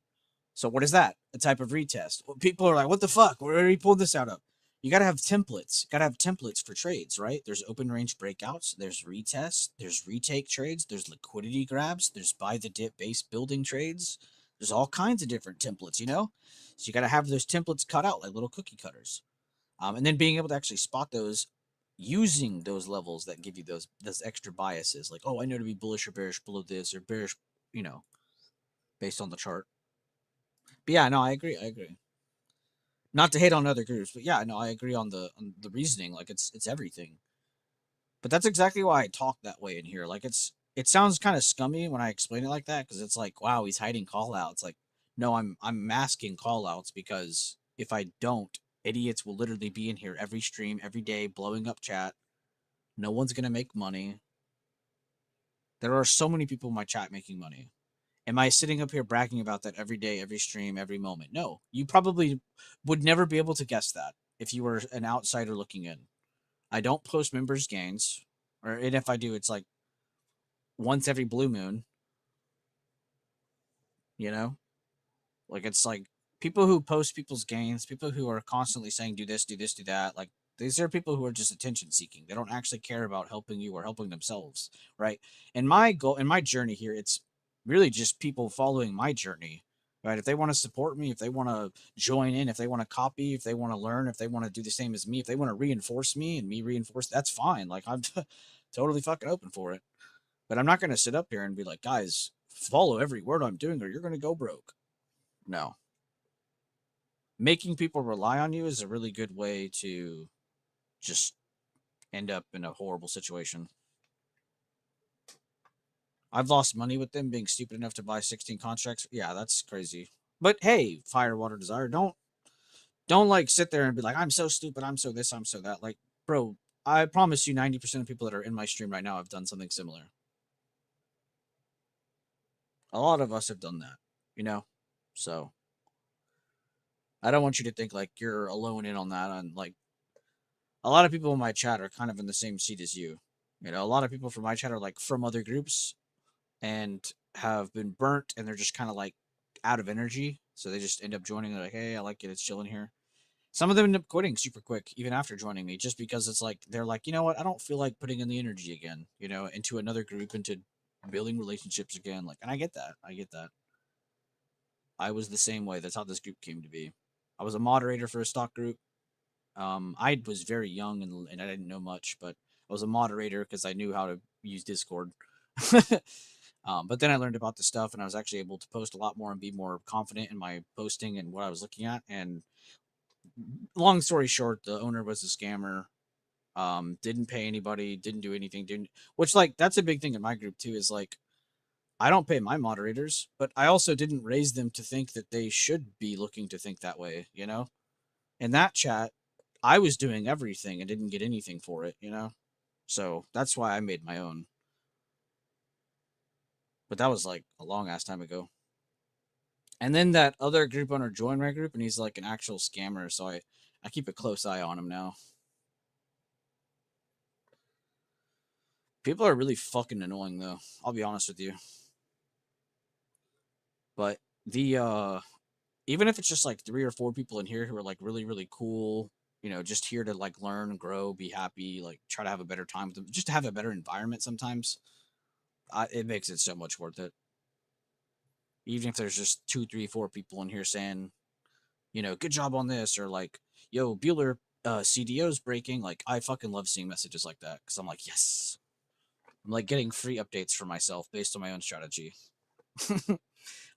So what is that? A type of retest. People are like, what the fuck? Where are you pulling this out of? You got to have templates. You got to have templates for trades, right? There's open range breakouts. There's retests. There's retake trades. There's liquidity grabs. There's buy the dip base building trades. There's all kinds of different templates, you know? So you got to have those templates cut out like little cookie cutters. And then being able to actually spot those using those levels that give you those extra biases. Like, oh, I know to be bullish or bearish below this or bearish, you know, based on the chart. But yeah, no, I agree. I agree. Not to hate on other groups, but yeah, no, I agree on the reasoning. Like it's everything. But that's exactly why I talk that way in here. Like it sounds kind of scummy when I explain it like that because it's like, wow, he's hiding call outs. Like, no, I'm masking call outs because if I don't, idiots will literally be in here every stream, every day, blowing up chat. No one's gonna make money. There are so many people in my chat making money. Am I sitting up here bragging about that every day, every stream, every moment? No. You probably would never be able to guess that if you were an outsider looking in. I don't post members gains, and if I do, it's like once every blue moon. You know, like it's like people who post people's gains, people who are constantly saying do this, do this, do that. Like these are people who are just attention seeking. They don't actually care about helping you or helping themselves, right? And my goal in my journey here, it's really just people following my journey, right? If they want to support me, if they want to join in, if they want to copy, if they want to learn, if they want to do the same as me, if they want to reinforce me and me reinforce, that's fine. Like I'm totally fucking open for it. But I'm not going to sit up here and be like, guys, follow every word I'm doing or you're going to go broke. No. Making people rely on you is a really good way to just end up in a horrible situation. I've lost money with them being stupid enough to buy 16 contracts. Yeah, that's crazy. But hey, Fire Water Desire, don't like sit there and be like, I'm so stupid, I'm so this, I'm so that. Like, bro, I promise you 90% of people that are in my stream right now have done something similar. A lot of us have done that, you know? So I don't want you to think like you're alone in on that. And like a lot of people in my chat are kind of in the same seat as you. You know, a lot of people from my chat are like from other groups and have been burnt and they're just kind of like out of energy. So they just end up joining. They're like, hey, I like it. It's chilling here. Some of them end up quitting super quick, even after joining me, just because it's like, they're like, you know what? I don't feel like putting in the energy again, you know, into another group, into building relationships again. Like, and I get that. I get that. I was the same way. That's how this group came to be. I was a moderator for a stock group. I was very young and I didn't know much, but I was a moderator because I knew how to use Discord. But then I learned about the stuff and I was actually able to post a lot more and be more confident in my posting and what I was looking at. And long story short, the owner was a scammer. Didn't pay anybody, didn't do anything, didn't, which like that's a big thing in my group too, is like I don't pay my moderators, but I also didn't raise them to think that they should be looking to think that way, you know? In that chat, I was doing everything and didn't get anything for it, you know? So that's why I made my own. But that was like a long ass time ago. And then that other group owner joined my group and he's like an actual scammer, so I keep a close eye on him now. People are really fucking annoying though. I'll be honest with you. But the even if it's just like 3 or 4 people in here who are like really, really cool, you know, just here to like learn, grow, be happy, like try to have a better time with them, just to have a better environment sometimes, it makes it so much worth it. Even if there's just 2, 3, 4 people in here saying, you know, good job on this, or like, yo, Bueller CDO's breaking. Like, I fucking love seeing messages like that because I'm like, yes. I'm like getting free updates for myself based on my own strategy.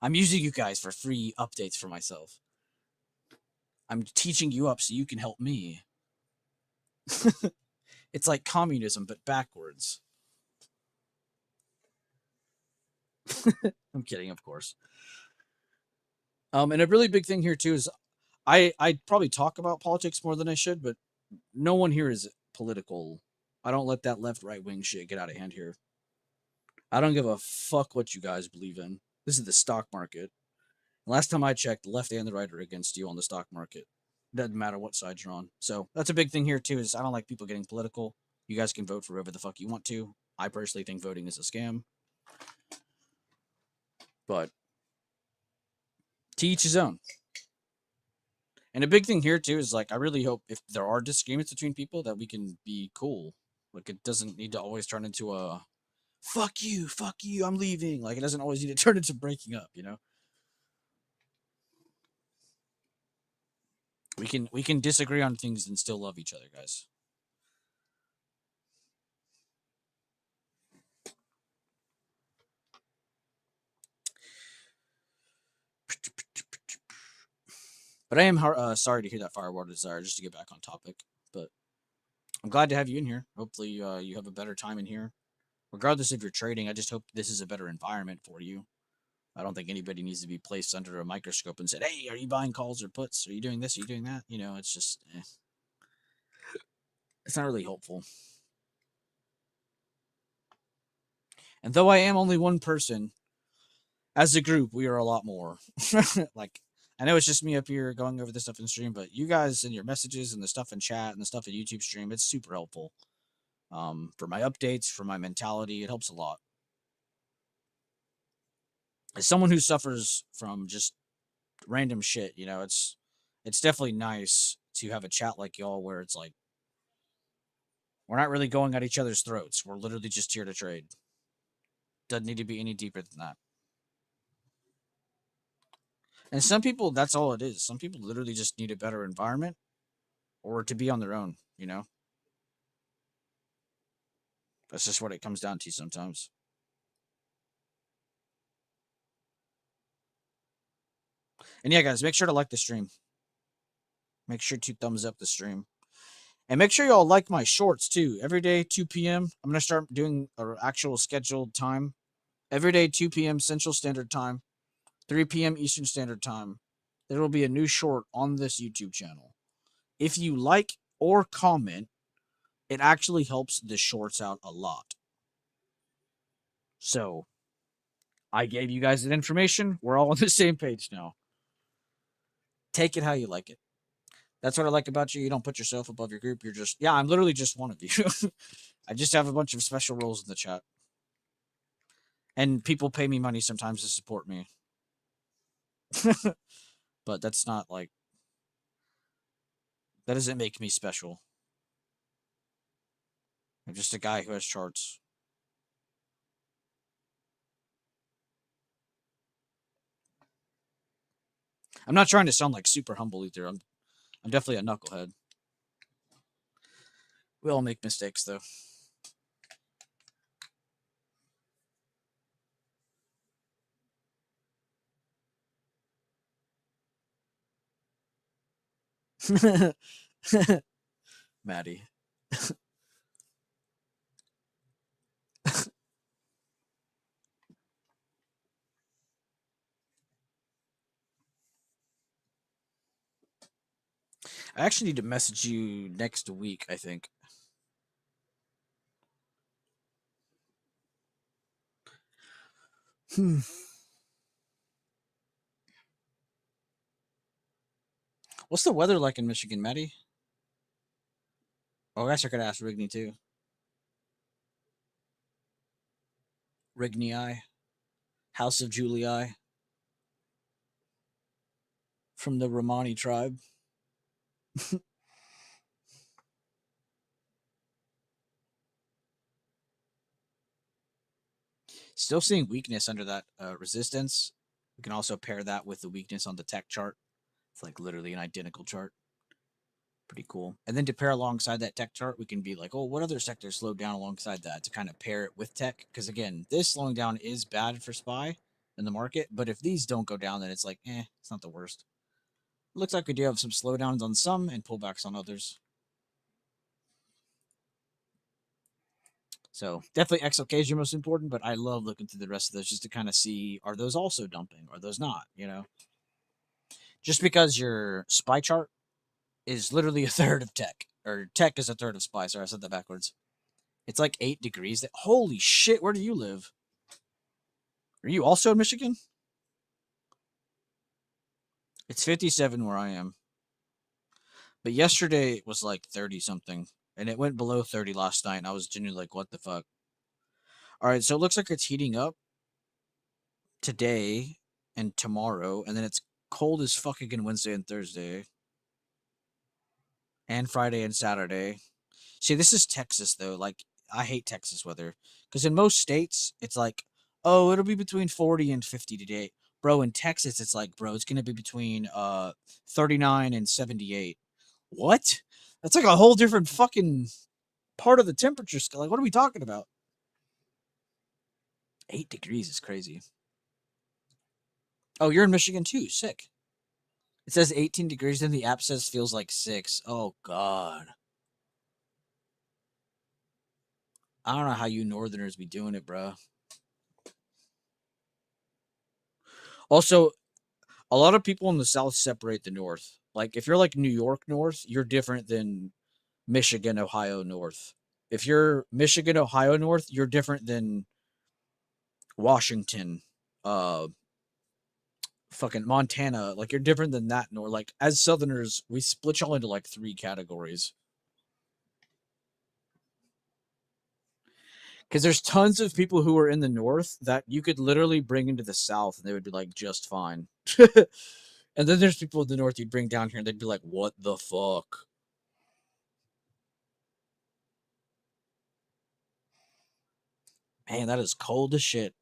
I'm using you guys for free updates for myself. I'm teaching you up so you can help me. It's like communism, but backwards. I'm kidding, of course. And a really big thing here too is I probably talk about politics more than I should, but no one here is political. I don't let that left right wing shit get out of hand here. I don't give a fuck what you guys believe in. This is the stock market. Last time I checked, the left and the right are against you on the stock market. Doesn't matter what side you're on. So that's a big thing here too. Is I don't like people getting political. You guys can vote for whoever the fuck you want to. I personally think voting is a scam. But to each his own. And a big thing here too is like I really hope if there are disagreements between people that we can be cool. Like it doesn't need to always turn into a fuck you, I'm leaving. Like it doesn't always need to turn into breaking up, you know? We can disagree on things and still love each other, guys. But I am sorry to hear that Firewater Desire, just to get back on topic. But I'm glad to have you in here. Hopefully you have a better time in here. Regardless if you're trading, I just hope this is a better environment for you. I don't think anybody needs to be placed under a microscope and said, hey, are you buying calls or puts? Are you doing this? Are you doing that? You know, it's just, it's not really helpful. And though I am only one person, as a group, we are a lot more. Like, I know it's just me up here going over this stuff in stream, but you guys and your messages and the stuff in chat and the stuff in YouTube stream, it's super helpful. For my updates, for my mentality, it helps a lot. As someone who suffers from just random shit, you know, it's definitely nice to have a chat like y'all where it's like we're not really going at each other's throats. We're literally just here to trade. Doesn't need to be any deeper than that. And some people, that's all it is. Some people literally just need a better environment or to be on their own, you know? That's just what it comes down to sometimes. And yeah, guys, make sure to like the stream. Make sure to thumbs up the stream. And make sure y'all like my shorts too. Every day, 2 p.m. I'm going to start doing an actual scheduled time. Every day, 2 p.m. Central Standard Time, 3 p.m. Eastern Standard Time. There will be a new short on this YouTube channel. If you like or comment, it actually helps the shorts out a lot. So, I gave you guys that information. We're all on the same page now. Take it how you like it. That's what I like about you. You don't put yourself above your group. You're just, yeah, I'm literally just one of you. I just have a bunch of special roles in the chat. And people pay me money sometimes to support me. But that's not like, that doesn't make me special. I'm just a guy who has charts. I'm not trying to sound like super humble either. I'm definitely a knucklehead. We all make mistakes though. Maddie. I actually need to message you next week, I think. What's the weather like in Michigan, Maddie? Oh, I guess I could ask Rigney too. Rigney, House of Julii, from the Romani tribe. Still seeing weakness under that resistance. We can also pair that with the weakness on the tech chart. It's like literally an identical chart. Pretty cool. And then to pair alongside that tech chart, we can be like, oh, what other sectors slowed down alongside that to kind of pair it with tech? Because again, this slowing down is bad for SPY in the market. But if these don't go down, then it's like, it's not the worst. Looks like we do have some slowdowns on some and pullbacks on others. So definitely XLK is your most important, but I love looking through the rest of those just to kind of see, are those also dumping? Are those not? You know, just because your SPY chart is literally a third of tech, or tech is a third of SPY. Sorry, I said that backwards. It's like 8 degrees. Holy shit, where do you live? Are you also in Michigan? It's 57 where I am. But yesterday it was like 30 something. And it went below 30 last night. And I was genuinely like, what the fuck? All right, so it looks like it's heating up today and tomorrow. And then it's cold as fuck again Wednesday and Thursday. And Friday and Saturday. See, this is Texas, though. Like, I hate Texas weather. Because in most states, it's like, oh, it'll be between 40 and 50 today. Bro, in Texas, it's like, bro, it's going to be between 39 and 78. What? That's like a whole different fucking part of the temperature scale. Like, what are we talking about? 8 degrees is crazy. Oh, you're in Michigan too. Sick. It says 18 degrees, and the app says feels like 6. Oh, God. I don't know how you Northerners be doing it, bro. Also, a lot of people in the South separate the North. Like, if you're like New York North, you're different than Michigan, Ohio North. If you're Michigan, Ohio North, you're different than Washington, fucking Montana. Like, you're different than that. Nor like, as Southerners, we split y'all into like 3 categories. Because there's tons of people who are in the North that you could literally bring into the South and they would be like just fine. And then there's people in the North you'd bring down here and they'd be like, what the fuck? Man, that is cold as shit.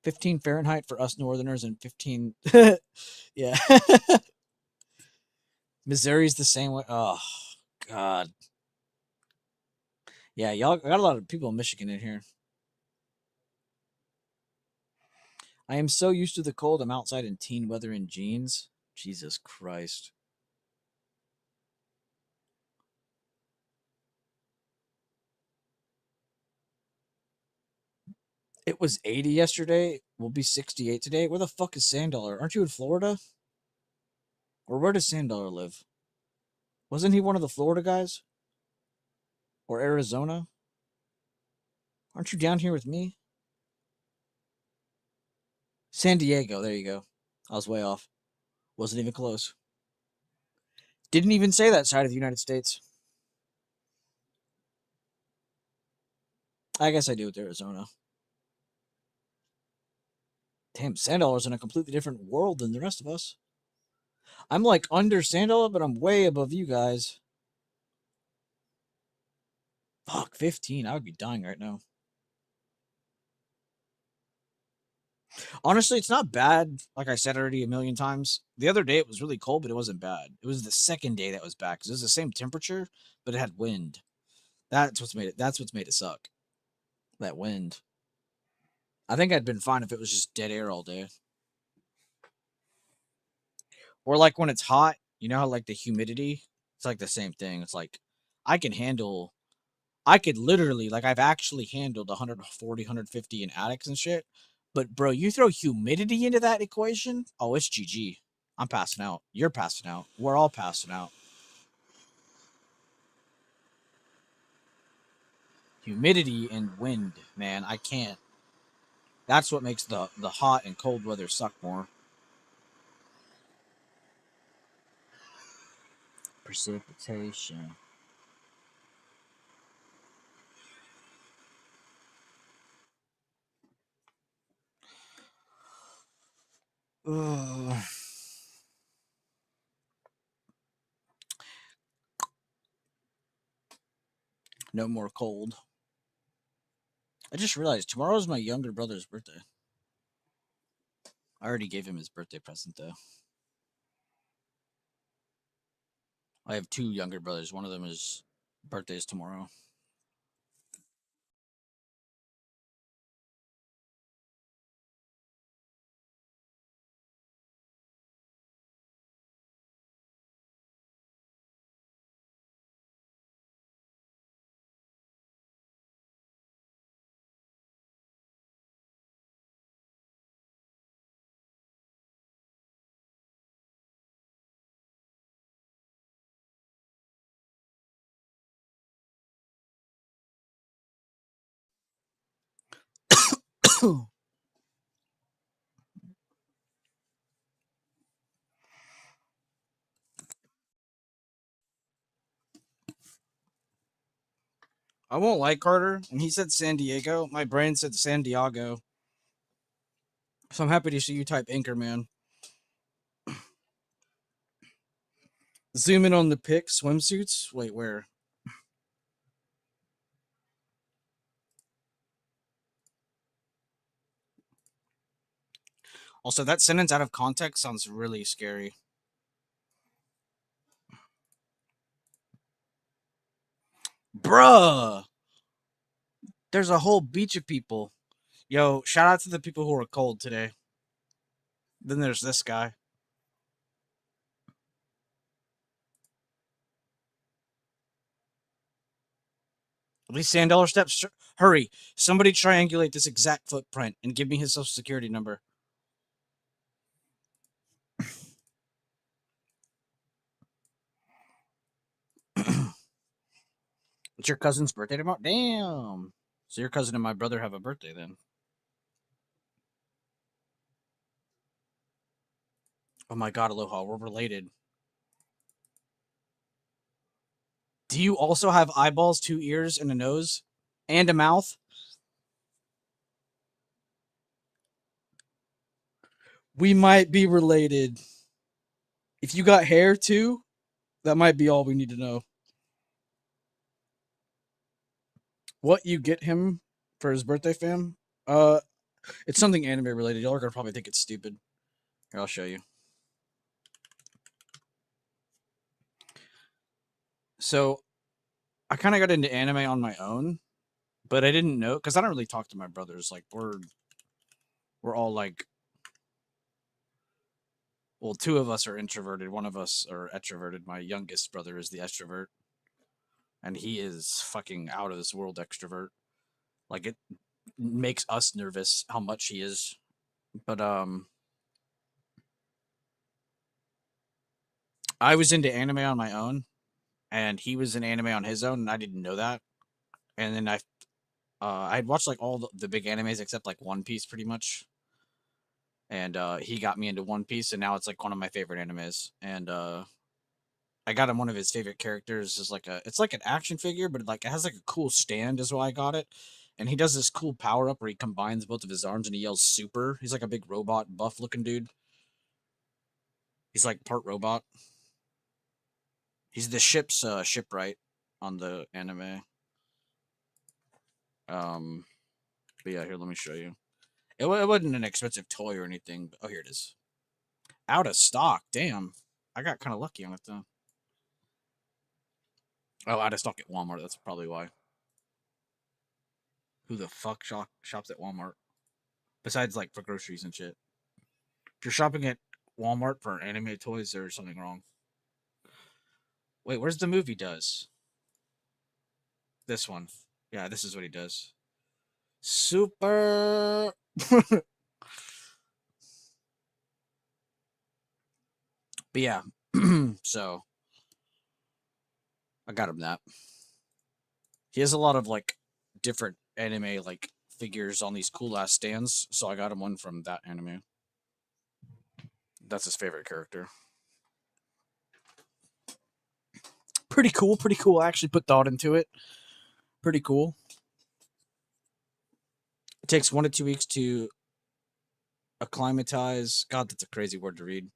15 Fahrenheit for us Northerners and 15. Yeah. Missouri's the same way. Oh, God. Yeah, y'all I got a lot of people in Michigan in here. I am so used to the cold. I'm outside in teen weather in jeans. Jesus Christ. It was 80 yesterday. We'll be 68 today. Where the fuck is Sandollar? Aren't you in Florida? Or where does Sandollar live? Wasn't he one of the Florida guys? Or Arizona? Aren't you down here with me? San Diego. There you go. I was way off. Wasn't even close. Didn't even say that side of the United States. I guess I do with Arizona. Damn, Sandollar's in a completely different world than the rest of us. I'm like under Sandollar, but I'm way above you guys. Fuck, 15. I would be dying right now. Honestly, it's not bad. Like I said already a million times. The other day it was really cold, but it wasn't bad. It was the second day that was bad because it was the same temperature, but it had wind. That's what's made it. That's what's made it suck. That wind. I think I'd been fine if it was just dead air all day. Or like when it's hot, you know how like the humidity. It's like the same thing. It's like I can handle. I could literally like I've actually handled 140, 150 in attics and shit. But bro, you throw humidity into that equation, oh, it's GG. I'm passing out. You're passing out. We're all passing out. Humidity and wind, man, I can't. That's what makes the hot and cold weather suck more. Precipitation. Ugh. No more cold. I just realized tomorrow's my younger brother's birthday. I already gave him his birthday present though. I have 2 younger brothers. One of them is birthday's tomorrow. I won't like Carter, and he said San Diego. My brain said San Diego. So I'm happy to see you type Anchorman. Zoom in on the pic, swimsuits. Wait, where? Also, that sentence out of context sounds really scary. Bruh! There's a whole beach of people. Yo, shout out to the people who are cold today. Then there's this guy. At least $10 steps. Hurry. Somebody triangulate this exact footprint and give me his social security number. It's your cousin's birthday tomorrow? Damn. So your cousin and my brother have a birthday then. Oh my god, Aloha, we're related. Do you also have eyeballs, 2 ears, and a nose? And a mouth? We might be related. If you got hair too, that might be all we need to know. What you get him for his birthday, fam? It's something anime related. Y'all are gonna probably think it's stupid. Here, I'll show you. So, I kind of got into anime on my own, but I didn't know because I don't really talk to my brothers. Like we're all like, well, 2 of us are introverted, 1 of us are extroverted. My youngest brother is the extrovert, and he is fucking out of this world extrovert. Like it makes us nervous how much he is. But I was into anime on my own, and he was in anime on his own, and I didn't know that. And then I'd watched like all the big animes except like One Piece, pretty much. And he got me into One Piece, and now it's like one of my favorite animes. And I got him one of his favorite characters is like it's like an action figure, but like it has like a cool stand, is why I got it. And he does this cool power up where he combines both of his arms and he yells super. He's like a big robot, buff looking dude. He's like part robot. He's the ship's shipwright on the anime. But yeah, here, let me show you. It wasn't an expensive toy or anything. But, oh, here it is. Out of stock. Damn. I got kind of lucky on it, though. Oh, out of stock at Walmart. That's probably why. Who the fuck shops at Walmart? Besides, like, for groceries and shit. If you're shopping at Walmart for anime toys, there's something wrong. Wait, where's the movie does? This one. Yeah, this is what he does. Super. But yeah. So, I got him that. He has a lot of, like, different anime, like, figures on these cool ass stands, so I got him one from that anime. That's his favorite character. Pretty cool, pretty cool. I actually put thought into it. Pretty cool. It takes 1 to 2 weeks to acclimatize. God, that's a crazy word to read.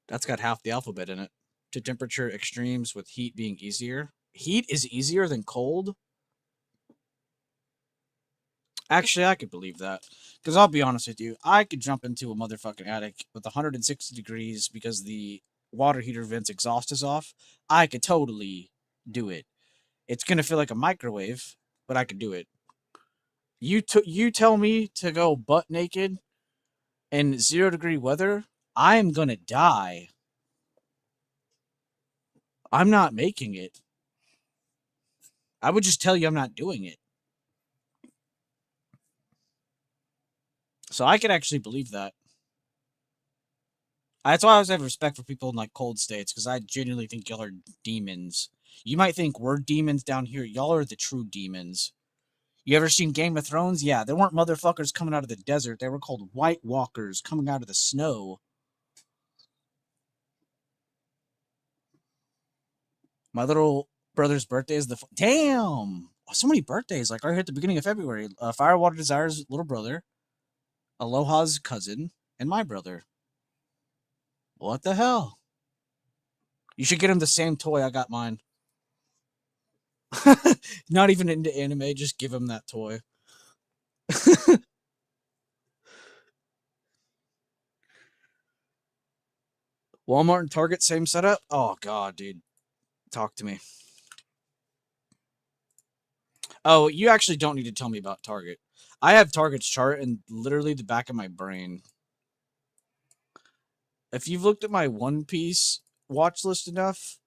That's got half the alphabet in it. To temperature extremes, with heat being easier. Heat is easier than cold? Actually, I could believe that. Because I'll be honest with you, I could jump into a motherfucking attic with 160 degrees because the water heater vent's exhaust is off. I could totally do it. It's going to feel like a microwave, but I could do it. You tell me to go butt naked in 0-degree weather, I'm going to die. I'm not making it. I would just tell you I'm not doing it. So I could actually believe that. That's why I always have respect for people in like cold states, because I genuinely think y'all are demons. You might think we're demons down here. Y'all are the true demons. You ever seen Game of Thrones? Yeah, there weren't motherfuckers coming out of the desert. They were called White Walkers coming out of the snow. My little brother's birthday is damn! So many birthdays, like right here at the beginning of February. Firewater Desire's little brother, Aloha's cousin, and my brother. What the hell? You should get him the same toy I got mine. Not even into anime, just give him that toy. Walmart and Target, same setup? Oh, God, dude. Talk to me. Oh, you actually don't need to tell me about Target. I have Target's chart in literally the back of my brain. If you've looked at my One Piece watch list enough,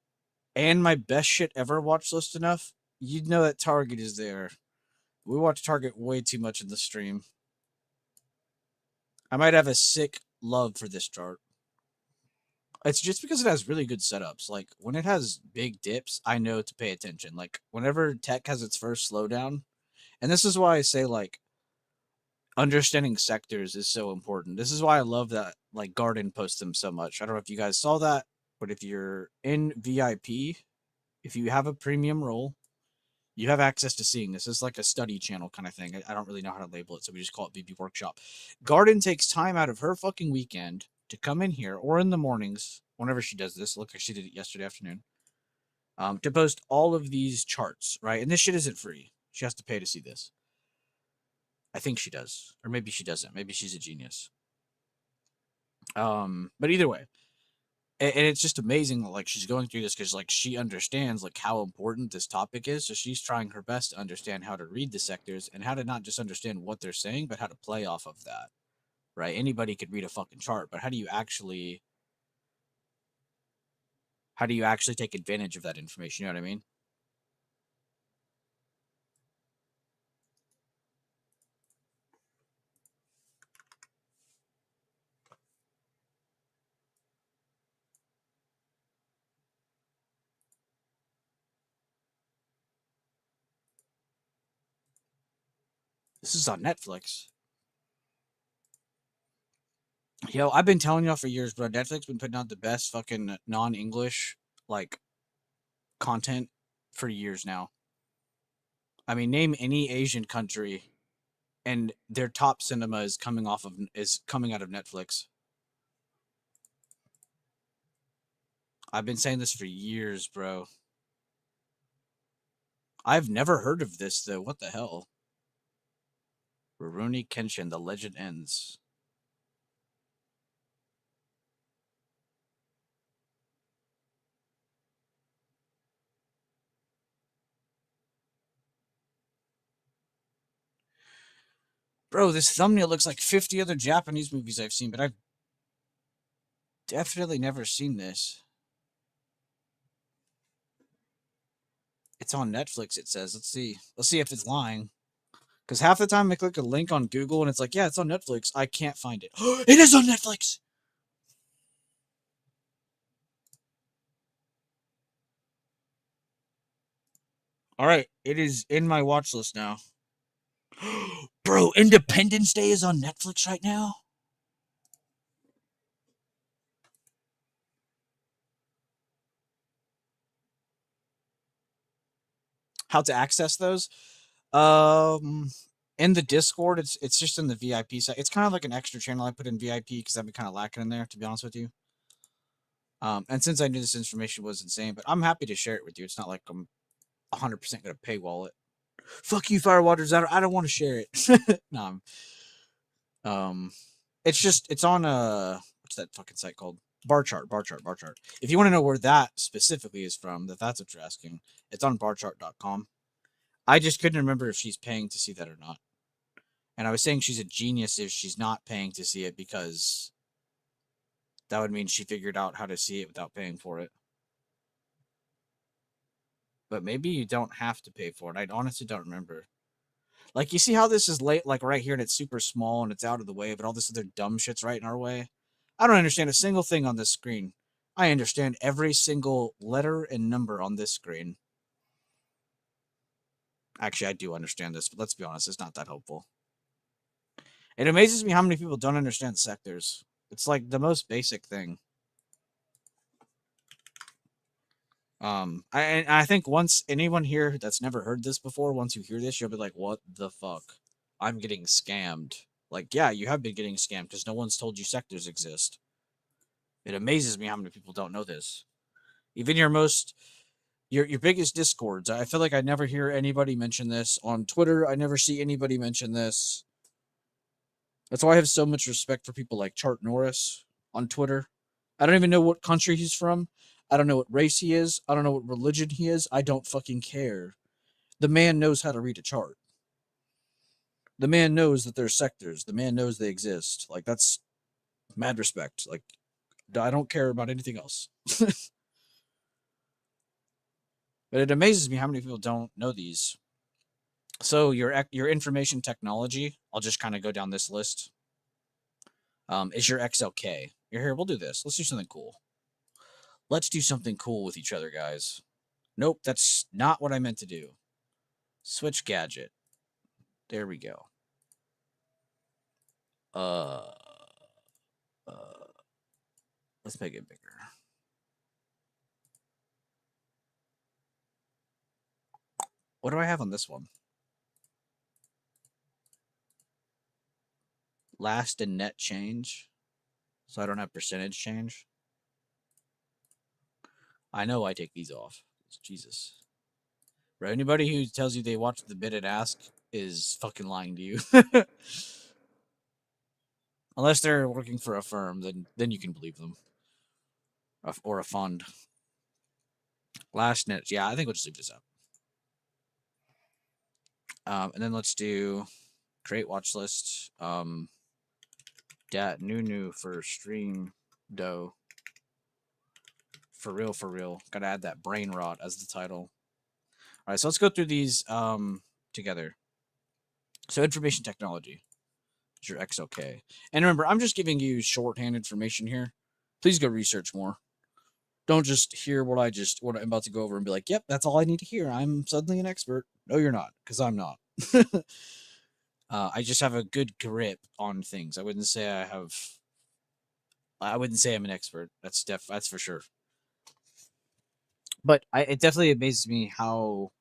and my best shit ever watch list enough, you'd know that Target is there. We watch Target way too much in the stream. I might have a sick love for this chart. It's just because it has really good setups. Like, when it has big dips, I know to pay attention. Like, whenever tech has its first slowdown, and this is why I say, like, understanding sectors is so important. This is why I love that like Garden posts them so much. I don't know if you guys saw that, but if you're in VIP, if you have a premium role, you have access to seeing this. It's like a study channel kind of thing. I don't really know how to label it, so we just call it VP Workshop. Garden takes time out of her fucking weekend to come in here or in the mornings, whenever she does this. Look, like she did it yesterday afternoon. To post all of these charts, right? And this shit isn't free. She has to pay to see this. I think she does, or maybe she doesn't. Maybe she's a genius. But either way, and it's just amazing. Like she's going through this because like she understands like how important this topic is. So she's trying her best to understand how to read the sectors and how to not just understand what they're saying, but how to play off of that. Right? Anybody could read a fucking chart, but how do you actually take advantage of that information? You know what I mean? This is on Netflix. Yo, I've been telling y'all for years, bro. Netflix been putting out the best fucking non-English like content for years now. I mean, name any Asian country, and their top cinema is coming out of Netflix. I've been saying this for years, bro. I've never heard of this though. What the hell? Rurouni Kenshin: The Legend Ends. Bro, this thumbnail looks like 50 other Japanese movies I've seen, but I've definitely never seen this. It's on Netflix, it says. Let's see. Let's see if it's lying. Because half the time I click a link on Google and it's like, yeah, it's on Netflix. I can't find it. It is on Netflix! All right, it is in my watch list now. Bro, Independence Day is on Netflix right now? How to access those? In the Discord, it's just in the VIP side. It's kind of like an extra channel I put in VIP because I've been kind of lacking in there, to be honest with you. And since I knew this information was insane, but I'm happy to share it with you. It's not like I'm 100% gonna paywall it. Fuck you, Firewaters. I don't want to share it. No, it's on what's that fucking site called? Bar chart. If you want to know where that specifically is from, that's what you're asking. It's on barchart.com. I just couldn't remember if she's paying to see that or not. And I was saying she's a genius if she's not paying to see it, because that would mean she figured out how to see it without paying for it. But maybe you don't have to pay for it. I honestly don't remember. Like, you see how this is late, like right here, and it's super small and it's out of the way, but all this other dumb shit's right in our way? I don't understand a single thing on this screen. I understand every single letter and number on this screen. Actually, I do understand this, but let's be honest, it's not that helpful. It amazes me how many people don't understand sectors. It's like the most basic thing. I think once anyone here that's never heard this before, once you hear this, you'll be like, "What the fuck? I'm getting scammed." Like, yeah, you have been getting scammed because no one's told you sectors exist. It amazes me how many people don't know this. Even your biggest discords. I feel like I never hear anybody mention this on Twitter. I never see anybody mention this. That's why I have so much respect for people like Chart Norris on Twitter. I don't even know what country he's from. I don't know what race he is. I don't know what religion he is. I don't fucking care. The man knows how to read a chart. The man knows that there's sectors. The man knows they exist. Like, that's mad respect. Like, I don't care about anything else. But it amazes me how many people don't know these. So your information technology, I'll just kind of go down this list. Is your XLK. You're here. We'll do this. Let's do something cool. Let's do something cool with each other, guys. Nope, that's not what I meant to do. Switch gadget. There we go. Uh, let's make it bigger. What do I have on this one? Last and net change. So I don't have percentage change. I know I take these off. Jesus. Right? Anybody who tells you they watch the bid and ask is fucking lying to you. Unless they're working for a firm, then you can believe them. Or a fund. Last net. Yeah, I think we'll just leave this up. And then let's do create watch list. Dat new for stream dough. For real. Gotta add that brain rot as the title. All right, so let's go through these together. So information technology is your XLK. And remember, I'm just giving you shorthand information here. Please go research more. Don't just hear what I'm about to go over and be like, yep, that's all I need to hear. I'm suddenly an expert. No, you're not, because I'm not. I just have a good grip on things. I wouldn't say I'm an expert. That's for sure. But it definitely amazes me how.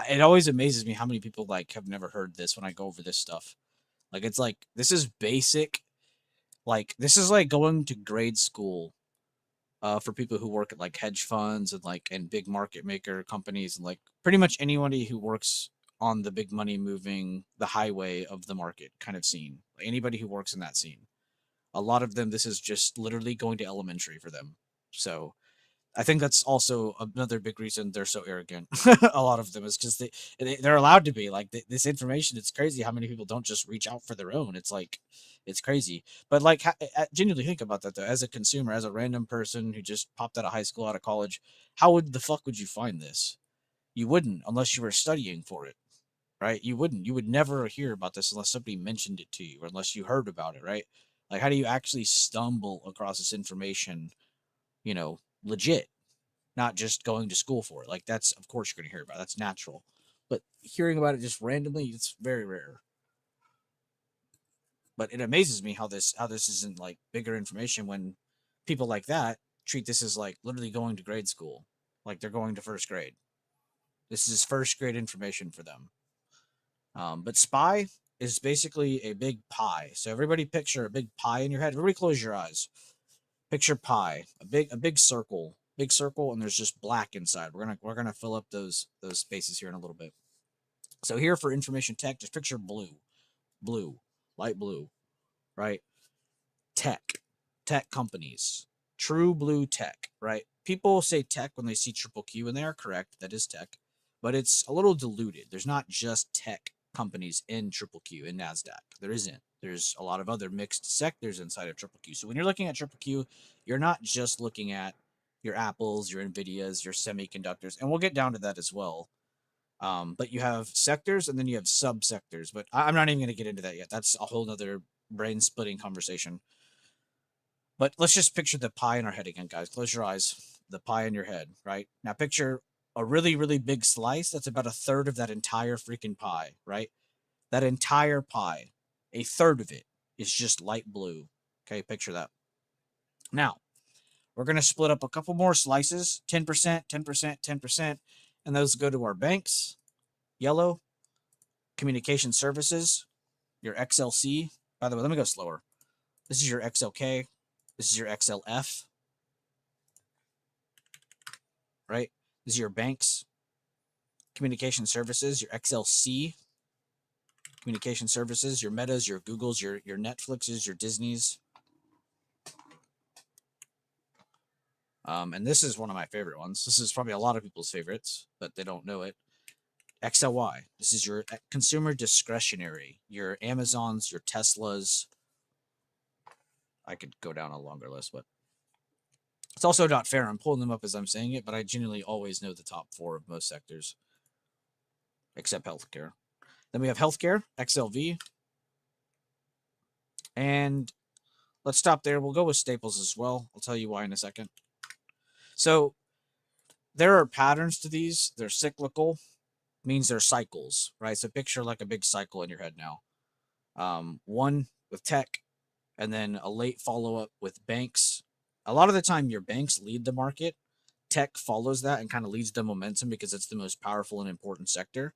It always amazes me how many people like have never heard this when I go over this stuff. Like it's like this is basic. Like this is like going to grade school for people who work at like hedge funds and big market maker companies and like pretty much anybody who works on the big money moving the highway of the market kind of scene. Like anybody who works in that scene. A lot of them, this is just literally going to elementary for them. So I think that's also another big reason they're so arrogant. A lot of them is because they're allowed to be like this information. It's crazy how many people don't just reach out for their own. It's like it's crazy. But like genuinely think about that though. As a consumer, as a random person who just popped out of high school, out of college, how would the fuck would you find this? You wouldn't unless you were studying for it, right? You wouldn't. You would never hear about this unless somebody mentioned it to you or unless you heard about it, right? Like how do you actually stumble across this information? Legit, not just going to school for it. Like that's of course you're going to hear about it. That's natural. But hearing about it just randomly, it's very rare. But it amazes me how this isn't like bigger information when people like that treat this as like literally going to grade school. Like they're going to first grade. This is first grade information for them. But SPY is basically a big pie. So everybody picture a big pie in your head. Everybody close your eyes. Picture pie, a big circle, and there's just black inside. We're gonna fill up those spaces here in a little bit. So here for information tech, just picture blue, light blue, right? Tech companies, true blue tech, right? People say tech when they see triple Q, and they are correct. That is tech, but it's a little diluted. There's not just tech companies in triple Q in Nasdaq. There isn't. There's a lot of other mixed sectors inside of triple Q. So when you're looking at triple Q, you're not just looking at your Apples, your Nvidias, your semiconductors, and we'll get down to that as well. But you have sectors and then you have subsectors. But I'm not even going to get into that yet. That's a whole nother brain splitting conversation. But let's just picture the pie in our head again, guys. Close your eyes. The pie in your head, right? Now picture a really, really big slice that's about a third of that entire freaking pie, right? That entire pie, a third of it is just light blue. Okay, picture that. Now, we're going to split up a couple more slices 10%, 10%, 10%, and those go to our banks, yellow, communication services, your XLC. By the way, let me go slower. This is your XLK. This is your XLF. Right? This is your banks, communication services, your XLC, communication services, your Metas, your Googles, your Netflixes, your Disneys. And this is one of my favorite ones. This is probably a lot of people's favorites, but they don't know it. XLY. This is your consumer discretionary, your Amazons, your Teslas. I could go down a longer list, but it's also not fair. I'm pulling them up as I'm saying it, but I genuinely always know the top 4 of most sectors, except healthcare. Then we have healthcare, XLV. And let's stop there. We'll go with staples as well. I'll tell you why in a second. So there are patterns to these. They're cyclical, means they're cycles, right? So picture like a big cycle in your head now. One with tech, and then a late follow up with banks. A lot of the time, your banks lead the market. Tech follows that and kind of leads the momentum because it's the most powerful and important sector.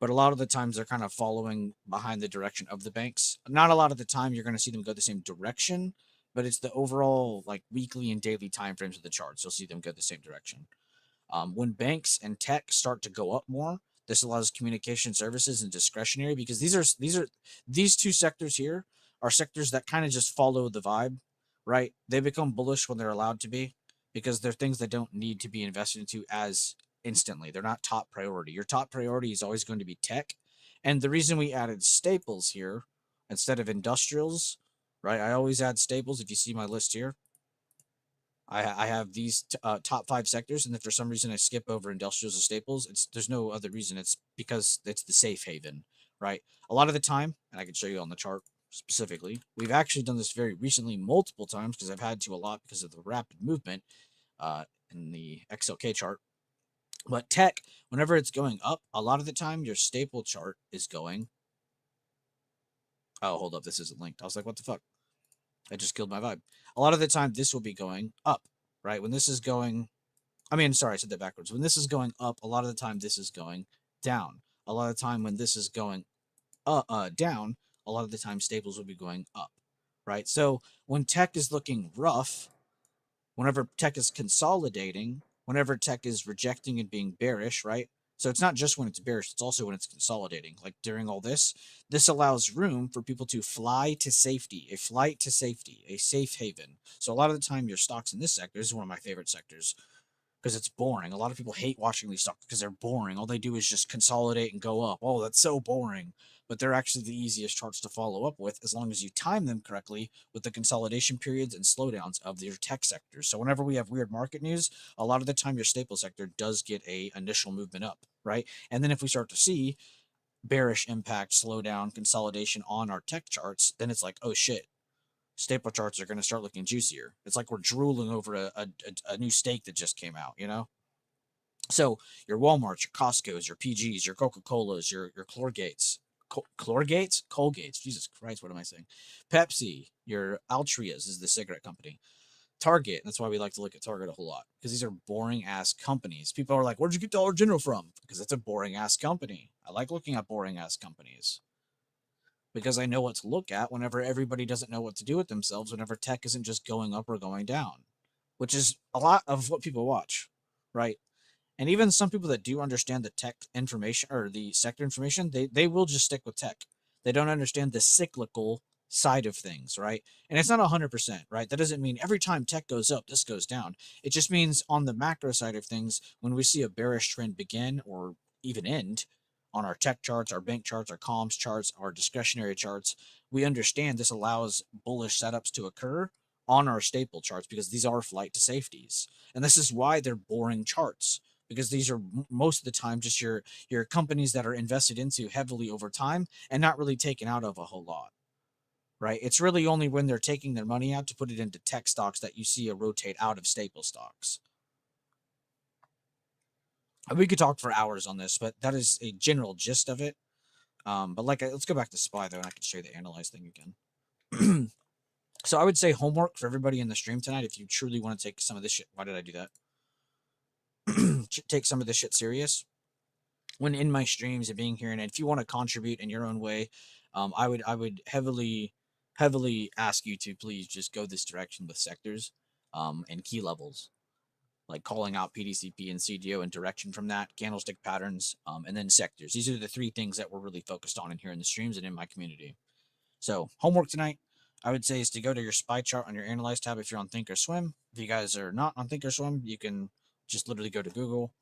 But a lot of the times, they're kind of following behind the direction of the banks. Not a lot of the time, you're going to see them go the same direction, but it's the overall like weekly and daily time frames of the charts. You'll see them go the same direction. When banks and tech start to go up more, this allows communication services and discretionary because these two sectors here are sectors that kind of just follow the vibe, right? They become bullish when they're allowed to be because they're things that don't need to be invested into as instantly. They're not top priority. Your top priority is always going to be tech. And the reason we added staples here instead of industrials, right? I always add staples. If you see my list here, I have these top 5 sectors, and if for some reason I skip over industrials or staples, there's no other reason. It's because it's the safe haven, right? A lot of the time, and I can show you on the chart specifically, we've actually done this very recently multiple times because I've had to a lot because of the rapid movement in the XLK chart. But tech, whenever it's going up, a lot of the time your staple chart is going. Oh, hold up, this isn't linked. I was like, what the fuck? I just killed my vibe. A lot of the time, this will be going up, right? When this is going, sorry, I said that backwards. When this is going up, a lot of the time, this is going down. A lot of the time, when this is going down, a lot of the time, staples will be going up, right? So when tech is looking rough, whenever tech is consolidating, whenever tech is rejecting and being bearish, right? So it's not just when it's bearish, it's also when it's consolidating. Like during all this allows room for people to fly to safety, a flight to safety, a safe haven. So a lot of the time, your stocks in this sector, this is one of my favorite sectors because it's boring. A lot of people hate watching these stocks because they're boring. All they do is just consolidate and go up. Oh, that's so boring. But they're actually the easiest charts to follow up with as long as you time them correctly with the consolidation periods and slowdowns of your tech sectors. So whenever we have weird market news, a lot of the time your staple sector does get a initial movement up, right? And then if we start to see bearish impact, slowdown, consolidation on our tech charts, then it's like, oh shit, staple charts are going to start looking juicier. It's like we're drooling over a new steak that just came out, you know? So your Walmarts, your Costco's, your PG's, your Coca-Colas, your Colgates, Colgates, Jesus Christ, what am I saying? Pepsi, your Altria's is the cigarette company. Target, that's why we like to look at Target a whole lot, because these are boring ass companies. People are like, where'd you get Dollar General from? Because it's a boring ass company. I like looking at boring ass companies because I know what to look at whenever everybody doesn't know what to do with themselves, whenever tech isn't just going up or going down, which is a lot of what people watch, right? And even some people that do understand the tech information or the sector information, they will just stick with tech. They don't understand the cyclical side of things, right? And it's not 100%, right? That doesn't mean every time tech goes up, this goes down. It just means on the macro side of things, when we see a bearish trend begin or even end on our tech charts, our bank charts, our comms charts, our discretionary charts, we understand this allows bullish setups to occur on our staple charts because these are flight to safeties. And this is why they're boring charts, because these are most of the time just your companies that are invested into heavily over time and not really taken out of a whole lot, right? It's really only when they're taking their money out to put it into tech stocks that you see a rotate out of staple stocks. And we could talk for hours on this, but that is a general gist of it. But let's go back to SPY though, and I can show you the analyze thing again. So I would say homework for everybody in the stream tonight, if you truly want to take some of this shit. Why did I do that? Take some of this shit serious when in my streams and being here, and if you want to contribute in your own way, I would heavily ask you to please just go this direction with sectors and key levels, like calling out PDCP and CDO and direction from that, candlestick patterns, and then sectors. These are the 3 things that we're really focused on in here in the streams and in my community. So homework tonight, I would say, is to go to your SPY chart on your Analyze tab if you're on Thinkorswim. If you guys are not on Thinkorswim, you can just literally go to Google.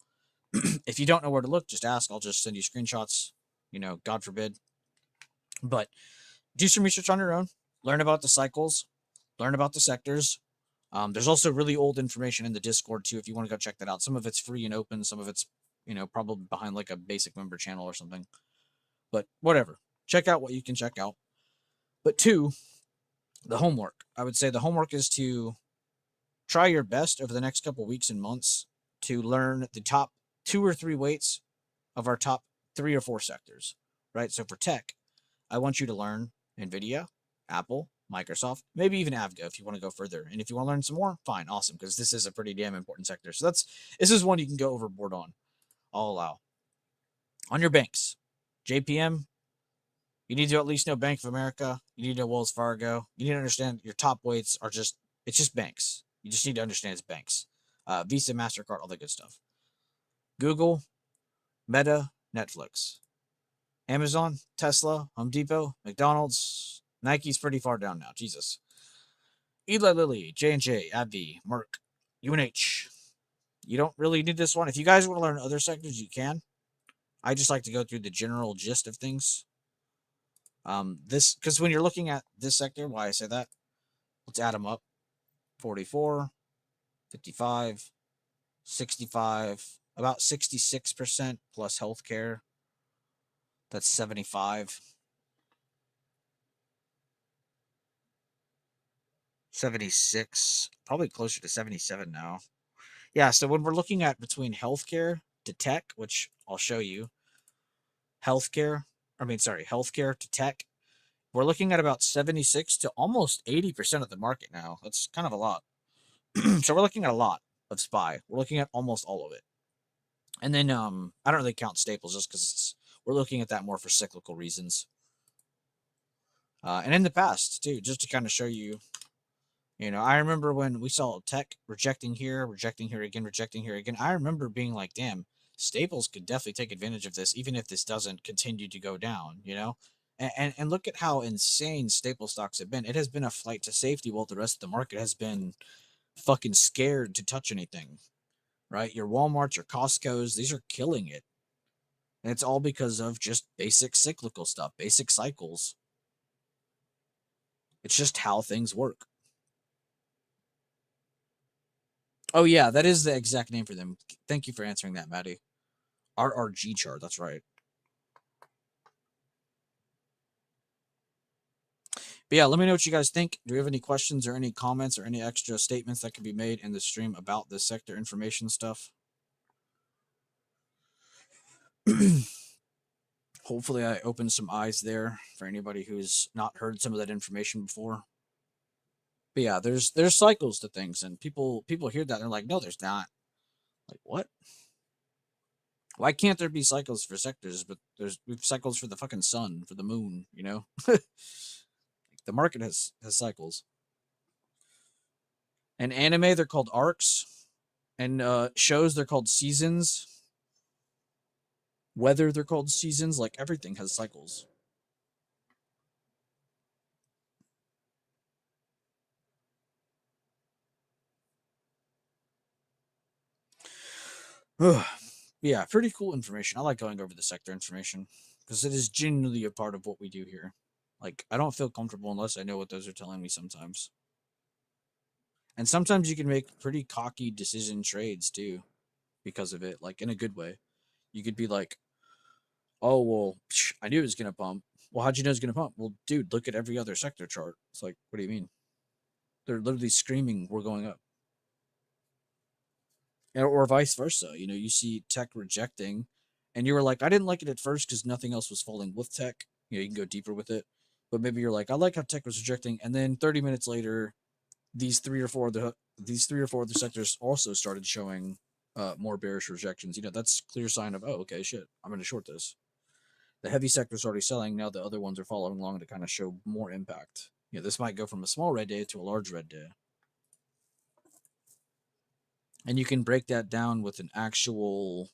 If you don't know where to look, just ask. I'll just send you screenshots, God forbid. But do some research on your own. Learn about the cycles. Learn about the sectors. There's also really old information in the Discord, too, if you want to go check that out. Some of it's free and open. Some of it's, probably behind like a basic member channel or something. But whatever. Check out what you can check out. But 2, the homework. I would say the homework is to try your best over the next couple weeks and months to learn the top 2 or 3 weights of our top 3 or 4 sectors, right? So for tech, I want you to learn NVIDIA, Apple, Microsoft, maybe even Avgo if you want to go further. And if you want to learn some more, fine, awesome, because this is a pretty damn important sector. So this is one you can go overboard on. I'll allow. On your banks, JPM, you need to at least know Bank of America. You need to know Wells Fargo. You need to understand your top weights are it's just banks. You just need to understand it's banks. Visa, MasterCard, all that good stuff. Google, Meta, Netflix. Amazon, Tesla, Home Depot, McDonald's, Nike's pretty far down now. Jesus. Eli Lilly, J&J, AbbVie, Merck, UNH. You don't really need this one. If you guys want to learn other sectors, you can. I just like to go through the general gist of things. This because when you're looking at this sector, why I say that, let's add them up. 44, 55, 65, about 66% plus healthcare. That's 75. 76, probably closer to 77 now. Yeah, so when we're looking at between healthcare to tech, which I'll show you, healthcare to tech, we're looking at about 76 to almost 80% of the market now. That's kind of a lot. So we're looking at a lot of SPY. We're looking at almost all of it. And then I don't really count staples just because we're looking at that more for cyclical reasons. And in the past, too, just to kind of show you, I remember when we saw tech rejecting here again, rejecting here again. I remember being like, damn, staples could definitely take advantage of this, even if this doesn't continue to go down, And look at how insane staple stocks have been. It has been a flight to safety while the rest of the market has been fucking scared to touch anything, right? Your Walmarts, your Costco's, these are killing it. And it's all because of just basic cyclical stuff, basic cycles. It's just how things work. Oh, yeah, that is the exact name for them. Thank you for answering that, Maddie. RRG chart, that's right. But yeah, let me know what you guys think. Do we have any questions or any comments or any extra statements that can be made in the stream about this sector information stuff? Hopefully I opened some eyes there for anybody who's not heard some of that information before. But yeah, there's cycles to things, and people hear that and they're like, no, there's not. Like, what? Why can't there be cycles for sectors, but we've cycles for the fucking sun, for the moon, The market has cycles. And anime, they're called arcs. And shows, they're called seasons. Weather, they're called seasons. Like, everything has cycles. Yeah, pretty cool information. I like going over the sector information because it is genuinely a part of what we do here. Like, I don't feel comfortable unless I know what those are telling me sometimes. And sometimes you can make pretty cocky decision trades too because of it, like in a good way. You could be like, oh, well, I knew it was going to pump. Well, how'd you know it's going to pump? Well, dude, look at every other sector chart. It's like, what do you mean? They're literally screaming, we're going up. Or vice versa. You see tech rejecting, and you were like, I didn't like it at first because nothing else was falling with tech. You can go deeper with it. But maybe you're like, I like how tech was rejecting. And then 30 minutes later, these three or four other sectors also started showing more bearish rejections. That's clear sign of, oh, okay, shit, I'm going to short this. The heavy sector's already selling. Now the other ones are following along to kind of show more impact. This might go from a small red day to a large red day. And you can break that down with an actual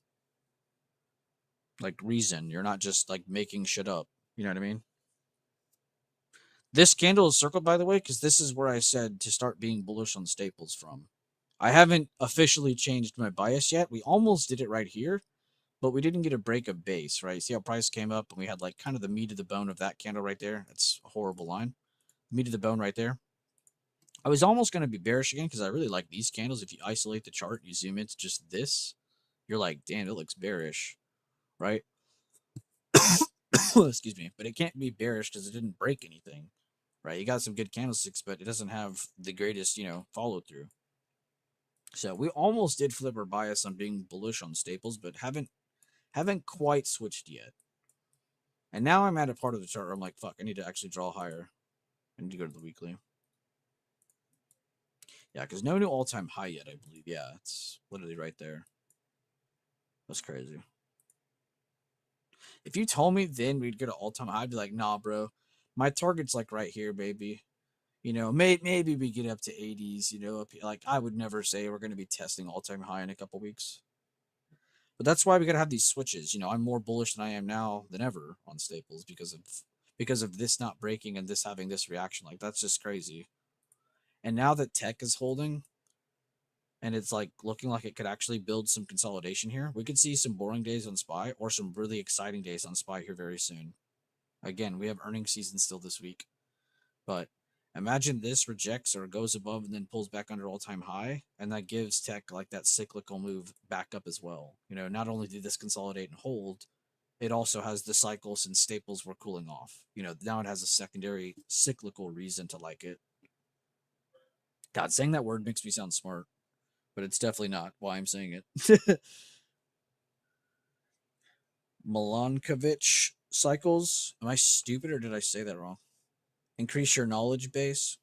reason. You're not just making shit up. You know what I mean? This candle is circled, by the way, because this is where I said to start being bullish on staples from. I haven't officially changed my bias yet. We almost did it right here, but we didn't get a break of base, right? See how price came up and we had kind of the meat of the bone of that candle right there? That's a horrible line. Meat of the bone right there. I was almost going to be bearish again because I really like these candles. If you isolate the chart, you zoom into just this, you're like, damn, it looks bearish, right? Excuse me. But it can't be bearish because it didn't break anything, right? You got some good candlesticks, but it doesn't have the greatest, follow through. So we almost did flip our bias on being bullish on staples, but haven't quite switched yet. And now I'm at a part of the chart where I'm like, fuck, I need to actually draw higher. I need to go to the weekly. Yeah, because no new all-time high yet, I believe. Yeah, it's literally right there. That's crazy. If you told me then we'd go to all-time high, I'd be like, nah, bro. My target's like right here, baby. You know, maybe we get up to 80s, you know, like I would never say we're going to be testing all-time high in a couple weeks. But that's why we got to have these switches. You know, I'm more bullish than I am now than ever on staples because of this not breaking and this having this reaction. Like that's just crazy. And now that tech is holding and it's like looking like it could actually build some consolidation here, we could see some boring days on SPY or some really exciting days on SPY here very soon. Again, we have earnings season still this week. But imagine this rejects or goes above and then pulls back under all-time high, and that gives tech like that cyclical move back up as well. You know, not only did this consolidate and hold, it also has the cycles and staples were cooling off. You know, now it has a secondary cyclical reason to like it. God, saying that word makes me sound smart, but it's definitely not why I'm saying it. Milankovitch cycles. Am I stupid or did I say that wrong? Increase your knowledge base.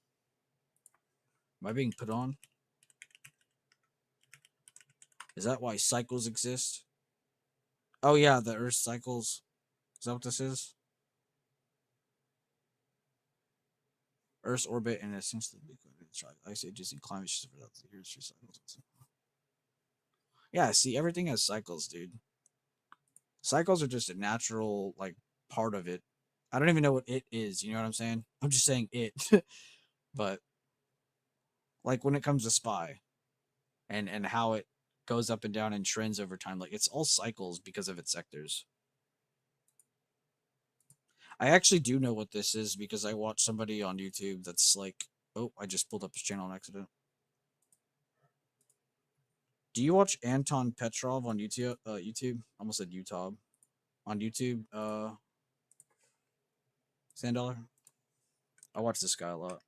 Am I being put on? Is that why cycles exist? Oh yeah, the Earth cycles. Is that what this is? Earth's orbit and it seems to be ice ages and climate shifts without the Earth's cycles. Yeah, see, everything has cycles, dude. Cycles are just a natural like part of it. I don't even know what it is. You know what I'm saying? I'm just saying it. But like when it comes to SPY and how it goes up and down in trends over time, like it's all cycles because of its sectors. I actually do know what this is because I watched somebody on YouTube that's like, oh, I just pulled up his channel on accident. Do you watch Anton Petrov on YouTube? YouTube? Almost said YouTube. On YouTube, Sandollar. I watch this guy a lot.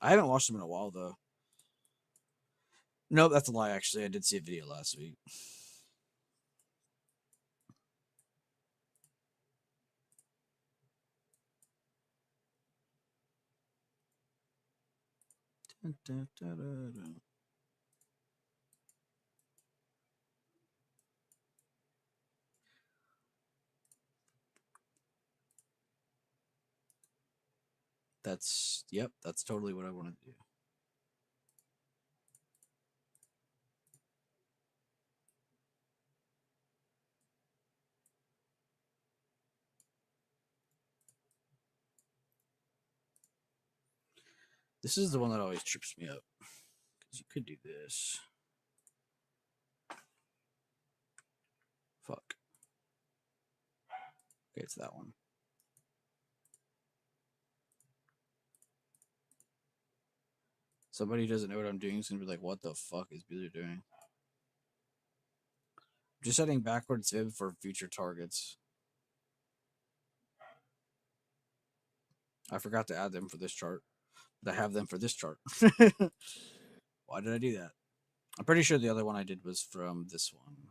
I haven't watched him in a while though. Nope, that's a lie. Actually, I did see a video last week. That's yep. That's totally what I want to do. This is the one that always trips me up because you could do this. Fuck. Okay, it's that one. Somebody who doesn't know what I'm doing is gonna be like, "What the fuck is Beeler doing?" Just setting backwards fib for future targets. I forgot to add them for this chart, but I have them for this chart. Why did I do that? I'm pretty sure the other one I did was from this one.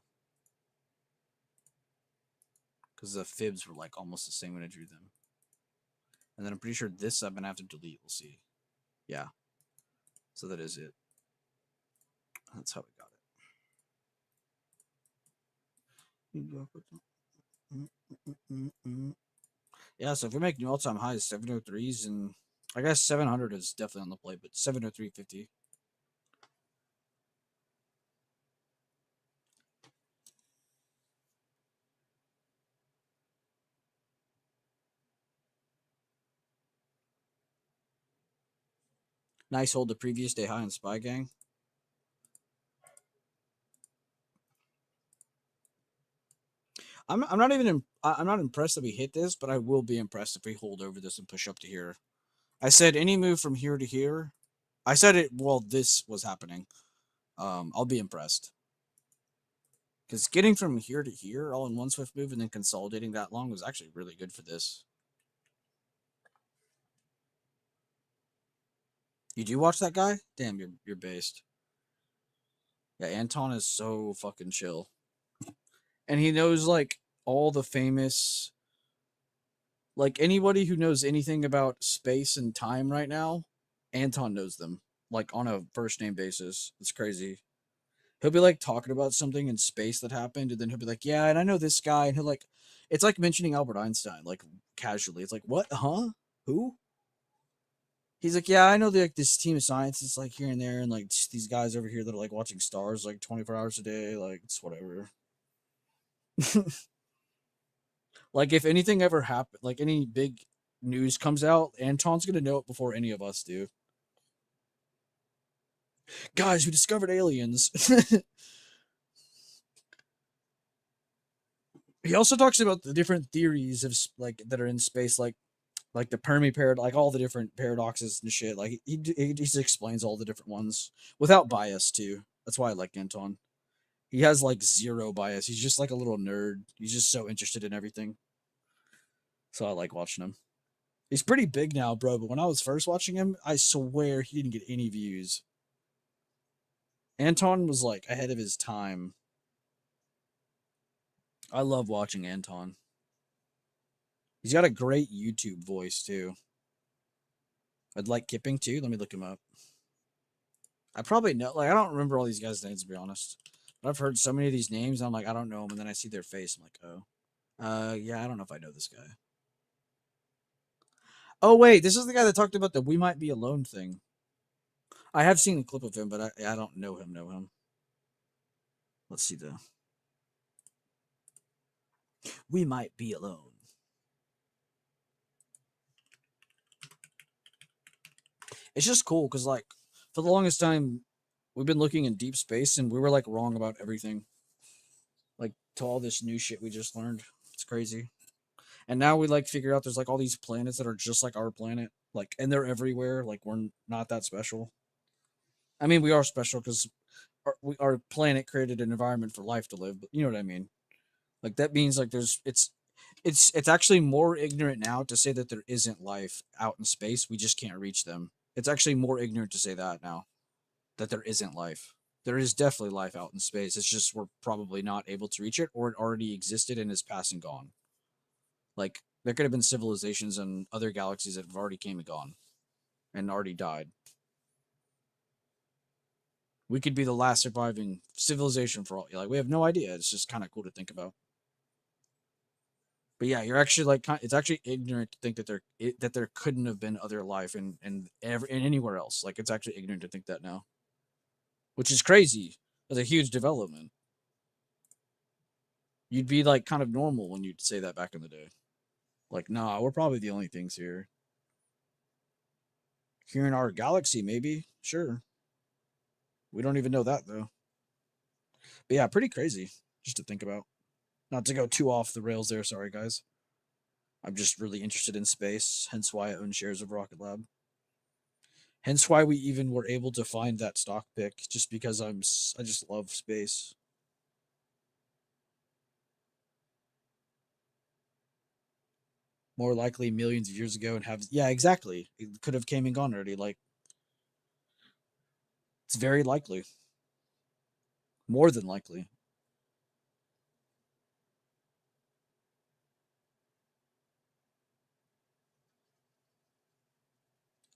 Because the fibs were like almost the same when I drew them. And then I'm pretty sure this I'm going to have to delete. We'll see. Yeah. So that is it. That's how we got it. Yeah, so if we make new all-time highs, 703s, and I guess 700 is definitely on the play, but 703.50. Nice hold the previous day high on SPY Gang. I'm not even I'm not impressed that we hit this, but I will be impressed if we hold over this and push up to here. I said any move from here to here. I said it while this was happening. I'll be impressed. Because getting from here to here all in one swift move and then consolidating that long was actually really good for this. You do watch that guy? Damn, you're based. Yeah, Anton is so fucking chill. And he knows like all the famous like anybody who knows anything about space and time right now, Anton knows them. Like on a first name basis. It's crazy. He'll be like talking about something in space that happened, and then he'll be like, "Yeah, and I know this guy," and he'll like, it's like mentioning Albert Einstein, like casually. It's like, "What? Huh? Who?" He's like, "Yeah, I know like this team of scientists like here and there, and like these guys over here that are like watching stars like 24 hours a day. Like it's whatever." Like if anything ever happened, like any big news comes out, Anton's gonna know it before any of us do. Guys, we discovered aliens. He also talks about the different theories of like that are in space, like the Permi paradox, like all the different paradoxes and shit. Like he just explains all the different ones without bias too. That's why I like Anton. He has like zero bias. He's just like a little nerd. He's just so interested in everything. So I like watching him. He's pretty big now, bro. But when I was first watching him, I swear he didn't get any views. Anton was like ahead of his time. I love watching Anton. He's got a great YouTube voice too. I'd like Kipping too. Let me look him up. I probably know. Like I don't remember all these guys' names to be honest. But I've heard so many of these names. I'm like I don't know them, and then I see their face. I'm like, oh, yeah. I don't know if I know this guy. Oh wait, this is the guy that talked about the "We Might Be Alone" thing. I have seen a clip of him, but I don't know him. Know him? Let's see the "We Might Be Alone." It's just cool because like for the longest time we've been looking in deep space and we were like wrong about everything. Like to all this new shit we just learned. It's crazy. And now we like figure out there's like all these planets that are just like our planet. Like and they're everywhere. Like we're not that special. I mean we are special because our planet created an environment for life to live, but you know what I mean? Like that means like there's it's actually more ignorant now to say that there isn't life out in space. We just can't reach them. It's actually more ignorant to say that now that there isn't life. There is definitely life out in space. It's just we're probably not able to reach it, or it already existed and is past and gone. Like there could have been civilizations in other galaxies that have already came and gone and already died. We could be the last surviving civilization for all. Like we have no idea. It's just kind of cool to think about. But yeah, you're actually like it's actually ignorant to think that there couldn't have been other life in anywhere else. Like it's actually ignorant to think that now, which is crazy. That's a huge development. You'd be like kind of normal when you'd say that back in the day. Like, nah, we're probably the only things here. Here in our galaxy, maybe. Sure. We don't even know that though. But yeah, pretty crazy just to think about. Not to go too off the rails there, sorry guys. I'm just really interested in space, hence why I own shares of Rocket Lab. Hence why we even were able to find that stock pick, just because I just love space. More likely millions of years ago and have yeah, exactly. It could have came and gone already. Like it's very likely. More than likely.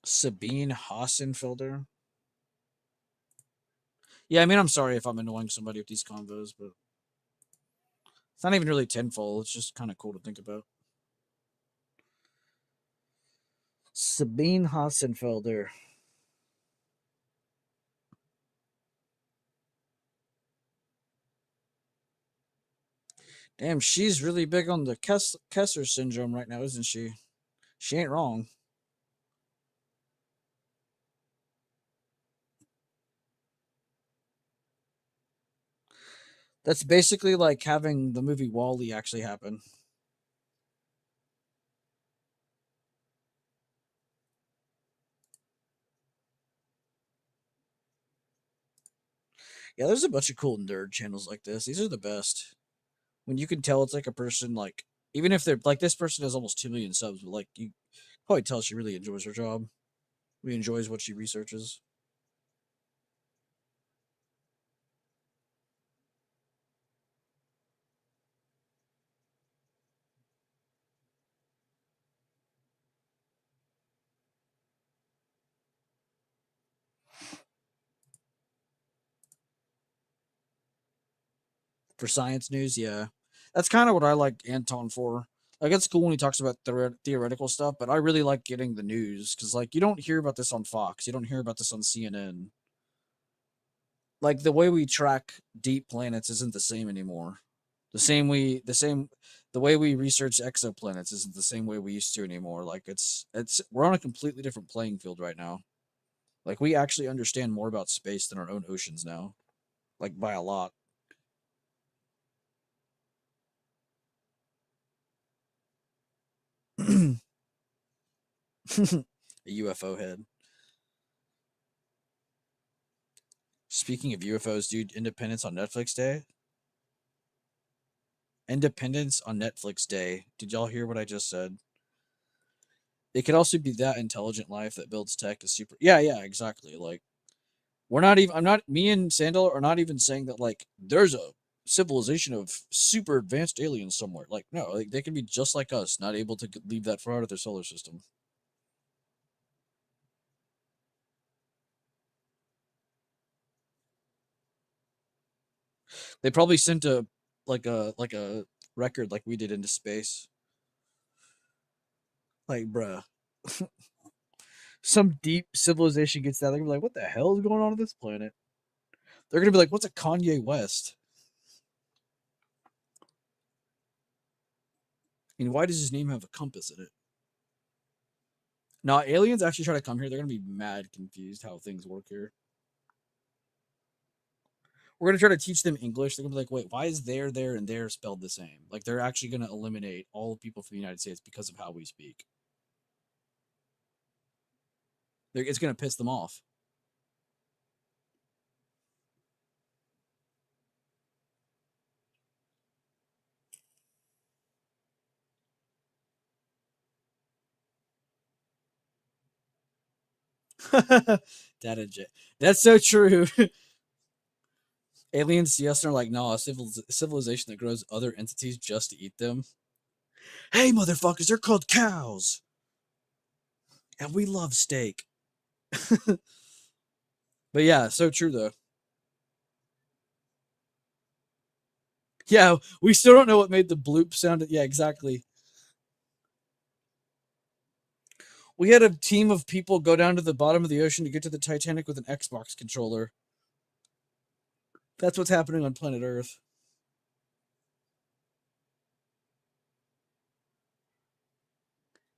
Sabine Hassenfelder. Yeah, I mean I'm sorry if I'm annoying somebody with these convos, but it's not even really tenfold. It's just kind of cool to think about. Sabine Hassenfelder. Damn, she's really big on the Kessler syndrome right now, isn't she? She ain't wrong. That's basically like having the movie Wall-E actually happen. Yeah, there's a bunch of cool nerd channels like this. These are the best. When you can tell it's like a person like even if they're like this person has almost 2 million subs, but like you probably tell she really enjoys her job. We enjoys what she researches. For science news, yeah, that's kind of what I like Anton for. Like it's cool when he talks about theoretical stuff, but I really like getting the news because like you don't hear about this on Fox, you don't hear about this on CNN. Like the way we track deep planets isn't the same anymore. The way we research exoplanets isn't the same way we used to anymore. Like it's we're on a completely different playing field right now. Like we actually understand more about space than our own oceans now, like by a lot. A UFO head. Speaking of UFOs, dude, Independence on Netflix Day. Independence on Netflix Day. Did y'all hear what I just said? It could also be that intelligent life that builds tech to super. Yeah, yeah, exactly. Like we're not even. I'm not. Me and Sandal are not even saying that like there's a civilization of super advanced aliens somewhere. Like no, like they can be just like us, not able to leave that far out of their solar system. They probably sent a record like we did into space. Like, bruh, some deep civilization gets that. They're gonna be like, what the hell is going on this planet? They're gonna be like, what's a Kanye West? And why does his name have a compass in it? Now, aliens actually try to come here. They're gonna be mad confused how things work here. We're gonna try to teach them English. They're gonna be like, wait, why is there, and there spelled the same? Like they're actually gonna eliminate all people from the United States because of how we speak. It's gonna piss them off. Data jet. That's so true. Aliens see us and are like, no, a civilization that grows other entities just to eat them. Hey, motherfuckers, they're called cows, and we love steak. But yeah, so true though. Yeah, we still don't know what made the bloop sound. Yeah, exactly. We had a team of people go down to the bottom of the ocean to get to the Titanic with an Xbox controller. That's what's happening on planet Earth.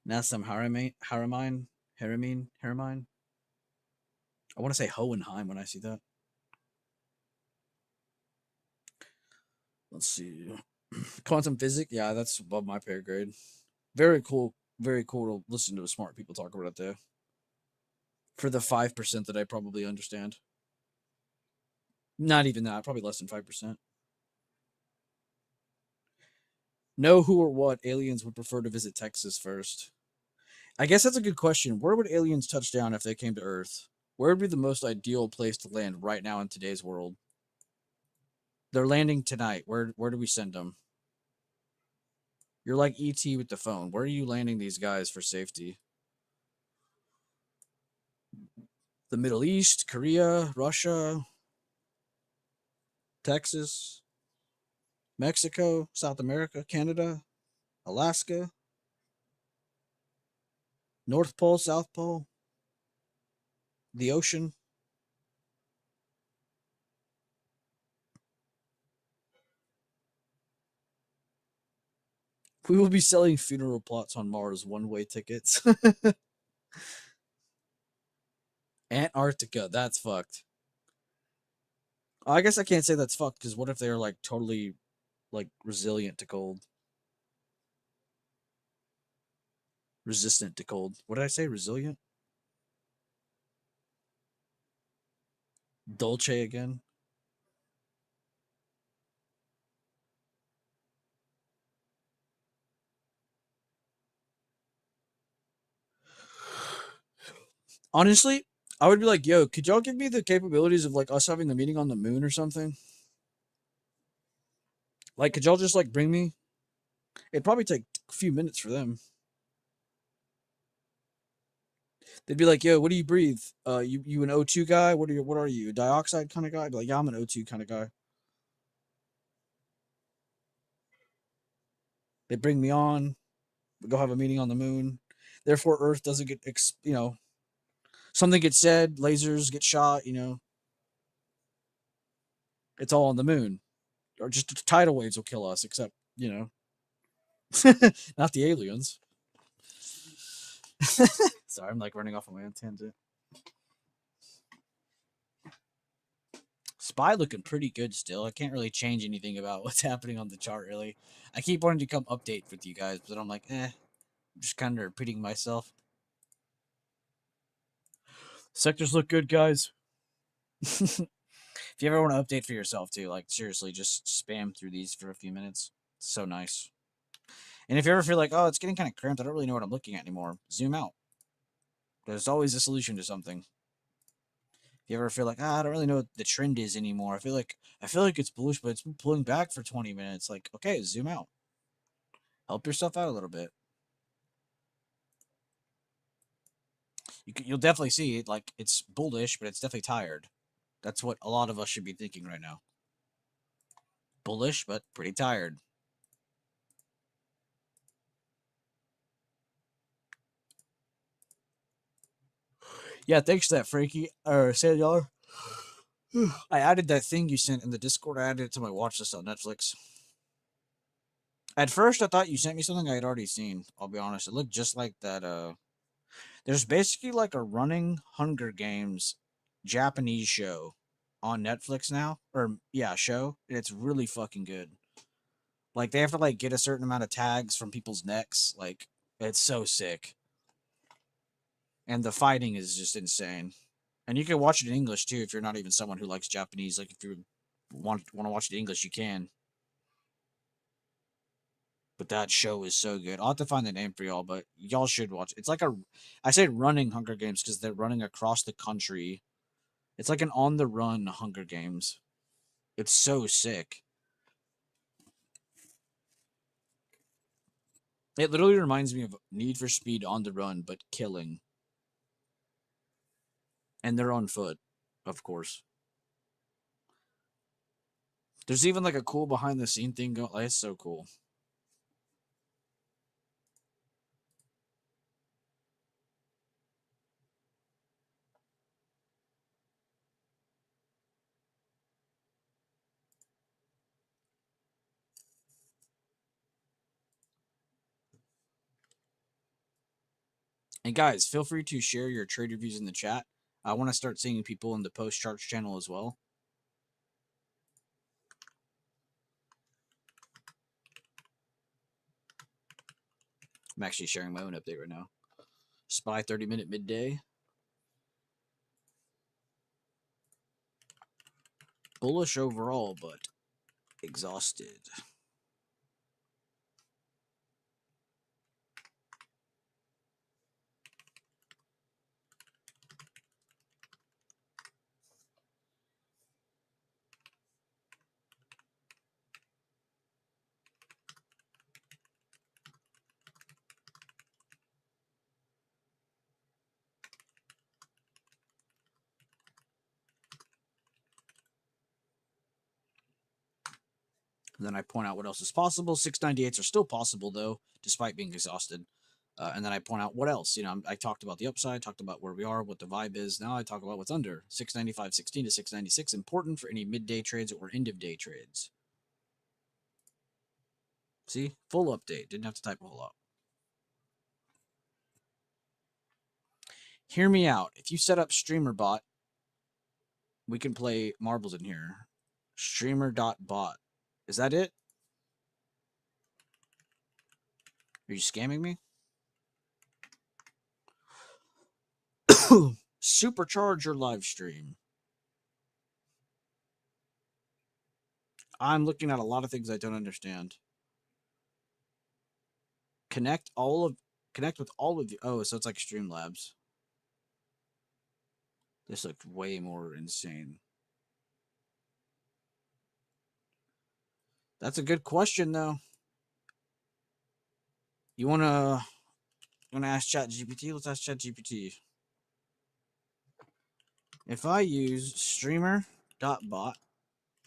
Now some Haramine. I want to say Hohenheim when I see that. Let's see. Quantum physics. Yeah, that's above my pay grade. Very cool. Very cool to listen to smart people talk about it though. For the 5% that I probably understand. Not even that. Probably less than 5%. Know who or what aliens would prefer to visit Texas first? I guess that's a good question. Where would aliens touch down if they came to Earth? Where would be the most ideal place to land right now in today's world? They're landing tonight. Where do we send them? You're like ET with the phone. Where are you landing these guys for safety? The Middle East, Korea, Russia, Texas, Mexico, South America, Canada, Alaska, North Pole, South Pole, the ocean. We will be selling funeral plots on Mars, one-way tickets. Antarctica, that's fucked. I guess I can't say that's fucked because what if they're like totally like resilient to cold, resistant to cold? What did I say? Resilient? Dolce again? Honestly, I would be like, yo, could y'all give me the capabilities of like us having the meeting on the moon or something? Like, could y'all just like bring me? It'd probably take a few minutes for them. They'd be like, yo, what do you breathe? You an O2 guy? What are you? A dioxide kind of guy? I'd be like, yeah, I'm an O2 kind of guy. They bring me on. We go have a meeting on the moon. Therefore, Earth doesn't get, something gets said, lasers get shot, it's all on the moon. Or just tidal waves will kill us, except, not the aliens. Sorry, I'm like running off on my own tangent. Spy looking pretty good still. I can't really change anything about what's happening on the chart, really. I keep wanting to come update with you guys, but I'm like, I'm just kind of repeating myself. Sectors look good, guys. If you ever want to update for yourself, too, like, seriously, just spam through these for a few minutes. It's so nice. And if you ever feel like, oh, it's getting kind of cramped, I don't really know what I'm looking at anymore, zoom out. There's always a solution to something. If you ever feel like, I don't really know what the trend is anymore, I feel like it's bullish, but it's been pulling back for 20 minutes. Like, okay, zoom out. Help yourself out a little bit. You'll definitely see it. Like, it's bullish, but it's definitely tired. That's what a lot of us should be thinking right now. Bullish, but pretty tired. Yeah, thanks to that, Frankie. Or Sandar. I added that thing you sent in the Discord. I added it to my watch list on Netflix. At first, I thought you sent me something I had already seen. I'll be honest. It looked just like that. There's basically like a running Hunger Games Japanese show on Netflix now. Or, yeah, show. And it's really fucking good. Like, they have to, like, get a certain amount of tags from people's necks. Like, it's so sick. And the fighting is just insane. And you can watch it in English, too, if you're not even someone who likes Japanese. Like, if you want to watch it in English, you can. But that show is so good. I'll have to find the name for y'all, but y'all should watch it. It's like I say running Hunger Games because they're running across the country. It's like an on the run Hunger Games. It's so sick. It literally reminds me of Need for Speed on the run, but killing. And they're on foot, of course. There's even like a cool behind the scene thing going. Like, it's so cool. And guys, feel free to share your trade reviews in the chat. I want to start seeing people in the post charts channel as well. I'm actually sharing my own update right now. Spy 30-minute midday. Bullish overall, but exhausted. And then I point out what else is possible. 698s are still possible, though, despite being exhausted. And then I point out what else. I talked about the upside, talked about where we are, what the vibe is. Now I talk about what's under. 695.16 to 696, important for any midday trades or end of day trades. See? Full update. Didn't have to type a whole lot. Hear me out. If you set up StreamerBot, we can play marbles in here. Streamer.bot. Is that it? Are you scamming me? Supercharge your live stream. I'm looking at a lot of things I don't understand. Connect with all of you. Oh, so it's like Streamlabs. This looked way more insane. That's a good question, though. You wanna ask ChatGPT? Let's ask ChatGPT. If I use streamer.bot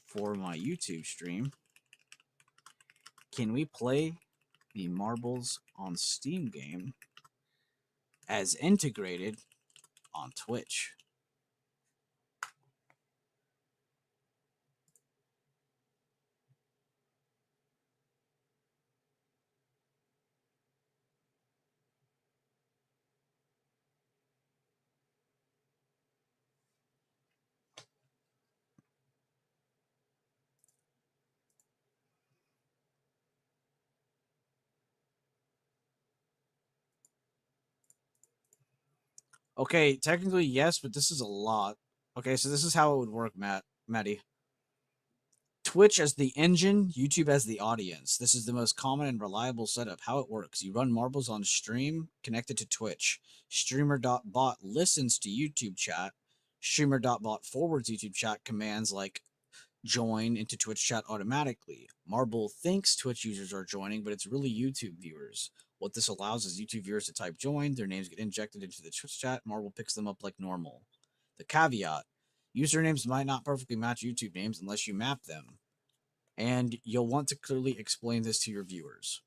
for my YouTube stream, can we play the Marbles on Steam game as integrated on Twitch? Okay, technically yes, but this is a lot. Okay, so this is how it would work, Maddie. Twitch as the engine, YouTube as the audience. This is the most common and reliable setup. How it works: you run Marbles on stream connected to Twitch. Streamer.bot listens to YouTube chat. Streamer.bot forwards YouTube chat commands like join into Twitch chat automatically. Marble thinks Twitch users are joining, but it's really YouTube viewers. What this allows is YouTube viewers to type join, their names get injected into the Twitch chat, Marble picks them up like normal. The caveat: usernames might not perfectly match YouTube names unless you map them. And you'll want to clearly explain this to your viewers.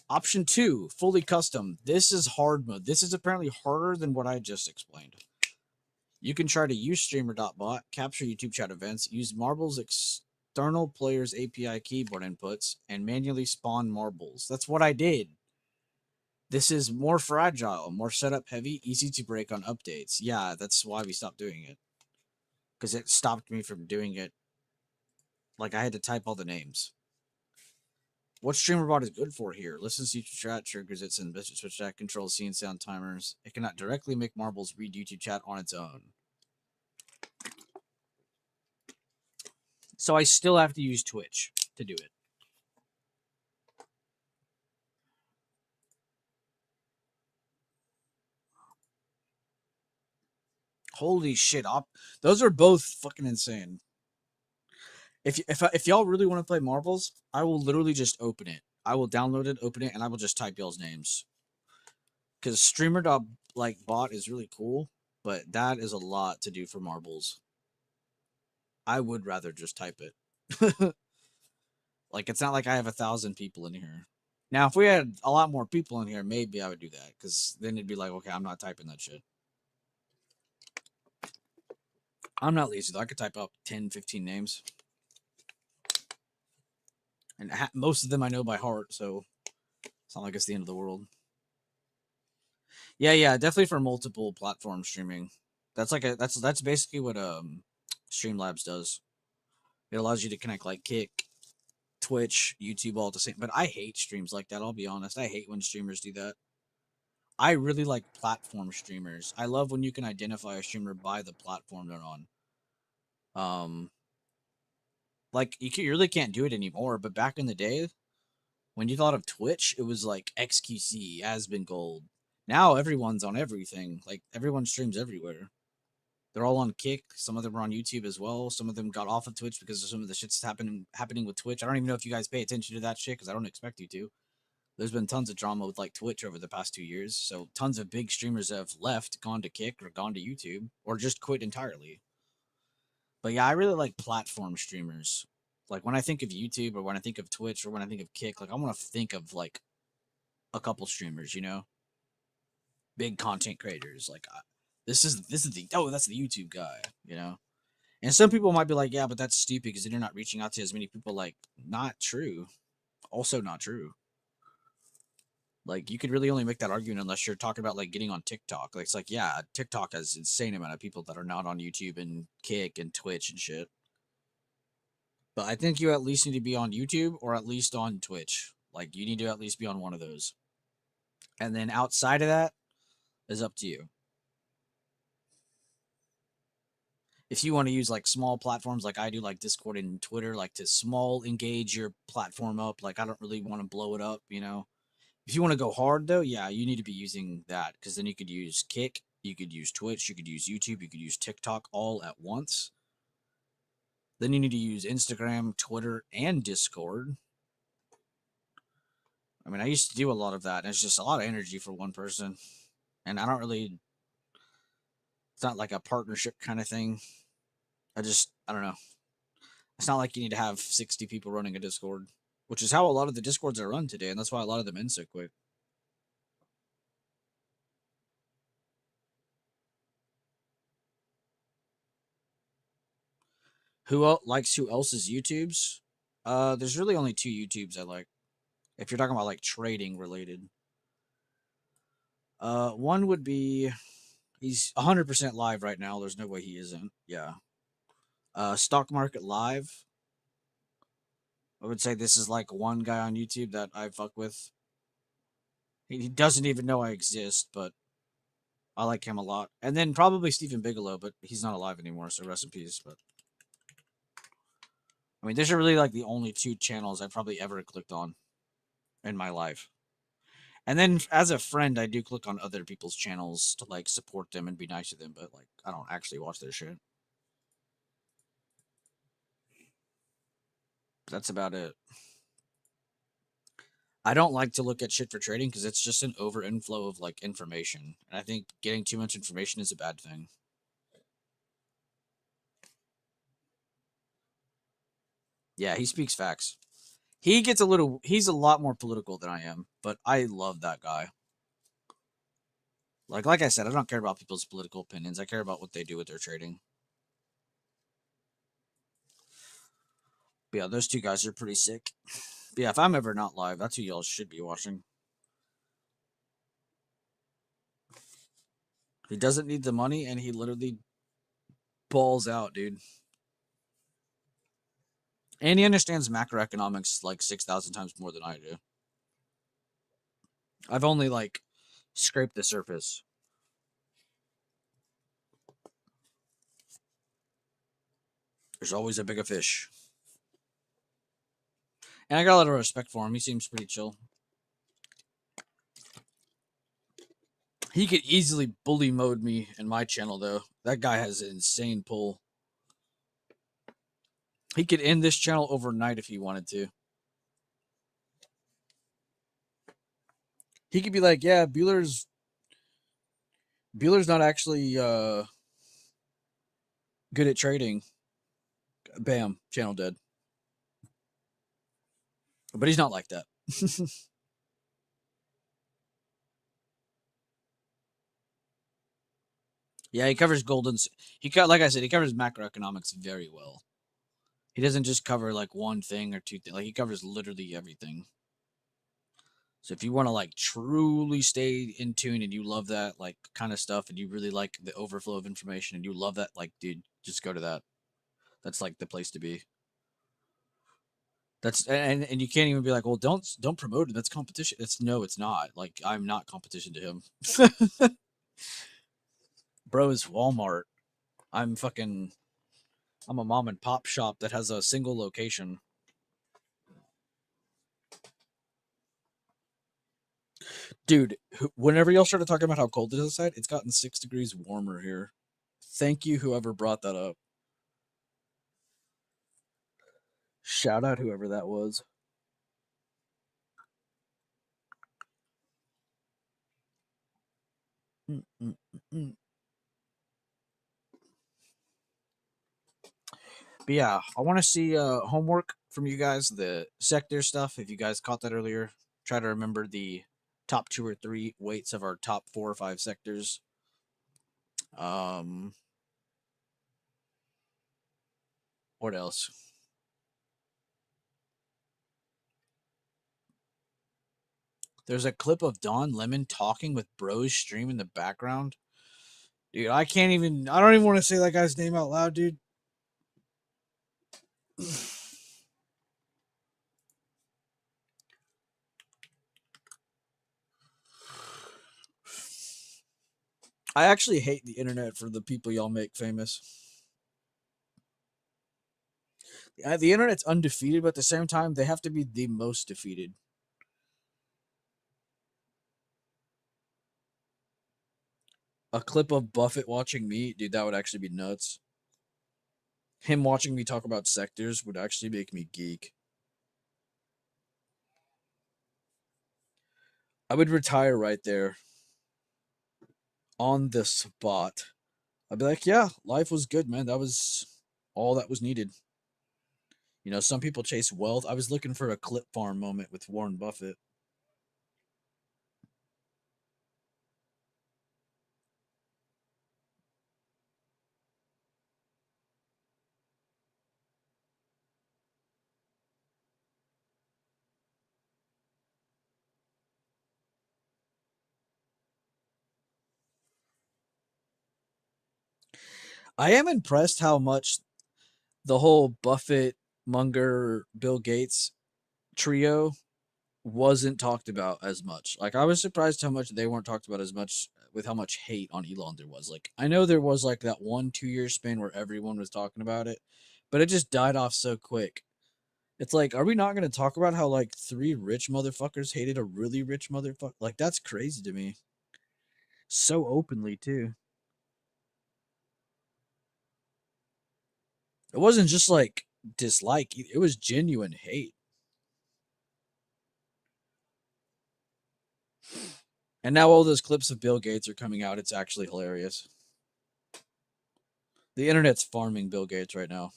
Option 2, fully custom. This is hard mode. This is apparently harder than what I just explained. You can try to use streamer.bot, capture YouTube chat events, use Marble's external players API keyboard inputs, and manually spawn Marbles. That's what I did. This is more fragile, more setup heavy, easy to break on updates. Yeah, that's why we stopped doing it. Because it stopped me from doing it. Like, I had to type all the names. What StreamerBot is good for here? Listens to YouTube chat, triggers it, sends messages to Twitch chat, controls scene sound timers. It cannot directly make Marbles read YouTube chat on its own. So I still have to use Twitch to do it. Holy shit! Those are both fucking insane. If y'all really want to play Marbles, I will literally just open it. I will download it, open it, and I will just type y'all's names. Because bot is really cool, but that is a lot to do for Marbles. I would rather just type it. Like, it's not like I have 1,000 people in here. Now, if we had a lot more people in here, maybe I would do that, because then it'd be like, okay, I'm not typing that shit. I'm not lazy, though. I could type up 10, 15 names. And most of them I know by heart, so it's not like it's the end of the world. Yeah, definitely for multiple platform streaming. That's like that's basically what Streamlabs does. It allows you to connect like Kick, Twitch, YouTube all at the same. But I hate streams like that. I'll be honest. I hate when streamers do that. I really like platform streamers. I love when you can identify a streamer by the platform they're on. Like you really can't do it anymore. But back in the day, when you thought of Twitch, it was like XQC, Aspen Gold. Now everyone's on everything. Like everyone streams everywhere. They're all on Kick. Some of them are on YouTube as well. Some of them got off of Twitch because of some of the shit's happening with Twitch. I don't even know if you guys pay attention to that shit because I don't expect you to. There's been tons of drama with like Twitch over the past 2 years. So tons of big streamers have left, gone to Kick or gone to YouTube or just quit entirely. But yeah, I really like platform streamers. Like when I think of YouTube or when I think of Twitch or when I think of Kick, like I want to think of like a couple streamers, you know, big content creators. Like this is the that's the YouTube guy, you know. And some people might be like, yeah, but that's stupid because they're not reaching out to as many people. Like, not true. Also, not true. Like, you could really only make that argument unless you're talking about like getting on TikTok. Like, it's like, yeah, TikTok has insane amount of people that are not on YouTube and Kick and Twitch and shit. But I think you at least need to be on YouTube or at least on Twitch. Like, you need to at least be on one of those. And then outside of that is up to you. If you want to use like small platforms like I do, like Discord and Twitter, like to small engage your platform up, like I don't really want to blow it up, you know. If If you want to go hard though, yeah, you need to be using that because then you could use Kick, you could use Twitch, you could use YouTube, you could use TikTok all at once. Then you need to use Instagram, Twitter, and Discord. I mean, I used to do a lot of that, and it's just a lot of energy for one person. And I don't really, it's not like a partnership kind of thing. I don't know. It's not like you need to have 60 people running a Discord, which is how a lot of the Discords are run today, and that's why a lot of them end so quick. Likes who else's YouTubes? There's really only two YouTubes I like. If you're talking about like trading related, one would be he's 100% live right now. There's no way he isn't. Yeah. Stock Market Live. I would say this is like one guy on YouTube that I fuck with. He doesn't even know I exist, but I like him a lot. And then probably Stephen Bigelow, but he's not alive anymore, so rest in peace. But I mean, these are really like the only two channels I've probably ever clicked on in my life. And then as a friend, I do click on other people's channels to like support them and be nice to them, but like I don't actually watch their shit. That's about it. I don't like to look at shit for trading because it's just an over inflow of like information. And I think getting too much information is a bad thing. Yeah, he speaks facts. He's a lot more political than I am, but I love that guy. Like I said, I don't care about people's political opinions. I care about what they do with their trading. But yeah, those two guys are pretty sick. But yeah, if I'm ever not live, that's who y'all should be watching. He doesn't need the money, and he literally balls out, dude. And he understands macroeconomics like 6,000 times more than I do. I've only like scraped the surface. There's always a bigger fish. And I got a lot of respect for him. He seems pretty chill. He could easily bully mode me in my channel, though. That guy has an insane pull. He could end this channel overnight if he wanted to. He could be like, yeah, Bueller's not actually good at trading. Bam, channel dead. But he's not like that. Yeah, he covers like I said, he covers macroeconomics very well. He doesn't just cover like one thing or two things. Like he covers literally everything. So if you want to like truly stay in tune and you love that like kind of stuff and you really like the overflow of information and you love that, like, dude, just go to that. That's like the place to be. And you can't even be like, well, don't promote it. That's competition. It's not. Like I'm not competition to him. Bro is Walmart. I'm fucking I'm a mom and pop shop that has a single location. Dude, whenever y'all started talking about how cold it is outside, it's gotten 6 degrees warmer here. Thank you, whoever brought that up. Shout out whoever that was. But yeah, I want to see homework from you guys, the sector stuff. If you guys caught that earlier, try to remember the top 2 or 3 weights of our top 4 or 5 sectors. What else? There's a clip of Don Lemon talking with Bro's stream in the background. Dude, I don't even want to say that guy's name out loud, dude. I actually hate the internet for the people y'all make famous. The internet's undefeated, but at the same time, they have to be the most defeated. A clip of Buffett watching me, dude, that would actually be nuts. Him watching me talk about sectors would actually make me geek. I would retire right there on the spot. I'd be like, yeah, life was good, man. That was all that was needed. You know, some people chase wealth. I was looking for a clip farm moment with Warren Buffett. I am impressed how much the whole Buffett, Munger, Bill Gates trio wasn't talked about as much. Like I was surprised how much they weren't talked about as much with how much hate on Elon there was. Like I know there was like that 1-2 year span where everyone was talking about it, but it just died off so quick. It's like, are we not going to talk about how like 3 rich motherfuckers hated a really rich motherfucker? Like that's crazy to me. So openly too. It wasn't just like dislike; it was genuine hate. And now all those clips of Bill Gates are coming out. It's actually hilarious. The internet's farming Bill Gates right now.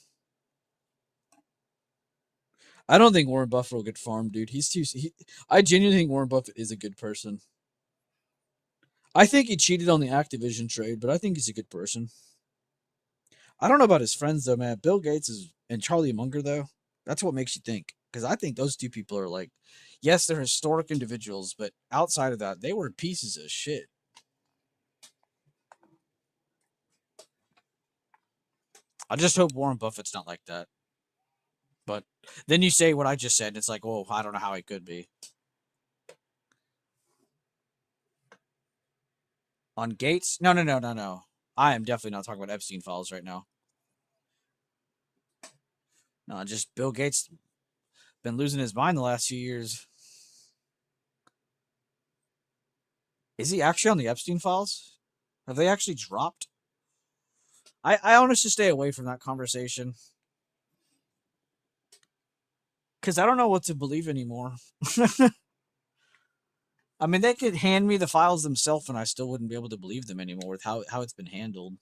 I don't think Warren Buffett will get farmed, dude. He's too. I genuinely think Warren Buffett is a good person. I think he cheated on the Activision trade, but I think he's a good person. I don't know about his friends though, man. Bill Gates is and Charlie Munger though. That's what makes you think, because I think those two people are like, yes, they're historic individuals, but outside of that, they were pieces of shit. I just hope Warren Buffett's not like that. But then you say what I just said, and it's like, oh, I don't know how he could be. On Gates? No, no, no, no, no. I am definitely not talking about Epstein files right now. No, just Bill Gates been losing his mind the last few years. Is he actually on the Epstein files? Have they actually dropped? I honestly stay away from that conversation because I don't know what to believe anymore. I mean, they could hand me the files themselves, and I still wouldn't be able to believe them anymore with how it's been handled.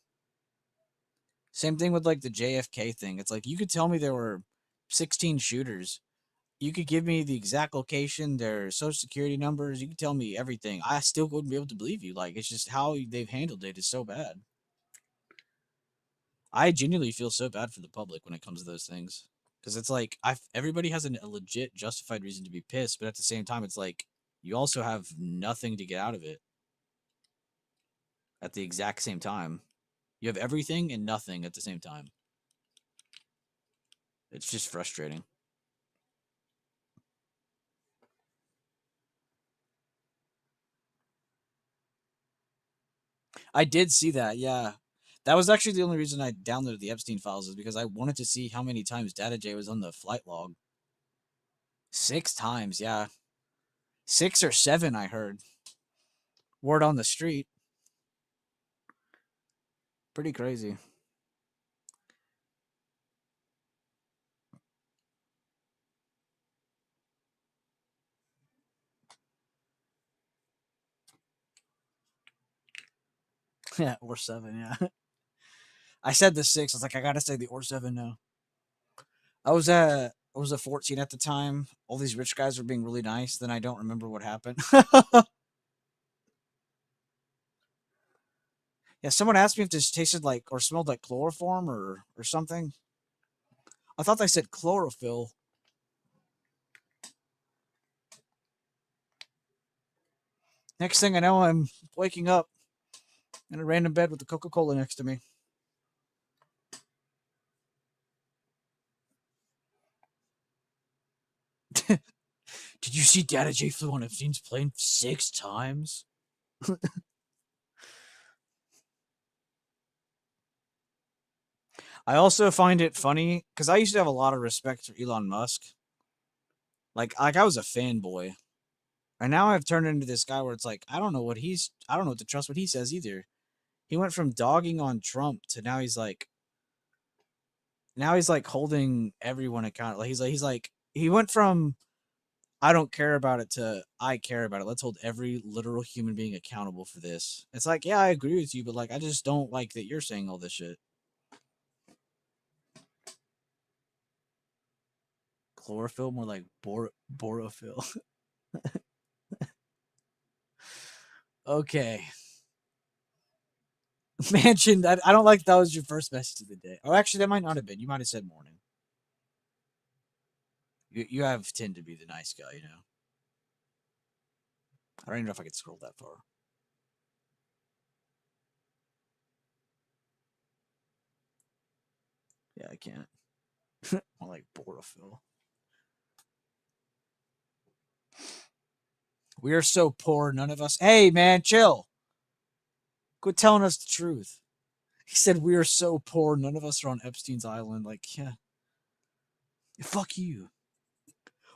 Same thing with like the JFK thing. It's like you could tell me there were 16 shooters. You could give me the exact location, their social security numbers. You could tell me everything. I still wouldn't be able to believe you. Like it's just how they've handled it is so bad. I genuinely feel so bad for the public when it comes to those things because it's like everybody has a legit justified reason to be pissed, but at the same time, it's like you also have nothing to get out of it at the exact same time. You have everything and nothing at the same time. It's just frustrating. I did see that. Yeah. That was actually the only reason I downloaded the Epstein files is because I wanted to see how many times Data J was on the flight log. 6 times, yeah. 6 or 7, I heard. Word on the street. Pretty crazy. Yeah, or 7, yeah. I said the 6. I was like, I gotta say the or 7 now. I was a 14 at the time. All these rich guys were being really nice. Then I don't remember what happened. Yeah, someone asked me if this tasted like or smelled like chloroform or something. I thought they said chlorophyll. Next thing I know, I'm waking up in a random bed with a Coca-Cola next to me. Did you see Data J flew on Epstein's plane 6 times? I also find it funny because I used to have a lot of respect for Elon Musk. Like I was a fanboy, and now I've turned into this guy where it's like I don't know what to trust what he says either. He went from dogging on Trump to now he's like holding everyone accountable. Like he went from I don't care about it to I care about it. Let's hold every literal human being accountable for this. It's like, yeah, I agree with you, but like I just don't like that you're saying all this shit. Chlorophyll, more like borophyll. Okay. Mansion, I don't like that was your first message of the day. Oh, actually, that might not have been. You might have said morning. You have tend to be the nice guy, you know. I don't even know if I could scroll that far. Yeah, I can't. More like borophyll. We are so poor, none of us. Hey, man, chill. Quit telling us the truth. He said we are so poor, none of us are on Epstein's island. Like, yeah, fuck you.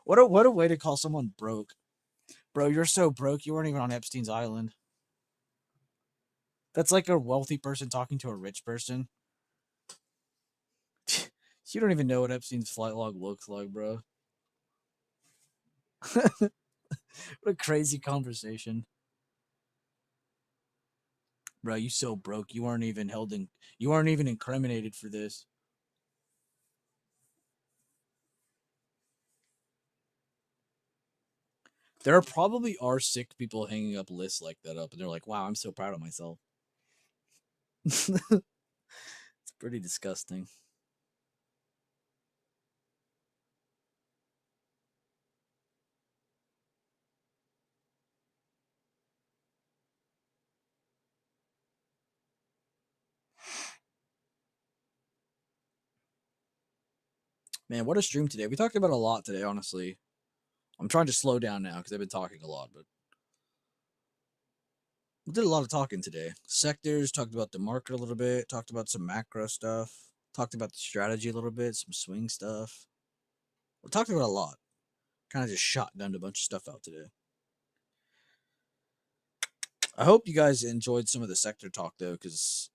What a way to call someone broke, bro. You're so broke, you weren't even on Epstein's island. That's like a wealthy person talking to a rich person. You don't even know what Epstein's flight log looks like, bro. What a crazy conversation. Bro, you so broke. You aren't even you aren't even incriminated for this. There probably are sick people hanging up lists like that up, and they're like, wow, I'm so proud of myself. It's pretty disgusting. Man, what a stream today. We talked about a lot today, honestly. I'm trying to slow down now because I've been talking a lot, but we did a lot of talking today. Sectors, talked about the market a little bit, talked about some macro stuff, talked about the strategy a little bit, some swing stuff. We talked about a lot. Kind of just shotgunned a bunch of stuff out today. I hope you guys enjoyed some of the sector talk though, because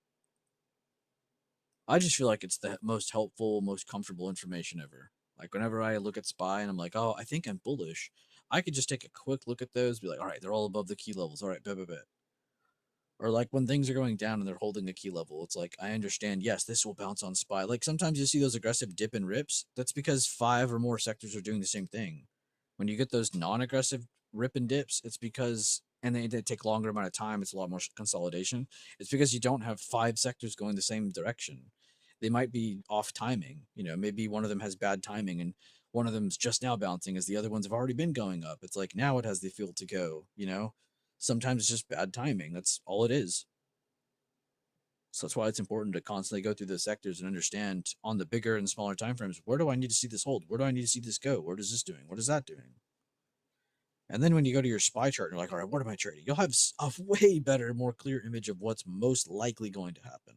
I just feel like it's the most helpful, most comfortable information ever. Like whenever I look at SPY and I'm like, oh, I think I'm bullish, I could just take a quick look at those, be like, all right, they're all above the key levels. All right, bet, bet, bet. Or like when things are going down and they're holding a key level, it's like I understand, yes, this will bounce on SPY. Like sometimes you see those aggressive dip and rips. That's because 5 or more sectors are doing the same thing. When you get those non-aggressive rip and dips, it's because and they take longer amount of time, it's a lot more consolidation. It's because you don't have 5 sectors going the same direction. They might be off timing. You know, maybe one of them has bad timing and one of them's just now bouncing as the other ones have already been going up. It's like now it has the fuel to go, you know? Sometimes it's just bad timing. That's all it is. So that's why it's important to constantly go through the sectors and understand on the bigger and smaller time frames, where do I need to see this hold? Where do I need to see this go? What is this doing? What is that doing? And then when you go to your SPY chart and you're like, all right, what am I trading? You'll have a way better, more clear image of what's most likely going to happen.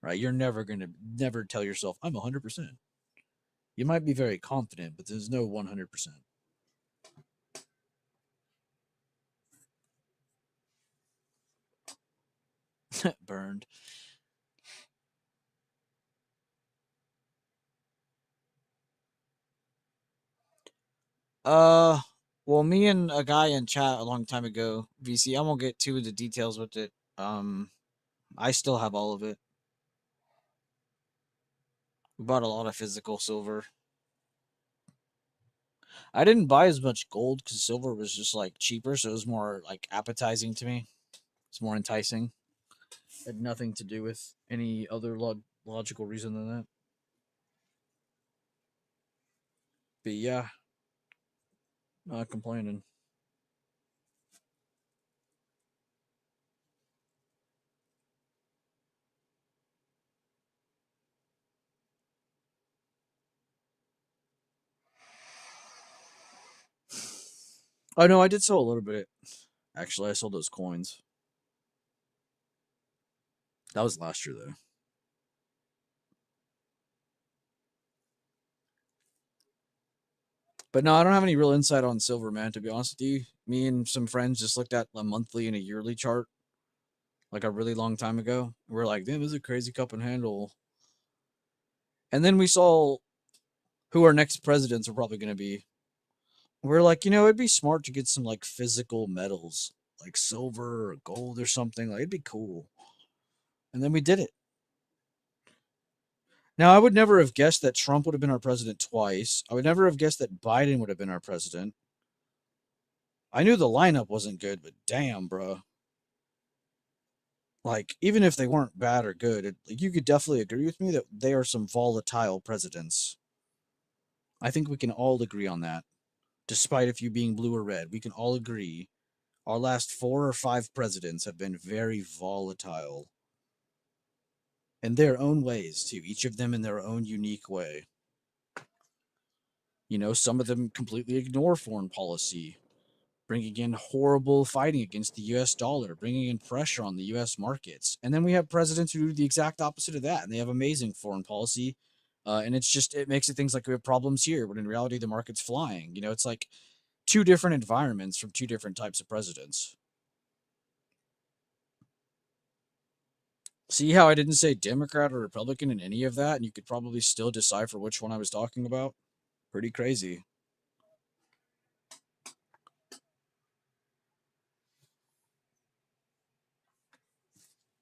Right? You're never going to never tell yourself, I'm 100%. You might be very confident, but there's no 100%. Burned. Well, me and a guy in chat a long time ago, VC, I won't get too into details with it. I still have all of it. We bought a lot of physical silver. I didn't buy as much gold because silver was just like cheaper, so it was more like appetizing to me. It's more enticing. It had nothing to do with any other logical reason than that. But yeah, not complaining. Oh no, I did sell a little bit. Actually, I sold those coins. That was last year though. But no, I don't have any real insight on silver, man. To be honest with you, me and some friends just looked at a monthly and a yearly chart. like a really long time ago. We're like, damn, this is a crazy cup and handle. And then we saw who our next presidents are probably going to be. We're like, it'd be smart to get some like physical metals, like silver or gold or something. Like, it'd be cool. And then we did it. Now, I would never have guessed that Trump would have been our president twice. I would never have guessed that Biden would have been our president. I knew the lineup wasn't good, but damn, bro. Like, even if they weren't bad or good, you could definitely agree with me that they are some volatile presidents. I think we can all agree on that. Despite if you being blue or red, we can all agree our last 4 or 5 presidents have been very volatile in their own ways, too, each of them in their own unique way. Some of them completely ignore foreign policy, bringing in horrible fighting against the US dollar, bringing in pressure on the US markets. And then we have presidents who do the exact opposite of that, and they have amazing foreign policy. And it makes it things like we have problems here, but in reality, the market's flying. It's like 2 different environments from 2 different types of presidents. See how I didn't say Democrat or Republican in any of that, and you could probably still decipher which one I was talking about? Pretty crazy.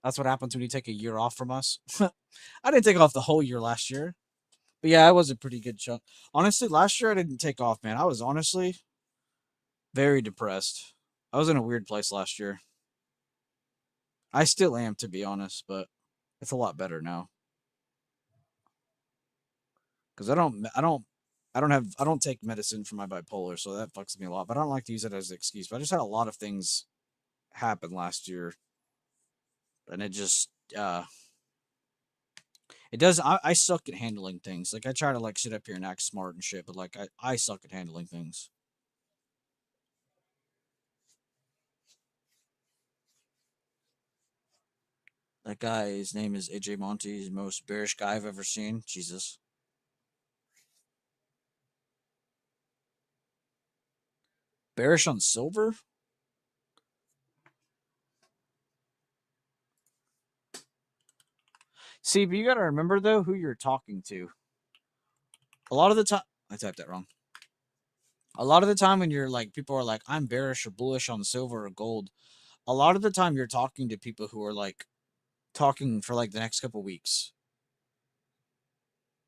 That's what happens when you take a year off from us. I didn't take off the whole year last year. But yeah, it was a pretty good chunk. Honestly, last year I didn't take off, man. I was honestly very depressed. I was in a weird place last year. I still am, to be honest, but it's a lot better now. Because I don't take medicine for my bipolar, so that fucks me a lot. But I don't like to use it as an excuse. But I just had a lot of things happen last year, and it does. I suck at handling things. Like I try to like sit up here and act smart and shit, but like I suck at handling things. That guy, his name is AJ Monty. He's the most bearish guy I've ever seen. Jesus. Bearish on silver? See, but you gotta remember though who you're talking to. A lot of the time, I typed that wrong. A lot of the time when you're like, people are like, I'm bearish or bullish on silver or gold. A lot of the time you're talking to people who are like talking for like the next couple weeks.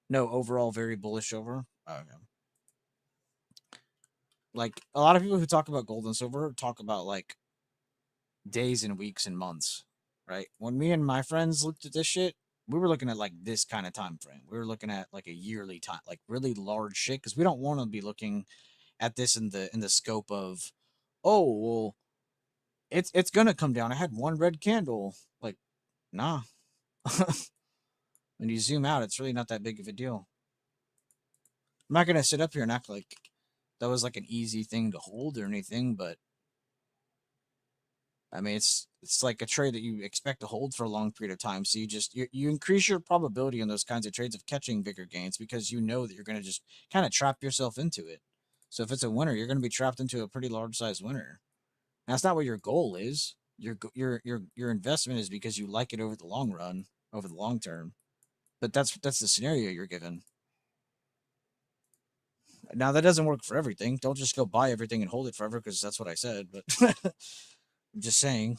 No, overall very bullish over. Okay. Like a lot of people who talk about gold and silver talk about like days and weeks and months, right? When me and my friends looked at this shit, we were looking at like this kind of time frame. We were looking at like a yearly time, like really large shit, because we don't want to be looking at this in the scope of, oh well, it's gonna come down. I had one red candle. Like, nah. When you zoom out, it's really not that big of a deal. I'm not gonna sit up here and act like that was like an easy thing to hold or anything, but I mean, it's like a trade that you expect to hold for a long period of time. So you increase your probability in those kinds of trades of catching bigger gains because you know that you're going to just kind of trap yourself into it. So if it's a winner, you're going to be trapped into a pretty large size winner. And that's not what your goal is. Your investment is because you like it over the long run, over the long term. But that's the scenario you're given. Now that doesn't work for everything. Don't just go buy everything and hold it forever because that's what I said. But I'm just saying.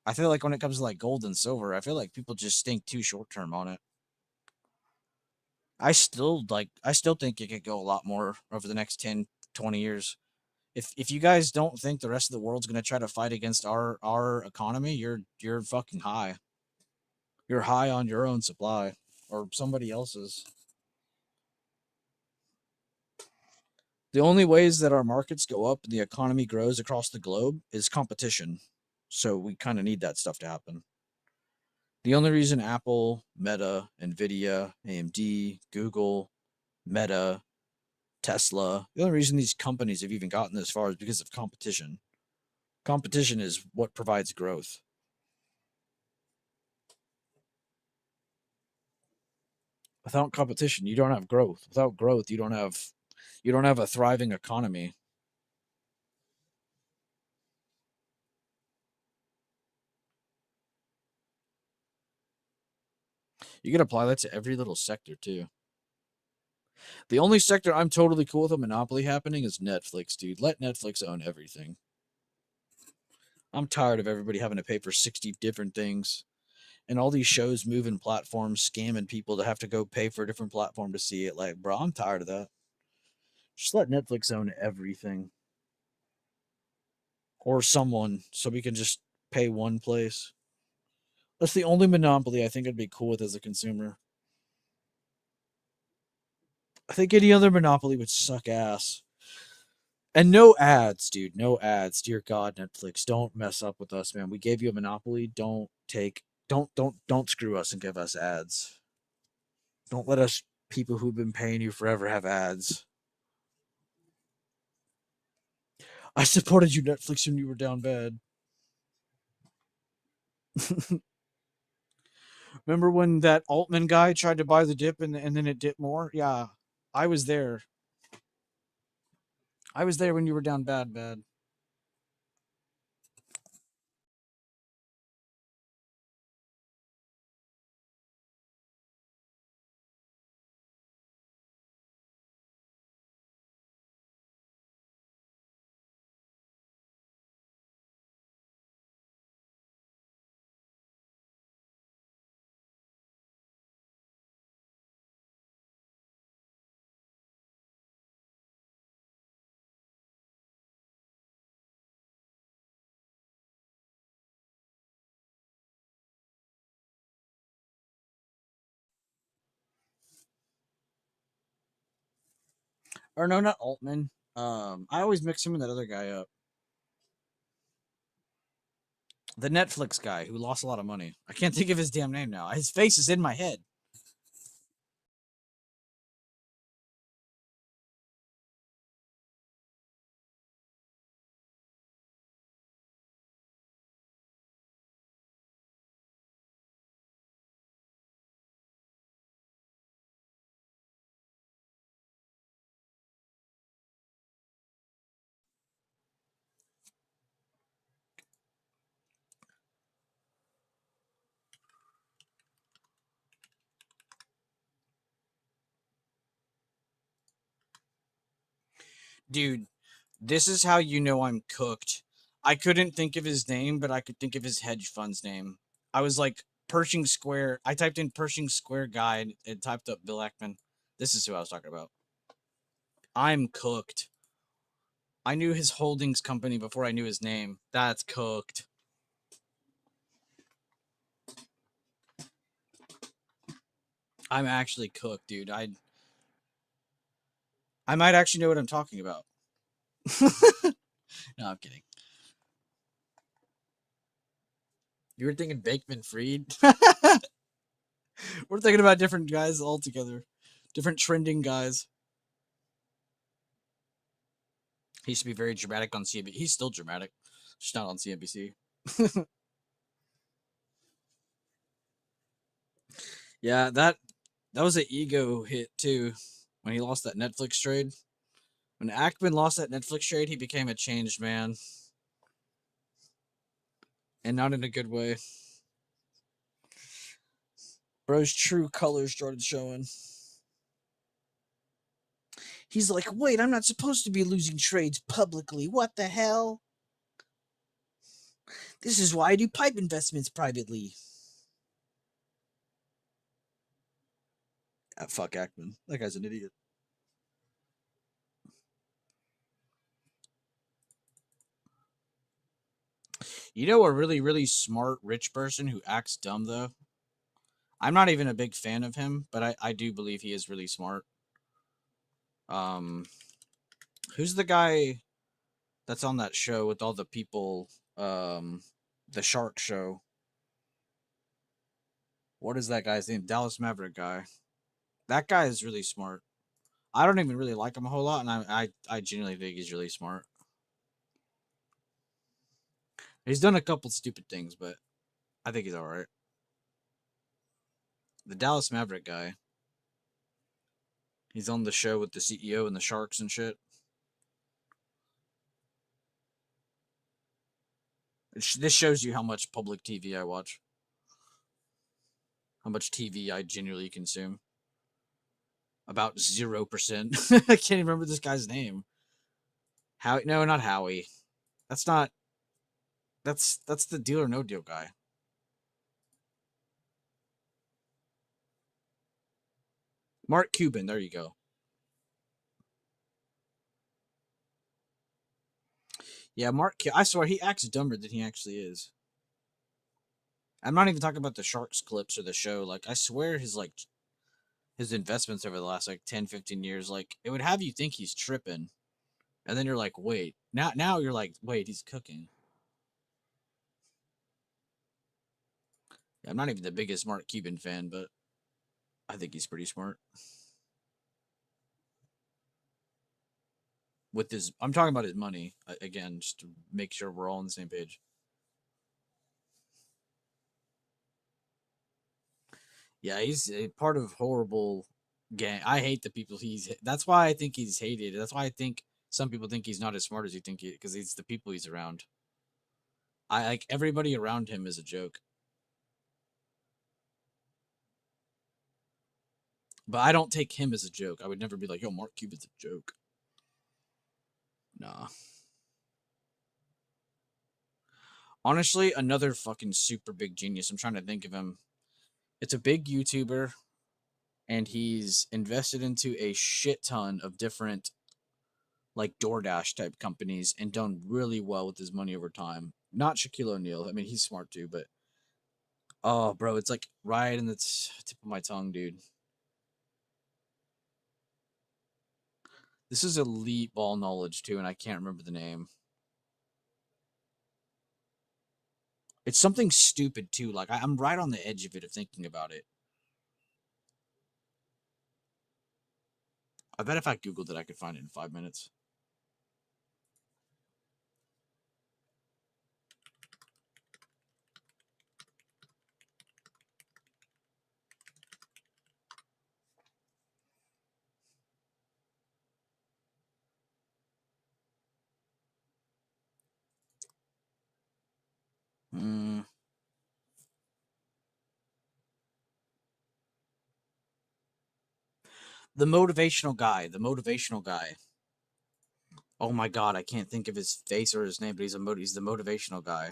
I feel like when it comes to like gold and silver, I feel like people just think too short term on it. I still think it could go a lot more over the next 10, 20 years. If you guys don't think the rest of the world's going to try to fight against our economy, you're fucking high. You're high on your own supply or somebody else's. The only ways that our markets go up and the economy grows across the globe is competition. So we kind of need that stuff to happen. The only reason Apple, Meta, Nvidia, AMD, Google, Meta, Tesla, the only reason these companies have even gotten this far is because of competition. Competition is what provides growth. Without competition, you don't have growth. Without growth, you don't have a thriving economy. You can apply that to every little sector too. The only sector I'm totally cool with a monopoly happening is Netflix, dude. Let Netflix own everything. I'm tired of everybody having to pay for 60 different things. And all these shows moving platforms, scamming people to have to go pay for a different platform to see it. Like, bro, I'm tired of that. Just let Netflix own everything. Or someone, so we can just pay one place. That's the only monopoly I think I'd be cool with as a consumer. I think any other monopoly would suck ass. And no ads, dude. No ads. Dear God, Netflix, don't mess up with us, man. We gave you a monopoly. Don't screw us and give us ads. Don't let us people who've been paying you forever have ads. I supported you, Netflix, when you were down bad. Remember when that Altman guy tried to buy the dip and then it dipped more? Yeah, I was there. I was there when you were down bad, bad. Or no, not Altman. I always mix him and that other guy up. The Netflix guy who lost a lot of money. I can't think of his damn name now. His face is in my head. Dude, this is how you know I'm cooked. I couldn't think of his name, but I could think of his hedge fund's name. I was like, Pershing Square. I typed in Pershing Square guy and typed up Bill Ackman. This is who I was talking about. I'm cooked. I knew his holdings company before I knew his name. That's cooked. I'm actually cooked, dude. I might actually know what I'm talking about. No, I'm kidding. You were thinking Bakeman Freed? We're thinking about different guys altogether. Different trending guys. He used to be very dramatic on CNBC. He's still dramatic, just not on CNBC. Yeah, that was an ego hit too when he lost that Netflix trade. When Ackman lost that Netflix trade, he became a changed man, and not in a good way. Bro's true colors started showing. He's like, wait, I'm not supposed to be losing trades publicly. What the hell? This is why I do pipe investments privately. Ah, fuck Ackman. That guy's an idiot. You know a really, really smart rich person who acts dumb though? I'm not even a big fan of him, but I do believe he is really smart. Um who's the guy that's on that show with all the people, the shark show? What is that guy's name? Dallas Maverick guy. That guy is really smart. I don't even really like him a whole lot, and I genuinely think he's really smart. He's done a couple stupid things, but I think he's all right. The Dallas Maverick guy. He's on the show with the CEO and the sharks and shit. This shows you how much public TV I watch. how much TV I genuinely consume. About 0%. I can't even remember this guy's name. Howie? No, not Howie. That's not. That's the Deal or No Deal guy. Mark Cuban. There you go. Yeah, I swear he acts dumber than he actually is. I'm not even talking about the Sharks clips or the show. Like, I swear his investments over the last like 10, 15 years, like it would have you think he's tripping. And then you're like, wait. Now you're like, wait, he's cooking. Yeah, I'm not even the biggest Mark Cuban fan, but I think he's pretty smart. With his I'm talking about his money again, just to make sure we're all on the same page. Yeah, he's a part of horrible gang. I hate the people that's why I think he's hated. That's why I think some people think he's not as smart as you think because it's the people he's around. I like everybody around him is a joke. But I don't take him as a joke. I would never be like, yo, Mark Cuban's a joke. Nah. Honestly, another fucking super big genius. I'm trying to think of him. It's a big YouTuber, and he's invested into a shit ton of different like DoorDash type companies and done really well with his money over time. Not Shaquille O'Neal. I mean, he's smart too, but oh, bro, it's like right in the tip of my tongue, dude. This is elite ball knowledge too, and I can't remember the name. It's something stupid too. Like I'm right on the edge of it of thinking about it. I bet if I googled it, I could find it in 5 minutes. Mm. The motivational guy. The motivational guy. Oh my god, I can't think of his face or his name, but he's the motivational guy.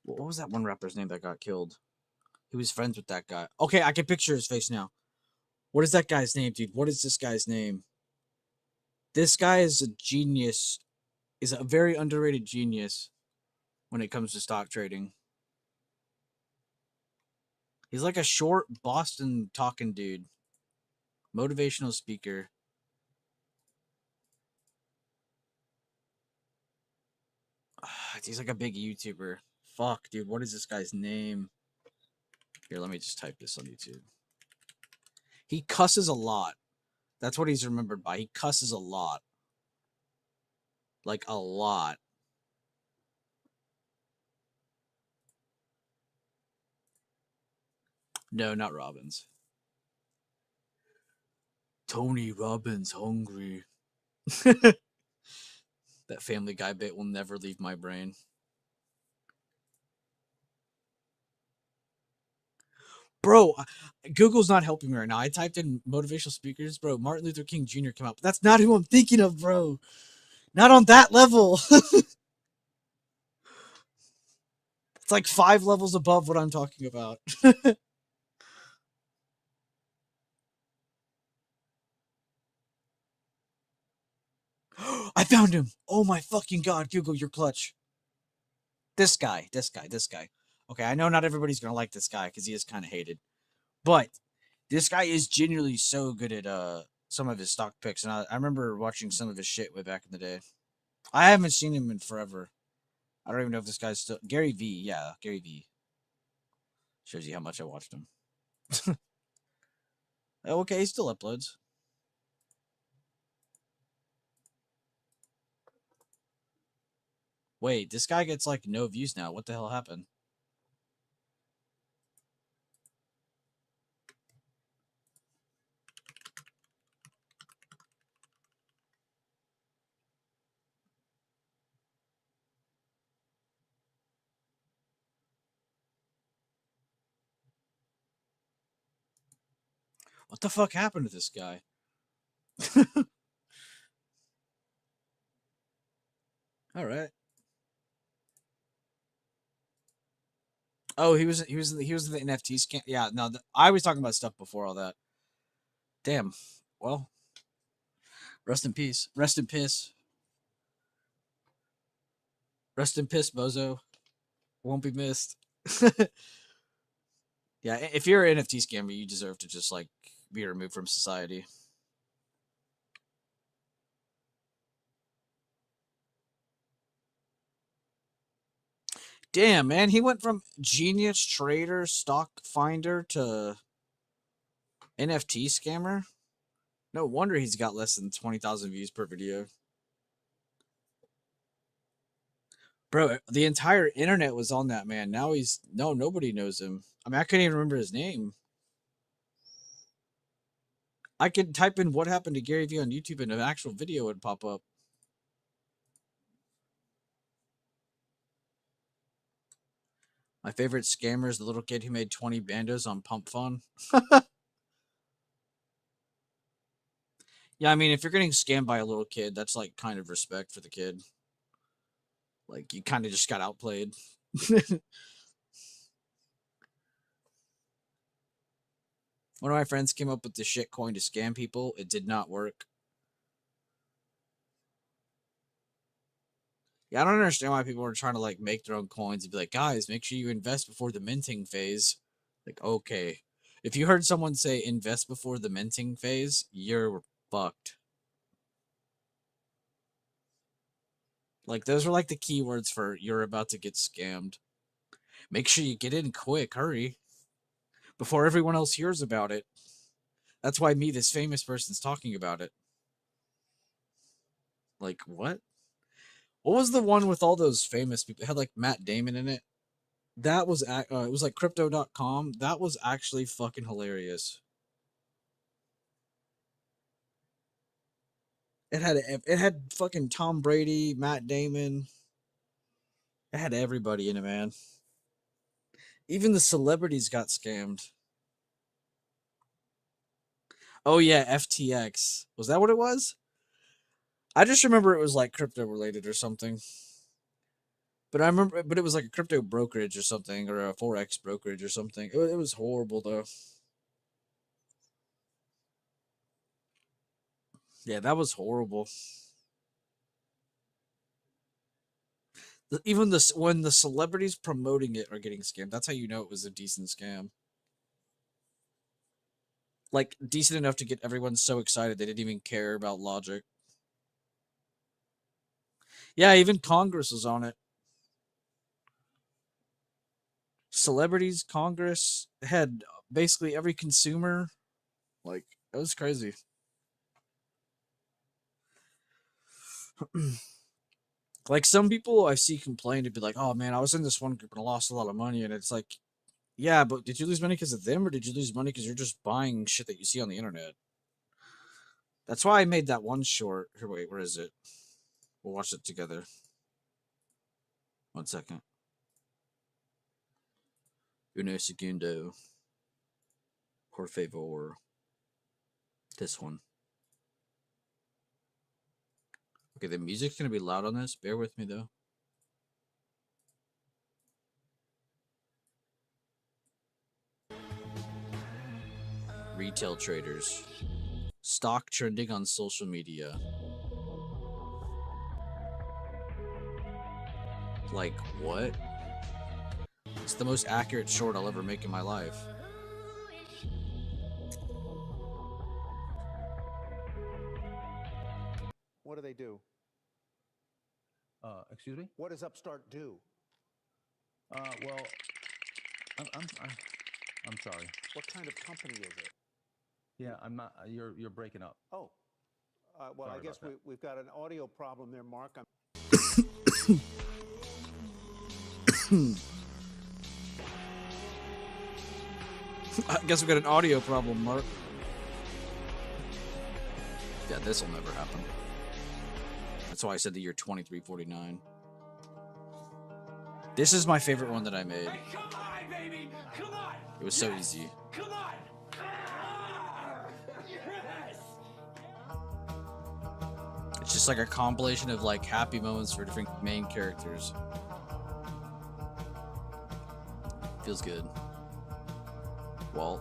What was that one rapper's name that got killed? He was friends with that guy. Okay, I can picture his face now. What is that guy's name, dude? What is this guy's name? This guy is a genius. Is a very underrated genius when it comes to stock trading. He's like a short Boston talking dude. Motivational speaker. He's like a big YouTuber. Fuck, dude. What is this guy's name? Here, let me just type this on YouTube. He cusses a lot. That's what he's remembered by. He cusses a lot. Like a lot. No, not Robbins. Tony Robbins hungry. That Family Guy bit will never leave my brain. Bro, Google's not helping me right now. I typed in motivational speakers, bro. Martin Luther King Jr. came up. But that's not who I'm thinking of, bro. Not on that level. It's like 5 levels above what I'm talking about. I found him. Oh my fucking god, Google, you're clutch. This guy. Okay, I know not everybody's gonna like this guy because he is kind of hated, but this guy is genuinely so good at some of his stock picks, and I remember watching some of his shit way back in the day. I haven't seen him in forever. I don't even know if this guy's still Gary V. Yeah, Gary V. Shows you how much I watched him. Okay, he still uploads. Wait, this guy gets like no views now. What the hell happened? What the fuck happened to this guy? All right. Oh, he was the NFT scam. Yeah, no, I was talking about stuff before all that. Damn. Well, rest in peace. Rest in piss. Rest in piss, bozo. Won't be missed. Yeah, if you're an NFT scammer, you deserve to just like be removed from society. Damn, man, he went from genius trader, stock finder to NFT scammer. No wonder he's got less than 20,000 views per video. Bro, the entire internet was on that man. Now nobody knows him. I mean, I couldn't even remember his name. I could type in what happened to Gary Vee on YouTube and an actual video would pop up. My favorite scammer is the little kid who made 20 bandos on Pump Fun. Yeah, I mean, if you're getting scammed by a little kid, that's like kind of respect for the kid. Like, you kind of just got outplayed. One of my friends came up with the shit coin to scam people. It did not work. Yeah, I don't understand why people are trying to like make their own coins and be like, guys, make sure you invest before the minting phase. Like, okay. If you heard someone say invest before the minting phase, you're fucked. Like, those are like the keywords for you're about to get scammed. Make sure you get in quick, hurry, before everyone else hears about it. That's why me, this famous person's talking about it. Like, what? What was the one with all those famous people? It had like Matt Damon in it. That was it was like crypto.com. That was actually fucking hilarious. It had fucking Tom Brady, Matt Damon. It had everybody in it, man. Even the celebrities got scammed. Oh yeah, FTX. Was that what it was? I just remember it was like crypto related or something. But it was like a crypto brokerage or something, or a forex brokerage or something. It was horrible though. Yeah, that was horrible. Even when the celebrities promoting it are getting scammed, that's how you know it was a decent scam. Like decent enough to get everyone so excited they didn't even care about logic. Yeah, even Congress was on it. Celebrities, Congress had basically every consumer. Like, it was crazy. Like, some people I see complain to be like, oh man, I was in this one group and I lost a lot of money. And it's like, yeah, but did you lose money because of them or did you lose money because you're just buying shit that you see on the internet? That's why I made that one short. Here, wait, where is it? We'll watch it together. 1 second. Uno segundo. Por favor. This one. Okay, the music's gonna be loud on this. Bear with me though. Retail traders. Stock trending on social media. Like, what? It's the most accurate short I'll ever make in my life. What do they do? Excuse me? What does Upstart do? Well, I'm sorry. What kind of company is it? Yeah, I'm not. You're breaking up. Oh, well, Sorry I guess about that. we've got an audio problem there, Mark. I guess we got an audio problem, Mark. Yeah, this will never happen. That's why I said the year 2349. This is my favorite one that I made. Hey, come on, baby! Come on! It was so easy. Come on! It's just like a compilation of like happy moments for different main characters. Feels good. Walt.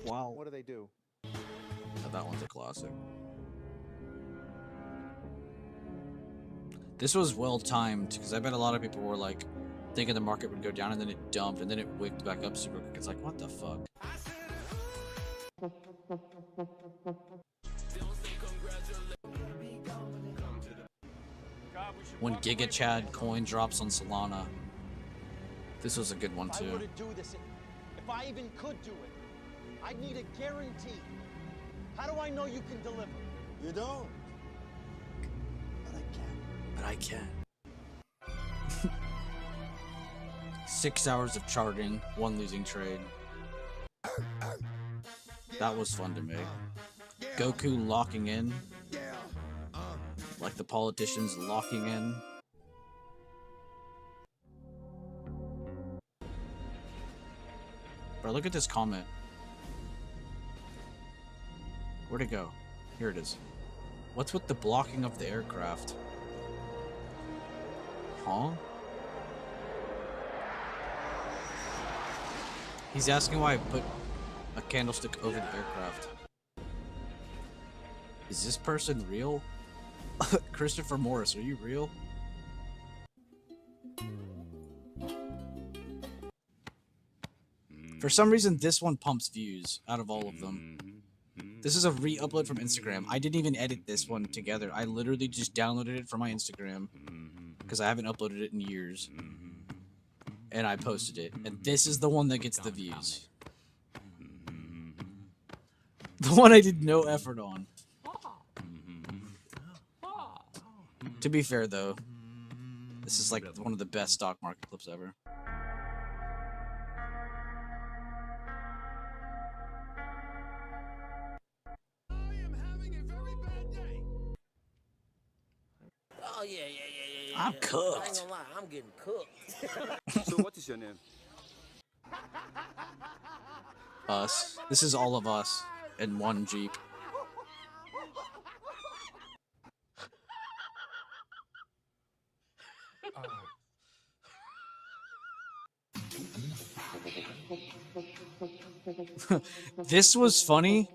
Wow. What do they do? That one's a classic. This was well timed because I bet a lot of people were like thinking the market would go down and then it dumped and then it wicked back up super quick. It's like, what the fuck? When Giga Chad coin drops on Solana. This was a good one I too. wouldn't do this if I even could do it. I'd need a guarantee. How do I know you can deliver? You don't. But I can. But I can. 6 hours of charting, 1 losing trade. That was fun to make. Goku locking in. Like the politicians locking in. Bro, look at this comment. Where'd it go? Here it is. What's with the blocking of the aircraft? Huh? He's asking why I put a candlestick over the aircraft. Is this person real? Christopher Morris, are you real? For some reason, this one pumps views out of all of them. This is a re-upload from Instagram. I didn't even edit this one together. I literally just downloaded it from my Instagram because I haven't uploaded it in years. And I posted it. And this is the one that gets the views. The one I did no effort on. To be fair, though, this is like one of the best stock market clips ever. Oh yeah. I'm I ain't cooked. gonna lie, I'm getting cooked. So what is your name? Us. This is all of us in one Jeep. This was funny.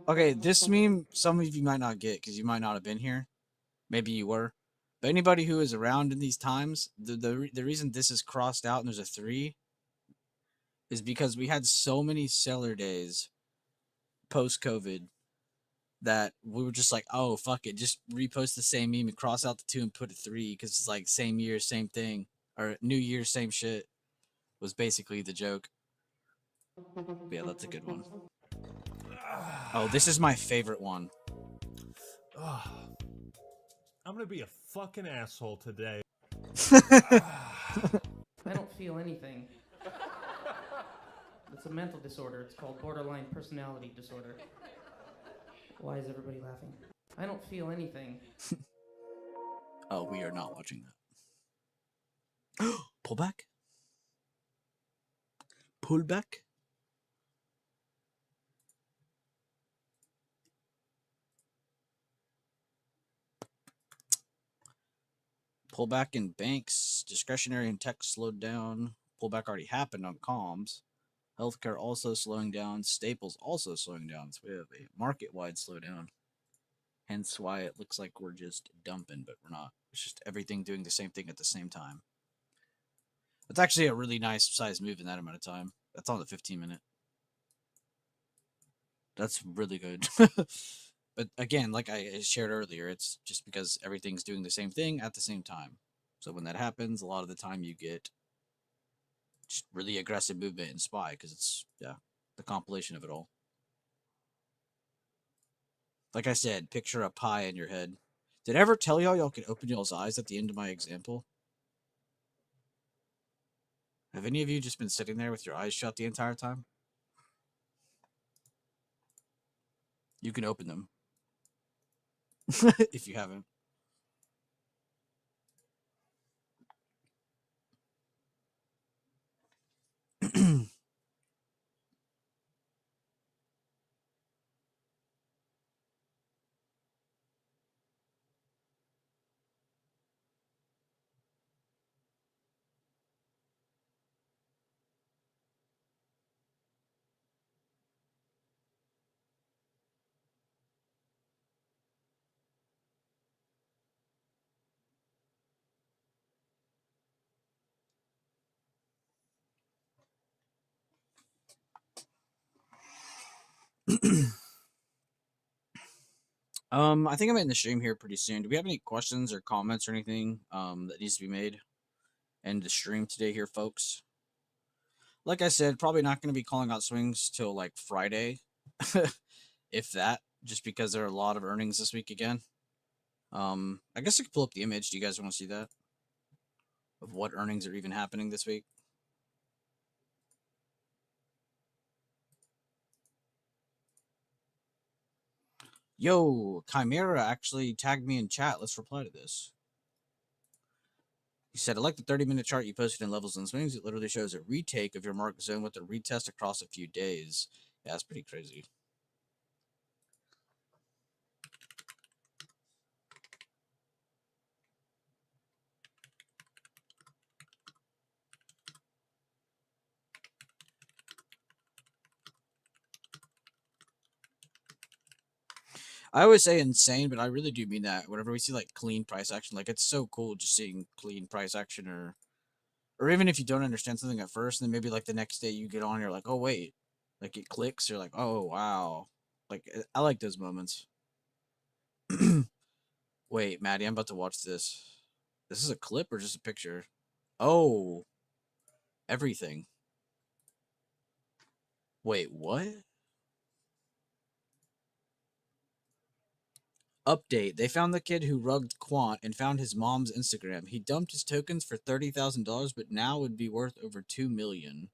Okay, this meme, some of you might not get because you might not have been here. Maybe you were. But anybody who is around in these times, the reason this is crossed out and there's a 3 is because we had so many seller days post-COVID that we were just like, oh, fuck it. Just repost the same meme and cross out the 2 and put a 3 because it's like same year, same thing. Or New Year, same shit was basically the joke. But yeah, that's a good one. Oh, this is my favorite one. I'm gonna be a fucking asshole today. I don't feel anything. It's a mental disorder. It's called borderline personality disorder. Why is everybody laughing? I don't feel anything. Oh, we are not watching that. Pull back? Pull back? Pullback in banks, discretionary and tech slowed down. Pullback already happened on comms. Healthcare also slowing down. Staples also slowing down. So we have a market-wide slowdown. Hence why it looks like we're just dumping, but we're not. It's just everything doing the same thing at the same time. It's actually a really nice size move in that amount of time. That's on the 15-minute. That's really good. But again, like I shared earlier, it's just because everything's doing the same thing at the same time. So when that happens, a lot of the time you get just really aggressive movement in SPY because it's, yeah, the compilation of it all. Like I said, picture a pie in your head. Did I ever tell y'all can open y'all's eyes at the end of my example? Have any of you just been sitting there with your eyes shut the entire time? You can open them. If you haven't. I think I'm in the stream here pretty soon. Do we have any questions or comments or anything that needs to be made in the stream today here, folks? Like I said, probably not going to be calling out swings till like Friday, if that, just because there are a lot of earnings this week again. I guess I could pull up the image. Do you guys want to see that? Of what earnings are even happening this week? Yo, Chimera actually tagged me in chat. Let's reply to this. He said, I like the 30-minute chart you posted in Levels and Swings. It literally shows a retake of your market zone with a retest across a few days. Yeah, that's pretty crazy. I always say insane, but I really do mean that. Whenever we see like clean price action, like it's so cool just seeing clean price action, or even if you don't understand something at first, and then maybe like the next day you get on, you're like, oh wait, like it clicks. You're like, oh wow, like I like those moments. Wait, Maddie, I'm about to watch this. This is a clip or just a picture? Oh, everything. Wait, what? Update. They found the kid who rugged Quant and found his mom's Instagram. He dumped his tokens for $30,000, but now would be worth over $2 million.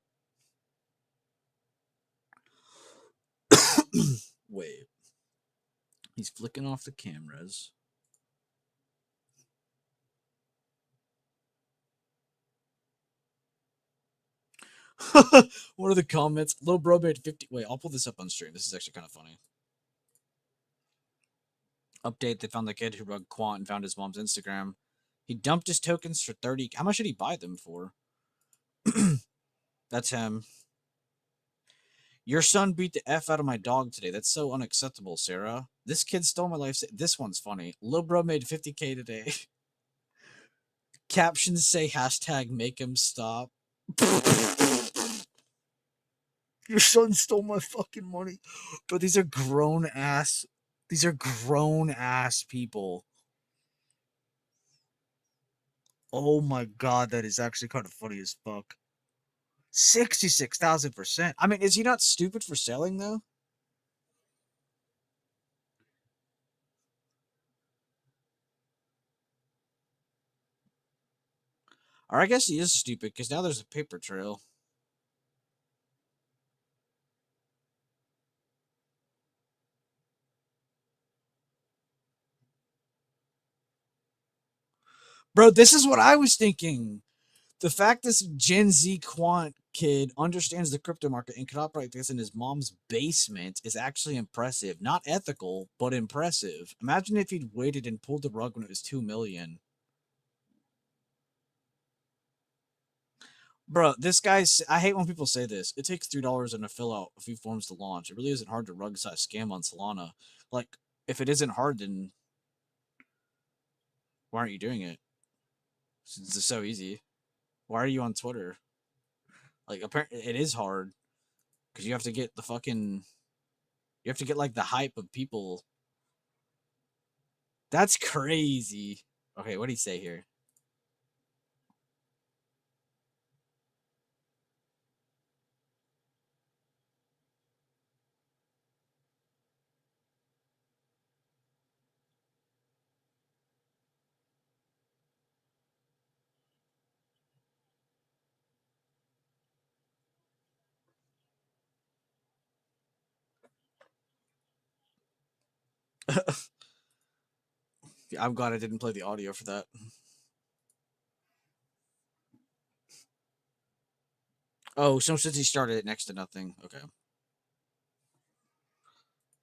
Wait. He's flicking off the cameras. One of the comments, Lil Bro made 50. Wait, I'll pull this up on stream. This is actually kind of funny. Update, they found the kid who rugged Quant and found his mom's Instagram. He dumped his tokens for 30. How much did he buy them for? That's him. Your son beat the F out of my dog today. That's so unacceptable, Sarah. This kid stole my life. This one's funny. Lil Bro made 50K today. Captions say hashtag make him stop. Your son stole my fucking money. But these are grown ass people. Oh my god, that is actually kind of funny as fuck. 66,000%. I mean, is he not stupid for selling though? Or I guess he is stupid because now there's a paper trail. Bro, this is what I was thinking. The fact this Gen Z quant kid understands the crypto market and could operate this in his mom's basement is actually impressive. Not ethical, but impressive. Imagine if he'd waited and pulled the rug when it was 2 million. Bro, this guy's. I hate when people say this. It takes $3 and to fill out a few forms to launch. It really isn't hard to rug size scam on Solana. Like, if it isn't hard, then why aren't you doing it? It's just so easy. Why are you on Twitter? Like, apparently, it is hard because you have to get the fucking. You have to get like the hype of people. That's crazy. Okay, what do you say here? I'm glad I didn't play the audio for that. Oh, so since he started it next to nothing. Okay.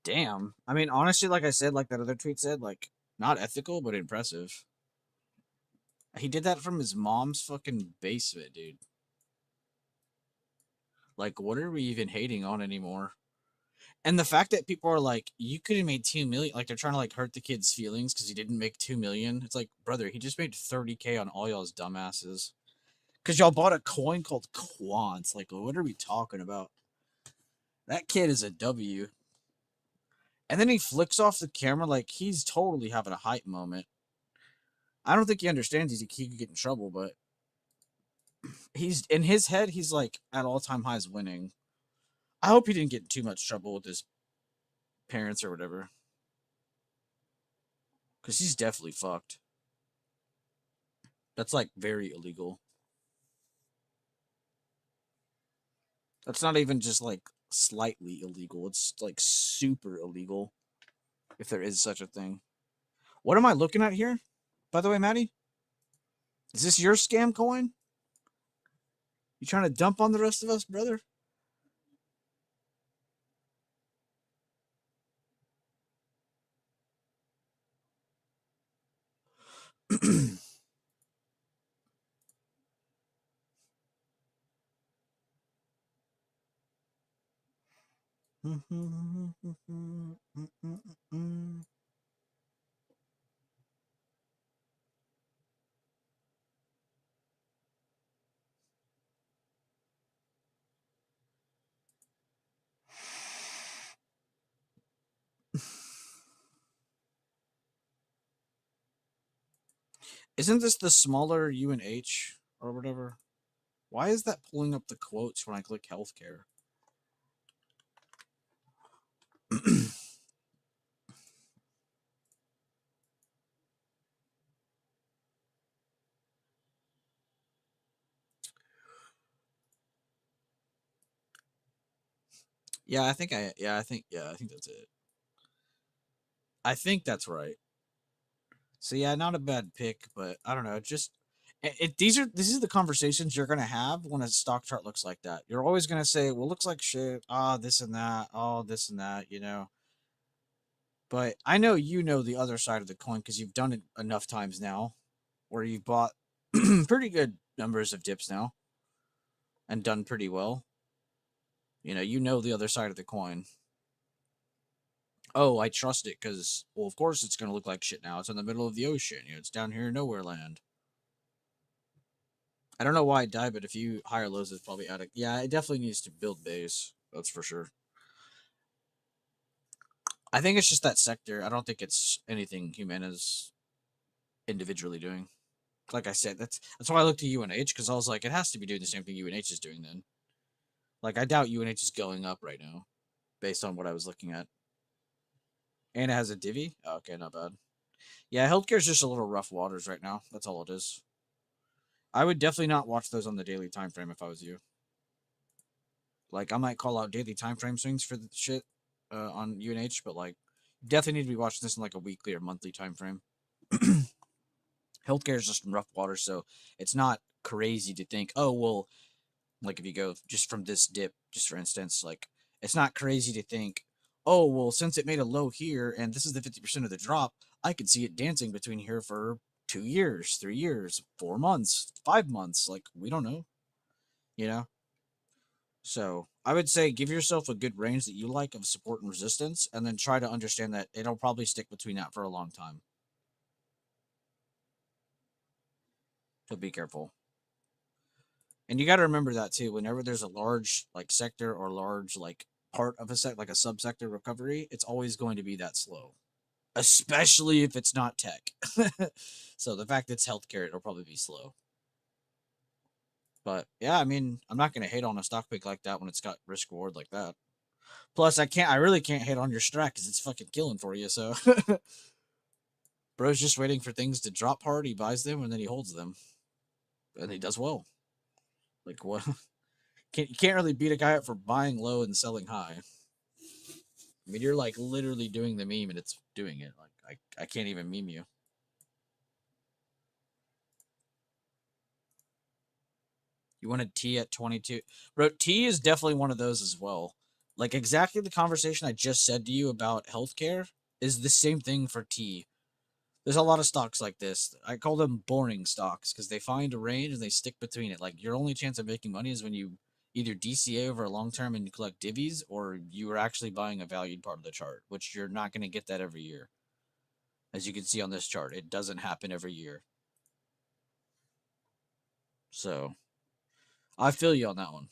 Damn. I mean, honestly, like I said, like that other tweet said, like, not ethical, but impressive. He did that from his mom's fucking basement, dude. Like, what are we even hating on anymore? And the fact that people are like, you could have made 2 million, like they're trying to like hurt the kid's feelings because he didn't make 2 million. It's like, brother, he just made 30K on all y'all's dumbasses. Because y'all bought a coin called Quants. Like, what are we talking about? That kid is a W. And then he flicks off the camera like he's totally having a hype moment. I don't think he understands he could get in trouble, but he's in his head, he's like at all-time highs winning. I hope he didn't get in too much trouble with his parents or whatever. Because he's definitely fucked. That's like very illegal. That's not even just like slightly illegal. It's like super illegal. If there is such a thing. What am I looking at here? By the way, Maddie? Is this your scam coin? You trying to dump on the rest of us, brother? Isn't this the smaller UNH or whatever? Why is that pulling up the quotes when I click healthcare? I think that's it. I think that's right. So yeah, not a bad pick, but I don't know. Just this is the conversations you're gonna have when a stock chart looks like that. You're always gonna say, "Well, looks like shit." Ah, this and that. Oh, this and that. You know. But I know you know the other side of the coin because you've done it enough times now, where you've bought pretty good numbers of dips now, and done pretty well. You know the other side of the coin. Oh, I trust it because, well, of course it's gonna look like shit now. It's in the middle of the ocean. It's down here in nowhere land. I don't know why it died, but if you higher lows, it's probably out of. Yeah, it definitely needs to build base. That's for sure. I think it's just that sector. I don't think it's anything Humana's individually doing. Like I said, that's why I looked at UNH because I was like, it has to be doing the same thing UNH is doing then. Like I doubt UNH is going up right now, based on what I was looking at. And it has a divvy. Oh, okay, not bad. Yeah, healthcare is just a little rough waters right now. That's all it is. I would definitely not watch those on the daily time frame if I was you. Like I might call out daily time frame swings for the shit on UNH, but like definitely need to be watching this in like a weekly or monthly time frame. Healthcare is just in rough water, so it's not crazy to think, oh well, like if you go just from this dip, just for instance, like it's not crazy to think, oh well, since it made a low here and this is the 50% of the drop, I could see it dancing between here for 2 years, 3 years, 4 months, 5 months. Like we don't know, you know. So I would say give yourself a good range that you like of support and resistance, and then try to understand that it'll probably stick between that for a long time. So be careful. And you got to remember that too. Whenever there's a large like sector or large like part of a set, like a subsector recovery, it's always going to be that slow, especially if it's not tech. So the fact that it's healthcare, it'll probably be slow. But yeah, I mean, I'm not going to hate on a stock pick like that when it's got risk reward like that. Plus, I really can't hate on your strat because it's fucking killing for you. So, bro's just waiting for things to drop hard. He buys them and then he holds them, and he does well. Like what? You can't really beat a guy up for buying low and selling high. I mean, you're like literally doing the meme and it's doing it. Like I can't even meme you. You wanted T at 22. Bro, T is definitely one of those as well. Like exactly the conversation I just said to you about healthcare is the same thing for T. There's a lot of stocks like this. I call them boring stocks because they find a range and they stick between it. Like your only chance of making money is when you either DCA over a long term and you collect divvies, or you are actually buying a valued part of the chart, which you're not going to get that every year. As you can see on this chart, it doesn't happen every year. So I feel you on that one.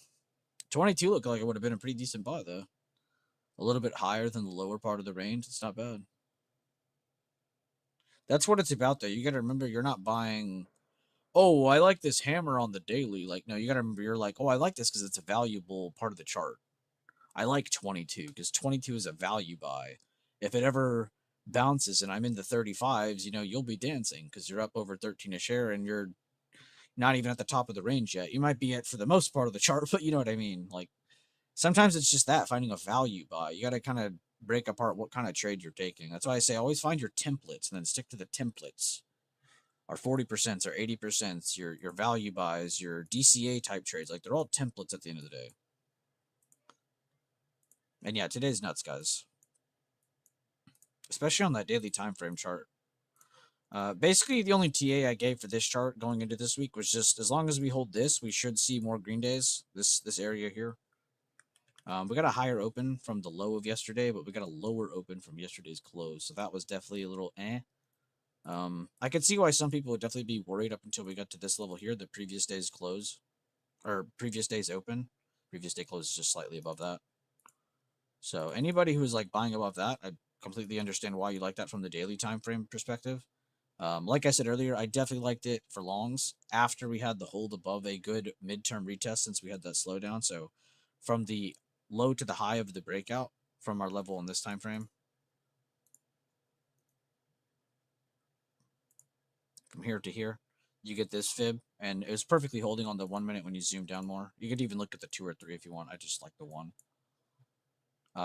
22 looked like it would have been a pretty decent buy though. a little bit higher than the lower part of the range. It's not bad. That's what it's about, though. You got to remember, you're not buying, oh, I like this hammer on the daily. Like, no, you got to remember, you're like, oh, I like this because it's a valuable part of the chart. I like 22 because 22 is a value buy. If it ever bounces and I'm in the 35s, you know, you'll be dancing because you're up over 13 a share and you're not even at the top of the range yet. You might be at for the most part of the chart, but you know what I mean? Like, sometimes it's just that, finding a value buy. You got to kind of break apart what kind of trade you're taking. That's why I say always find your templates and then stick to the templates. Our 40%, our 80%, your value buys, your DCA type trades. Like, they're all templates at the end of the day. And yeah, today's nuts, guys. Especially on that daily time frame chart. Basically, the only TA I gave for this chart going into this week was just, as long as we hold this, we should see more green days. This area here. We got a higher open from the low of yesterday, but we got a lower open from yesterday's close. So that was definitely a little eh. I could see why some people would definitely be worried up until we got to this level here, the previous day's close. Or previous day's open. Previous day close is just slightly above that. So anybody who's like buying above that, I completely understand why you like that from the daily time frame perspective. Like I said earlier, I definitely liked it for longs after we had the hold above a good midterm retest since we had that slowdown. So from the low to the high of the breakout from our level in this time frame, from here to here, you get this fib, and it was perfectly holding on the 1 minute when you zoom down more. You could even look at the 2 or 3 if you want. I just like the 1.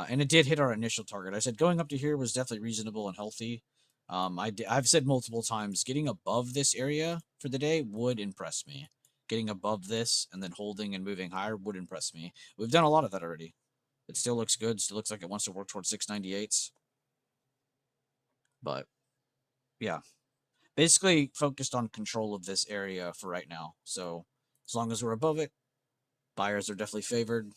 And it did hit our initial target. I said going up to here was definitely reasonable and healthy. I've said multiple times, getting above this area for the day would impress me. Getting above this and then holding and moving higher would impress me. We've done a lot of that already. It still looks good. Still looks like it wants to work towards 698s. But yeah, basically focused on control of this area for right now. So as long as we're above it, buyers are definitely favored.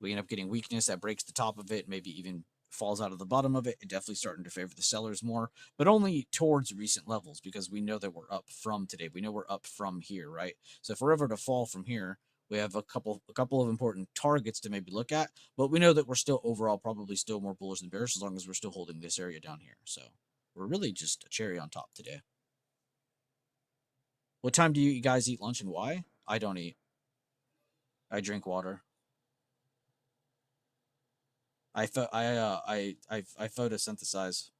We end up getting weakness that breaks the top of it, maybe even falls out of the bottom of it. It definitely starting to favor the sellers more, but only towards recent levels because we know that we're up from today. We know we're up from here, right? So if we're ever to fall from here, we have a couple of important targets to maybe look at, but we know that we're still overall probably still more bullish than bearish as long as we're still holding this area down here. So we're really just a cherry on top today. What time do you guys eat lunch and why? I don't eat. I drink water. I photosynthesize.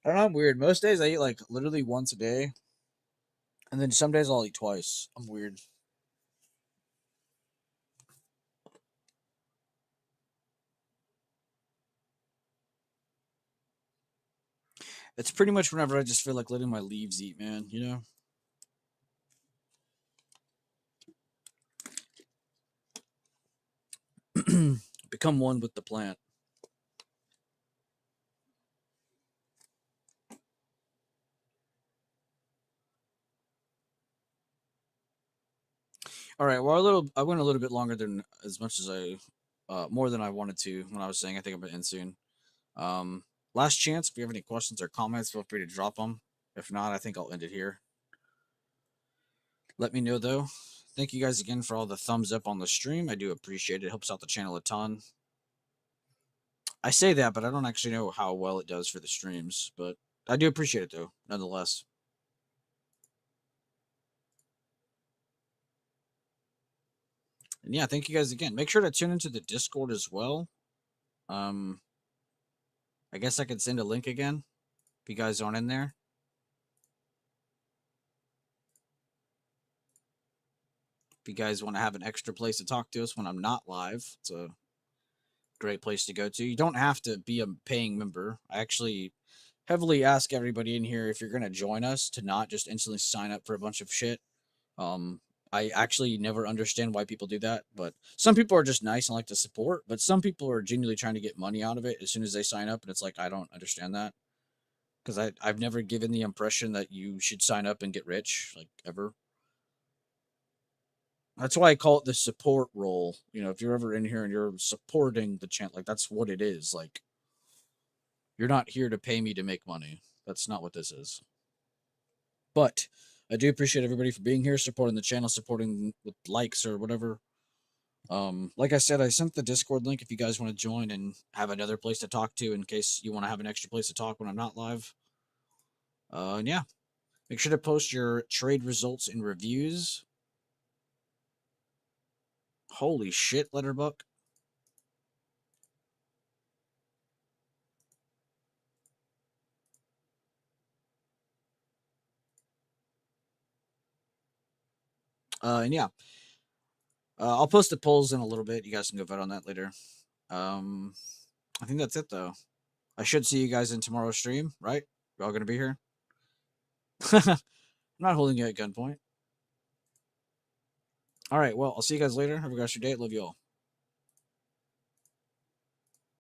I don't know, I'm weird. Most days I eat like literally once a day. And then some days I'll eat twice. I'm weird. It's pretty much whenever I just feel like letting my leaves eat, man, you know? Become one with the plant. All right, well, I went a little bit longer than as much as more than I wanted to when I was saying I think I'm gonna end soon. Last chance. If you have any questions or comments, feel free to drop them. If not, I think I'll end it here. Let me know though. Thank you guys again for all the thumbs up on the stream. I do appreciate it. It helps out the channel a ton. I say that, but I don't actually know how well it does for the streams. But I do appreciate it though, nonetheless. And yeah, thank you guys again. Make sure to tune into the Discord as well. I guess I could send a link again if you guys aren't in there. If you guys want to have an extra place to talk to us when I'm not live, it's a great place to go to. You don't have to be a paying member. I actually heavily ask everybody in here, if you're going to join us, to not just instantly sign up for a bunch of shit. I actually never understand why people do that, but some people are just nice and like to support, but some people are genuinely trying to get money out of it as soon as they sign up, and it's like, I don't understand that. Because I've never given the impression that you should sign up and get rich, like, ever. That's why I call it the support role. You know, if you're ever in here and you're supporting the channel, like that's what it is. Like, you're not here to pay me to make money. That's not what this is. But I do appreciate everybody for being here, supporting the channel, supporting with likes or whatever. Like I said, I sent the Discord link if you guys want to join and have another place to talk to in case you want to have an extra place to talk when I'm not live. And yeah, make sure to post your trade results and reviews. Holy shit, Letterbuck. And yeah, I'll post the polls in a little bit. You guys can go vote on that later. I think that's it though. I should see you guys in tomorrow's stream, right? You're all gonna be here. I'm not holding you at gunpoint. All right, well, I'll see you guys later. Have a good rest of your day. Love you all.